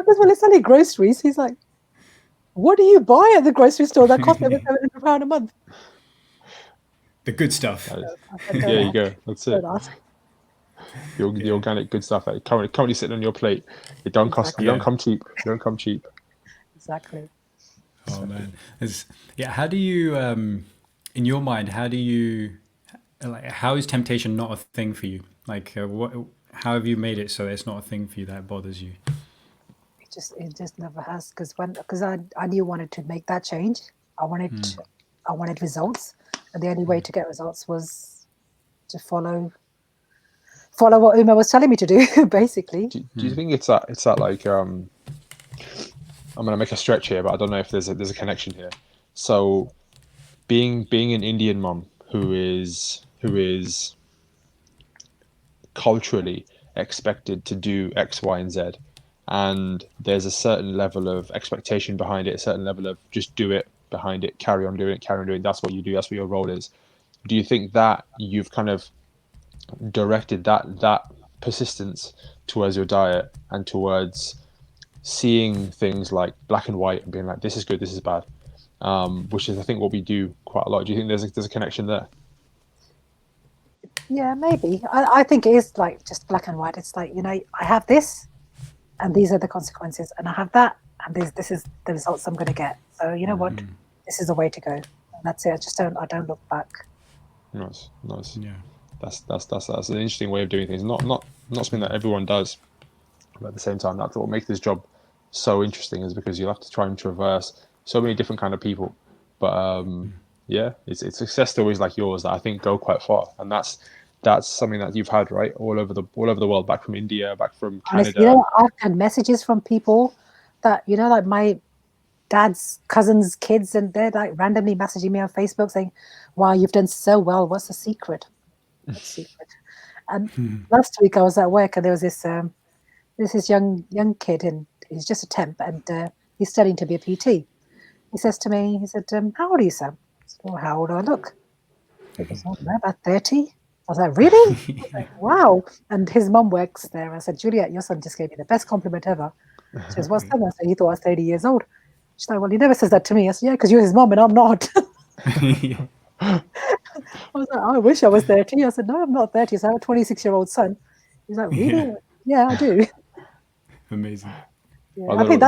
Speaker 3: goes, well, it's only groceries. He's like, what do you buy at the grocery store that costs over £700 a month?
Speaker 2: The good stuff.
Speaker 1: There you go. That's it. The organic good stuff that currently sitting on your plate. It don't cost. You don't come cheap. You don't come cheap.
Speaker 3: Exactly.
Speaker 2: Oh man, how do you, in your mind, how is temptation not a thing for you? Like, how have you made it so it's not a thing for you that bothers you?
Speaker 3: It just never has, because I knew I wanted to make that change. I wanted results, and the only way to get results was to follow what Umar was telling me to do, basically.
Speaker 1: Do you think it's that like I'm gonna make a stretch here, but I don't know if there's a connection here. So, being an Indian mom who is culturally expected to do X, Y, and Z, and there's a certain level of expectation behind it, a certain level of just do it behind it, carry on doing it. That's what you do. That's what your role is. Do you think that you've kind of directed that persistence towards your diet and towards seeing things like black and white and being like, this is good, this is bad, which is I think what we do quite a lot. Do you think there's a connection there?
Speaker 3: Yeah, maybe. I think it is like just black and white. It's like, I have this, and these are the consequences, and I have that, and this is the results I'm going to get. So you know what, this is the way to go. And that's it. I don't look back.
Speaker 1: Nice.
Speaker 2: Yeah.
Speaker 1: That's an interesting way of doing things. Not something that everyone does, but at the same time, that's what makes this job so interesting, is because you have to try and traverse so many different kind of people. But it's success stories like yours that I think go quite far, and that's something that you've had right all over the world, back from India, back from Canada.
Speaker 3: Honestly, I've had messages from people that like dad's cousins' kids, and they're like randomly messaging me on Facebook saying, "Wow, you've done so well. What's the secret?" What's the secret? And last week I was at work, and there was this young kid, and he's just a temp, and he's studying to be a PT. He says to me, he said, "How old are you, Sam?" I said, "Well, how old do I look?" He goes, "Oh, no, about 30. I was like, "Really?" I was like, "Wow." And his mum works there. I said, "Juliet, your son just gave me the best compliment ever." She goes, "What's that?" I said, "He thought I was 30 years old." She's like, "Well, he never says that to me." I said, "Yeah, because you're his mum and I'm not." I was like, "I wish I was 30. I said, "No, I'm not 30. So I have a 26-year-old son." He's like, "Really?" Yeah, I do.
Speaker 2: Amazing.
Speaker 3: Yeah, I think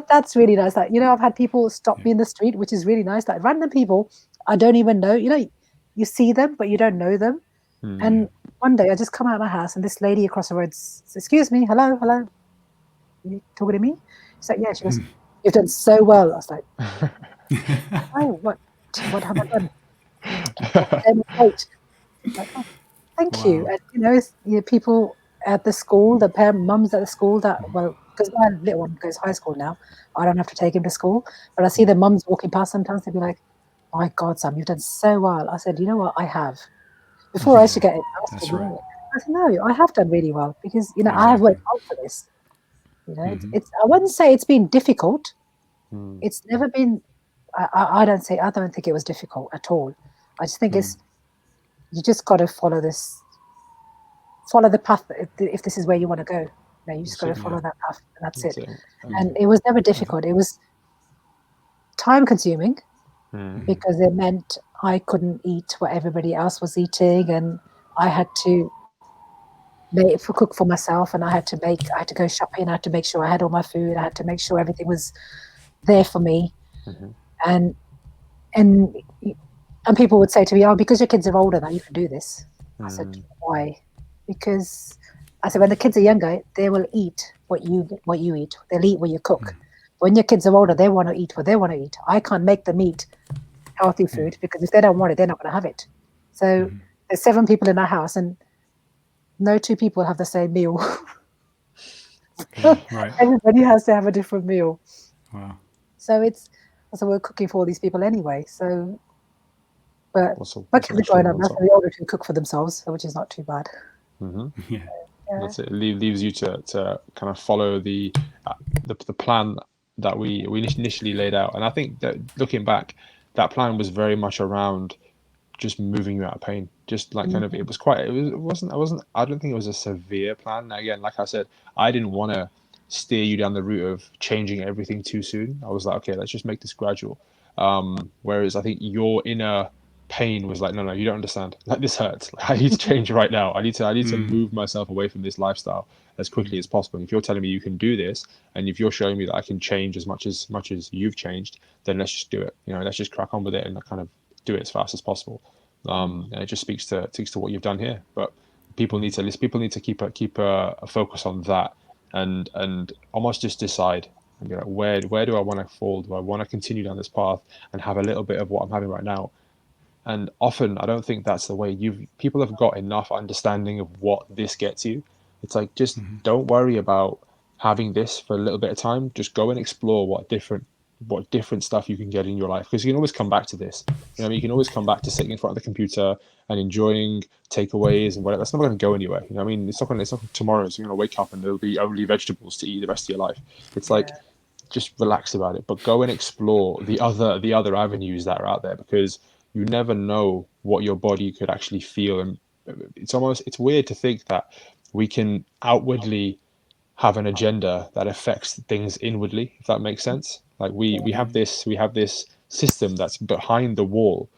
Speaker 3: that's really nice. Like, I've had people stop me in the street, which is really nice. Like random people I don't even know. You see them, but you don't know them. And one day I just come out of my house, and this lady across the road says, "Excuse me, hello, hello. You talking to me?" She's like, "Yeah." She goes, "You've done so well." I was like, "Oh, what have I done?" Weight. Like, "Oh, thank you."
Speaker 2: Wow.
Speaker 3: And people at the school, the parent mums at the school because my little one goes high school now, I don't have to take him to school. But I see the mums walking past sometimes. They'd be like, "My God, Sam, you've done so well." I said, "You know what? I have." Before I used to get
Speaker 2: That's
Speaker 3: embarrassed.
Speaker 2: right.
Speaker 3: I said, "No, I have done really well because I have
Speaker 2: Exactly.
Speaker 3: worked hard for this." It's I wouldn't say it's been difficult. It's never been. I don't think it was difficult at all. I just think it's you just got to follow the path. If this is where you want to go, you just got to follow that path, and that's it. And it was never difficult. It was time consuming because it meant I couldn't eat what everybody else was eating, and I had to cook for myself, and I had to go shopping. I had to make sure I had all my food. I had to make sure everything was there for me. And and people would say to me, "Oh, because your kids are older now, you can do this." I said, "Why?" Because I said, when the kids are younger, they will eat what you eat. They'll eat what you cook. When your kids are older, they want to eat what they want to eat. I can't make them eat healthy food because if they don't want it, they're not going to have it. So there's 7 people in our house, and no 2 people have the same meal.
Speaker 2: Right.
Speaker 3: Everybody has to have a different meal.
Speaker 2: Wow.
Speaker 3: So we're cooking for all these people anyway. So, but
Speaker 1: What's
Speaker 3: my
Speaker 1: an
Speaker 3: kids are
Speaker 1: extra
Speaker 3: growing up
Speaker 1: on
Speaker 3: now,
Speaker 1: top?
Speaker 3: so the older can cook for themselves, which is not too bad.
Speaker 2: Yeah.
Speaker 1: That's it. It leaves you to kind of follow the plan that we initially laid out. And I think that looking back, that plan was very much around just moving you out of pain. Just like kind of, it wasn't. I don't think it was a severe plan. Again, like I said, I didn't want to steer you down the route of changing everything too soon. I was like, okay, let's just make this gradual. Whereas I think your inner pain was like, no, you don't understand. Like, this hurts. Like, I need to change right now. I need to move myself away from this lifestyle as quickly as possible. And if you're telling me you can do this, and if you're showing me that I can change as much as you've changed, then let's just do it. Let's just crack on with it and kind of do it as fast as possible. And it just speaks to what you've done here. But people need to listen. People need to keep a focus on that, and almost just decide and be like, where do I want to fall? Do I want to continue down this path and have a little bit of what I'm having right now? And often I don't think that's the way. People have got enough understanding of what this gets you. It's like, just don't worry about having this for a little bit of time. Just go and explore what different stuff you can get in your life, because you can always come back to this. You can always come back to sitting in front of the computer and enjoying takeaways and whatever. That's not going to go anywhere. It's not going to tomorrow. So you're going to wake up and there'll be only vegetables to eat the rest of your life. It's like, just relax about it, but go and explore the other avenues that are out there, because you never know what your body could actually feel. And it's weird to think that we can outwardly have an agenda that affects things inwardly, if that makes sense. Like, we have this system that's behind the wall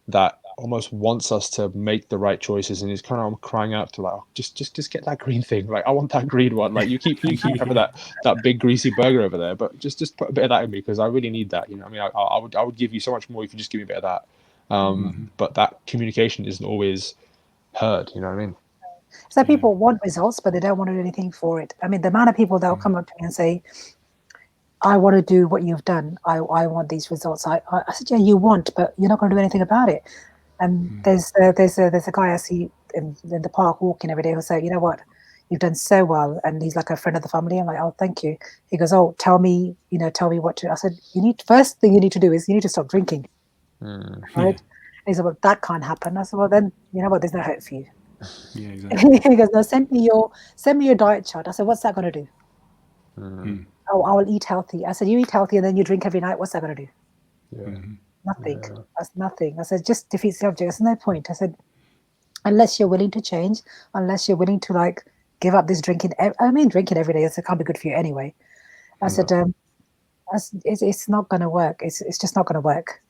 Speaker 1: that almost wants us to make the right choices, and is kind of crying out to, like, oh, just get that green thing. Like, I want that green one. Like, you keep having that big greasy burger over there, but just put a bit of that in me, because I really need that. I would give you so much more if you just give me a bit of that. But that communication isn't always heard. You know what I mean?
Speaker 3: So people want results, but they don't want to do anything for it. I mean, the amount of people that will come up to me and say, "I want to do what you've done. I want these results." I said, "Yeah, you want, but you're not going to do anything about it." And there's a guy I see in the park walking every day who'll say, "You know what? you've done so well. And he's like a friend of the family. I'm like, oh, thank you. He goes, oh, tell me what to. I said, first thing you need to do is you need to stop drinking,
Speaker 1: Mm.
Speaker 3: right?
Speaker 2: Yeah.
Speaker 3: He said, well, that can't happen. I said, well, then you know what? There's no hope for you.
Speaker 2: Yeah, exactly.
Speaker 3: He goes, no, send me your diet chart. I said, what's that going to do?
Speaker 1: Mm.
Speaker 3: Oh, I will eat healthy. I said, you eat healthy and then you drink every night. What's that going to do?
Speaker 1: Yeah.
Speaker 3: Nothing.
Speaker 1: Yeah.
Speaker 3: That's nothing. I said, just defeats the object. There's no point. I said, unless you're willing to change, unless you're willing to like give up this drinking. Drinking every day, it can't be good for you anyway. I said, it's not going to work. It's just not going to work.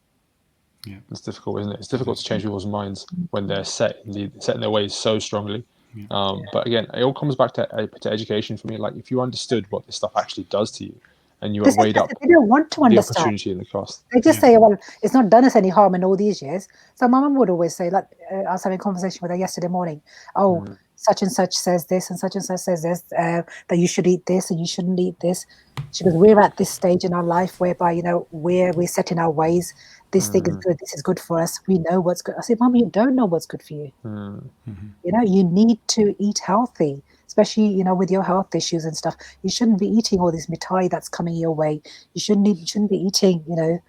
Speaker 2: Yeah.
Speaker 1: It's difficult, isn't it? It's difficult to change people's minds when they're set in their ways so strongly. But again, it all comes back to education for me. Like, if you understood what this stuff actually does to you, and you weighed up
Speaker 3: They don't want to
Speaker 1: the
Speaker 3: understand.
Speaker 1: opportunity and the cost.
Speaker 3: They just say, well, it's not done us any harm in all these years. So my mum would always say, like, I was having a conversation with her yesterday morning. Oh, such and such says this and such says this, that you should eat this and you shouldn't eat this. She goes, we're at this stage in our life whereby, we're set in our ways. This thing is good. This is good for us. We know what's good. I said, Mum, you don't know what's good for you. You need to eat healthy, especially, with your health issues and stuff. You shouldn't be eating all this mithai that's coming your way. You shouldn't be eating,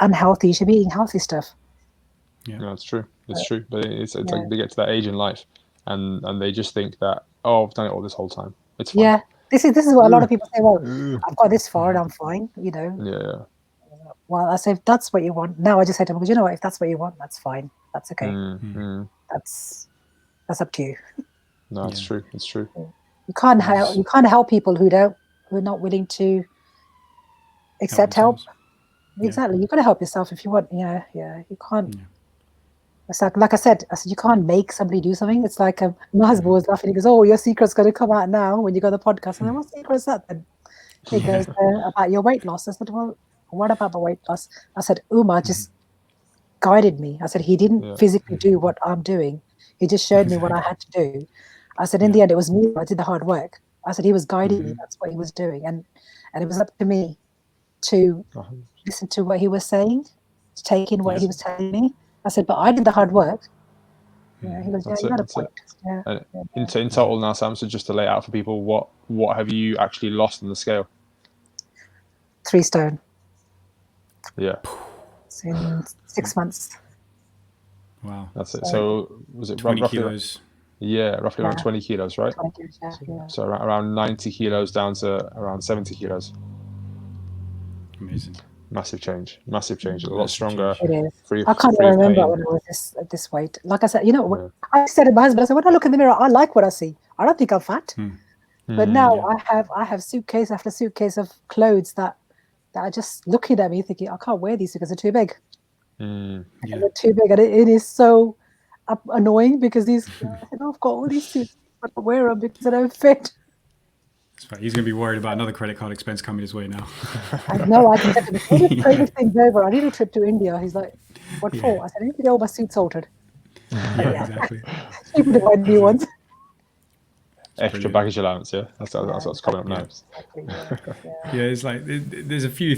Speaker 3: unhealthy. You should be eating healthy stuff.
Speaker 1: Yeah, no, it's true. It's true. But it's like they get to that age in life, and they just think that, oh, I've done it all this whole time. It's fine.
Speaker 3: Yeah, this is what a lot of people say. Well, I've got this far and I'm fine.
Speaker 1: Yeah.
Speaker 3: Well, I say, if that's what you want. Now I just say to them, you know what? If that's what you want, that's fine. That's okay. That's up to you.
Speaker 1: No, it's true. It's true.
Speaker 3: You can't help people who are not willing to accept help. Exactly. You've got to help yourself if you want. Yeah. You can't. It's like I said, you can't make somebody do something. It's like my husband was laughing. He goes, "Oh, your secret's going to come out now when you go to the podcast." And I, what secret is that then? He goes, about your weight loss. I said, well, what about my weight loss? I said, Umar just guided me. I said, he didn't physically do what I'm doing. He just showed me what I had to do. I said, in the end, it was me. I did the hard work. I said, he was guiding me. That's what he was doing. And it was up to me to listen to what he was saying, to take in what he was telling me. I said, but I did the hard work. He goes, you got a point.
Speaker 1: In total now, Sam, so just to lay out for people, what have you actually lost on the scale?
Speaker 3: 3 stone.
Speaker 1: Yeah.
Speaker 3: It's in 6 months.
Speaker 2: Wow.
Speaker 1: That's it. So was it
Speaker 2: 20
Speaker 1: roughly
Speaker 2: kilos?
Speaker 1: Yeah, roughly around 20 kilos, right?
Speaker 3: 20 kilos, yeah.
Speaker 1: So around 90 kilos down to around 70 kilos.
Speaker 2: Amazing.
Speaker 1: Massive change. A lot stronger.
Speaker 3: It is. I can't even remember when I was this weight. Like I said, I said to my husband, I said, when I look in the mirror, I like what I see. I don't think I'm fat. But now I have suitcase after suitcase of clothes that are just looking at me thinking, I can't wear these because they're too big. They're too big. And it is so annoying because I said, I've got all these suits, but I wear them because they don't fit.
Speaker 2: That's right. He's going to be worried about another credit card expense coming his way now.
Speaker 3: I know. I can get him. All this trade thing's over. I need a trip to India. He's like, what for? I said, I need to get all my suits altered.
Speaker 2: Exactly.
Speaker 3: People to buy new ones.
Speaker 1: Extra baggage allowance, that's what's coming up now.
Speaker 2: It's like there's a few.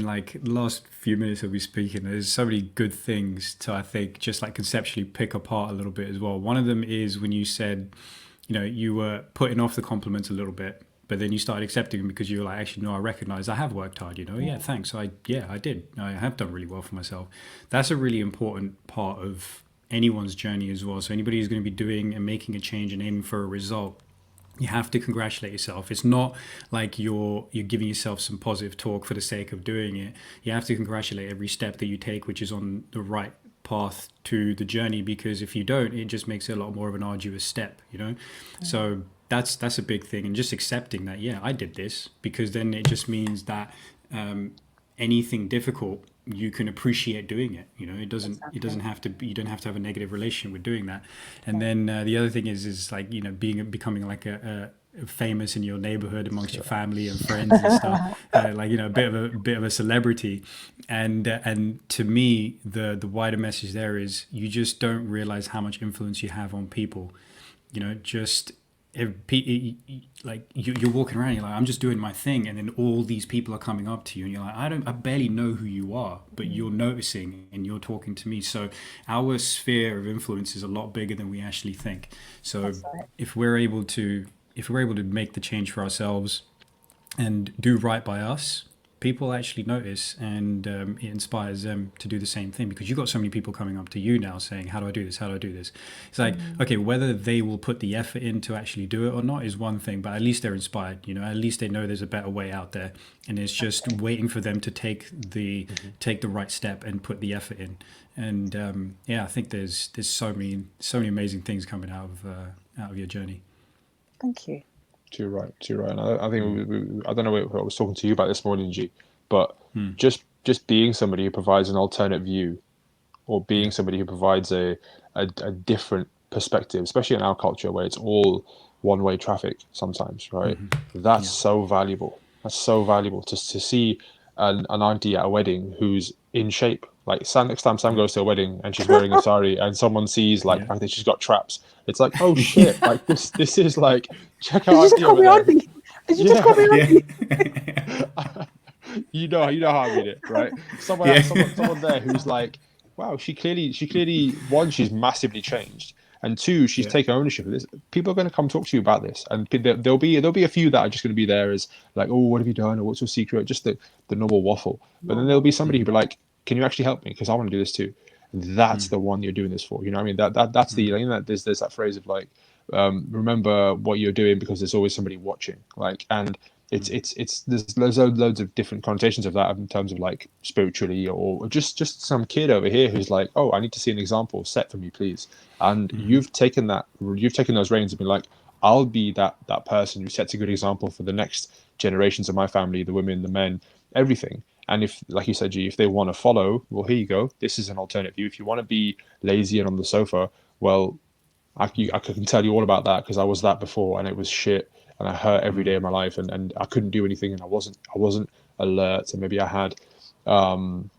Speaker 2: Like the last few minutes of we speaking, there's so many good things to, I think, just like conceptually pick apart a little bit as well. One of them is when you said, you were putting off the compliments a little bit, but then you started accepting them because you were like, actually, no, I recognize I have worked hard. Yeah, thanks. I did. I have done really well for myself. That's a really important part of anyone's journey as well. So anybody who's going to be doing and making a change and aiming for a result, you have to congratulate yourself. It's not like you're giving yourself some positive talk for the sake of doing it. You have to congratulate every step that you take, which is on the right path to the journey, because if you don't, it just makes it a lot more of an arduous step, So that's a big thing, and just accepting that, I did this, because then it just means that anything difficult, you can appreciate doing it. It doesn't have to be, you don't have to have a negative relationship with doing that. And then the other thing is like, becoming like a famous in your neighborhood amongst your family and friends and stuff, like, a bit of a celebrity. And to me, the wider message there is you just don't realize how much influence you have on people. Like you're walking around, you're like, I'm just doing my thing, and then all these people are coming up to you, and you're like, I barely know who you are, but you're noticing and you're talking to me. So our sphere of influence is a lot bigger than we actually think. So if we're able to if we're able to make the change for ourselves and do right by us, people actually notice, and it inspires them to do the same thing, because you've got so many people coming up to you now saying, how do I do this, how do I do this? It's like, okay, whether they will put the effort in to actually do it or not is one thing, but at least they're inspired, at least they know there's a better way out there, and it's just waiting for them to take the right step and put the effort in. And I think there's so many amazing things coming out of your journey.
Speaker 3: Thank you.
Speaker 1: Too right. And I think I don't know what I was talking to you about this morning, G, but just being somebody who provides an alternate view, or being somebody who provides a different perspective, especially in our culture where it's all one-way traffic sometimes, right? That's so valuable. That's so valuable to see an auntie at a wedding who's in shape. Like next time Sam goes to a wedding and she's wearing a sari and someone sees like the fact that she's got traps, it's like, oh shit, like this is like, check out.
Speaker 3: Did you just call me auntie? Did you just call me auntie?
Speaker 1: You know how I mean it, right? Someone there who's like, wow, she clearly, one, she's massively changed, and two, she's taken ownership of this. People are going to come talk to you about this, and there'll be a few that are just going to be there as like, oh, what have you done, or what's your secret, just the normal waffle. But then there'll be somebody who'll be like, can you actually help me, because I want to do this too. That's the one you're doing this for. You know what I mean? That's the, there's that phrase of like, remember what you're doing, because there's always somebody watching. Like, and there's loads of different connotations of that in terms of like spiritually, or just some kid over here who's like, oh, I need to see an example set for me, please. And you've taken those reins and been like, I'll be that person who sets a good example for the next generations of my family, the women, the men, everything. And if, like you said, G, if they want to follow, well, here you go. This is an alternate view. If you want to be lazy and on the sofa, well, I can tell you all about that, because I was that before, and it was shit, and I hurt every day of my life, and I couldn't do anything, and I wasn't alert, and maybe I had times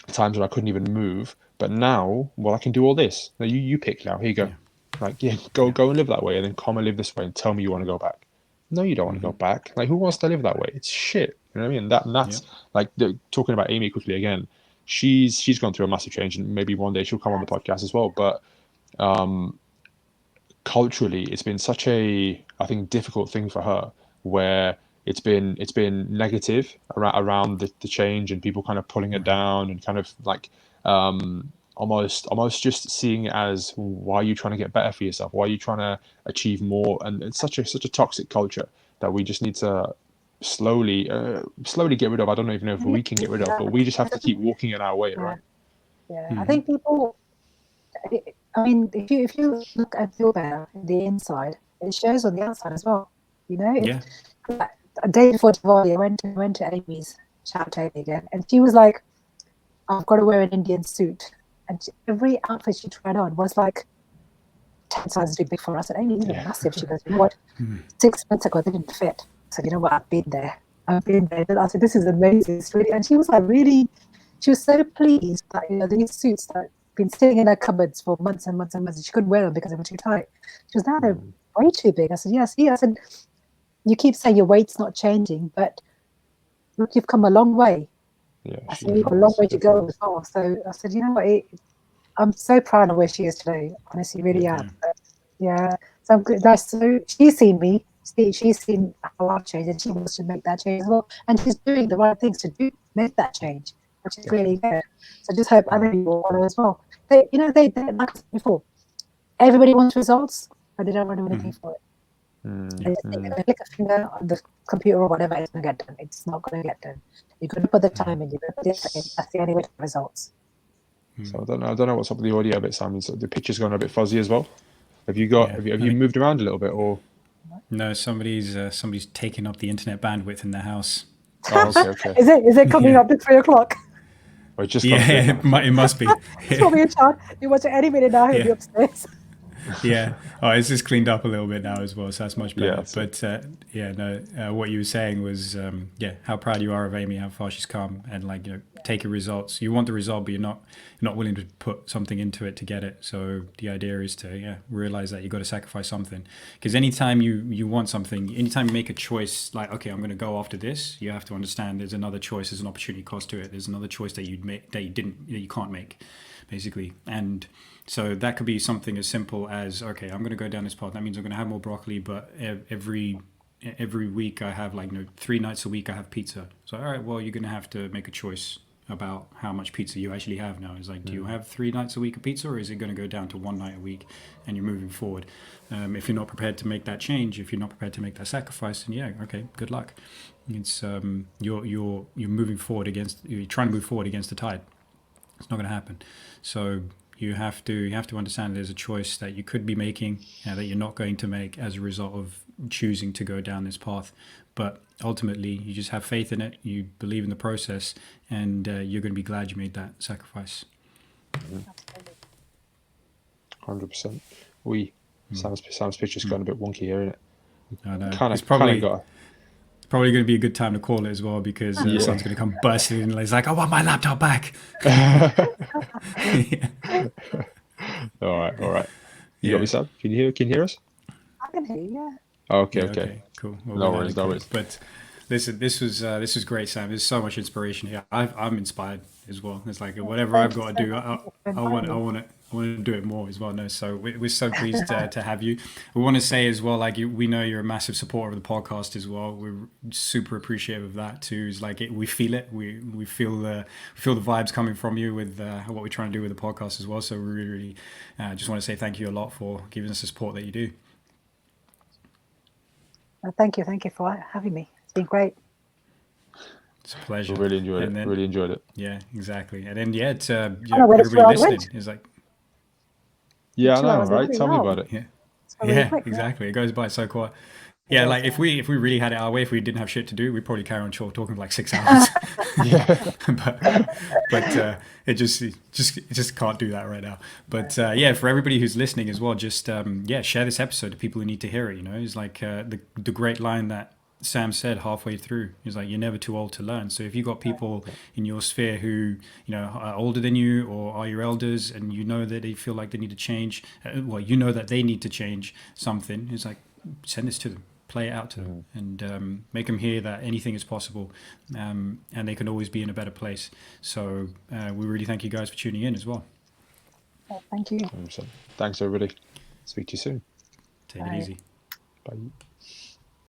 Speaker 1: when I couldn't even move. But now, well, I can do all this. Now you pick now. Here you go. Like, go and live that way, and then come and live this way, and tell me you want to go back. No, you don't want to go back. Like, who wants to live that way? It's shit. You know what I mean? That's like, talking about Amy quickly again. She's gone through a massive change, and maybe one day she'll come on the podcast as well. But culturally, it's been such a, I think, difficult thing for her, where it's been negative around the change, and people kind of pulling it down, and kind of like almost just seeing it as, why are you trying to get better for yourself? Why are you trying to achieve more? And it's such a toxic culture that we just need to slowly get rid of. I don't even know if we can get rid of, but we just have to keep walking in our way, right?
Speaker 3: I think people, I mean, if you look and feel better in the inside, it shows on the outside as well. A day before Diwali, I went to Amy's, shout out to Amy again, and she was like, I've got to wear an Indian suit. And every outfit she tried on was like 10 sizes too big for us. And Amy, these are massive. She goes, you know what? 6 months ago, they didn't fit. I said, you know what? I've been there. And I said, this is amazing. It's really, and she was like, really, she was so pleased that, these suits that had been sitting in her cupboards for months and months and months, and she couldn't wear them because they were too tight. She was, now they're way too big. I said, yes. I said, you keep saying your weight's not changing, but look, you've come a long way. I said, you've got a long way to go as well. So I said, you know what? I'm so proud of where she is today. Honestly, really am. But, so I'm good. So she's seen me. She's seen how I've changed, and she wants to make that change as well. And she's doing the right things to make that change, which is really good. So just hope other people follow as well. They like I said before, everybody wants results, but they don't want to do anything for it. They just think they're going to click a finger on the computer or whatever, it's going to get done. It's not going to get done. You're going to put the time in. You're going to put the effort in. That's the only way to get results.
Speaker 1: So I don't know what's up with the audio a bit, Simon. So the picture's gone a bit fuzzy as well. Have you moved around a little bit, or?
Speaker 2: No, somebody's taking up the internet bandwidth in their house.
Speaker 1: Oh, okay.
Speaker 3: Is it coming up to 3 o'clock?
Speaker 1: Or just
Speaker 2: it must be.
Speaker 3: It's probably a child. You watch it any minute now. He'll be upstairs.
Speaker 2: It's just cleaned up a little bit now as well, so that's much better.
Speaker 1: But
Speaker 2: what you were saying was how proud you are of Amy, how far she's come, and taking results. You want the result, but you're not willing to put something into it to get it. So the idea is to realize that you've got to sacrifice something, because anytime you want something, anytime you make a choice, like, okay, I'm going to go after this, you have to understand there's another choice, there's an opportunity cost to it, there's another choice that you'd make that you can't make. basically. And so that could be something as simple as, okay, I'm going to go down this path. That means I'm going to have more broccoli, but every week I have 3 nights a week I have pizza. So all right, well, you're going to have to make a choice about how much pizza you actually have now. It's like, do you have 3 nights a week of pizza, or is it going to go down to 1 night a week and you're moving forward? If you're not prepared to make that change, if you're not prepared to make that sacrifice, then yeah, okay, good luck. It's you're moving forward you're trying to move forward against the tide. It's not going to happen. So you have to understand there's a choice that you could be making that you're not going to make as a result of choosing to go down this path. But ultimately, you just have faith in it. You believe in the process, and you're going to be glad you made that sacrifice.
Speaker 1: 100%. Sam's picture's gone a bit wonky here, isn't it?
Speaker 2: I know.
Speaker 1: It's probably
Speaker 2: going to be a good time to call it as well, because the sun's going to come bursting in. It's like, I want my laptop back.
Speaker 1: All right. You got me, Sam? Can you hear us?
Speaker 3: I can hear you, yeah.
Speaker 1: Okay.
Speaker 2: Cool. Well,
Speaker 1: No worries.
Speaker 2: But listen, this was great, Sam. There's so much inspiration here. I'm inspired as well. It's like whatever I've got to do, I want to do it more as well. No, so we're so pleased to have you. We want to say as well, we know you're a massive supporter of the podcast as well. We're super appreciative of that too. It's like we feel it. We feel the vibes coming from you with what we're trying to do with the podcast as well. So we really just want to say thank you a lot for giving us the support that you do.
Speaker 3: Thank you for having me. It's been great.
Speaker 2: It's a pleasure.
Speaker 1: Really enjoyed it.
Speaker 2: Yeah, exactly. And then it's
Speaker 3: everybody
Speaker 2: listening is like,
Speaker 1: yeah, I know, right? Tell me about it.
Speaker 2: Yeah, exactly. It goes by so quick. Yeah, like if we really had it our way, if we didn't have shit to do, we'd probably carry on talking for 6 hours. but it just can't do that right now. But for everybody who's listening as well, just share this episode to people who need to hear it. It's like the great line that Sam said halfway through. He's like, you're never too old to learn. So if you've got people in your sphere who are older than you or are your elders, and that they feel like they need to change, that they need to change something, it's like, send this to them. Play it out to them, and make them hear that anything is possible, and they can always be in a better place. So we really thank you guys for tuning in as well.
Speaker 3: Thank you.
Speaker 1: 100%. Thanks, everybody. Speak to you soon.
Speaker 2: Take it easy.
Speaker 1: Bye.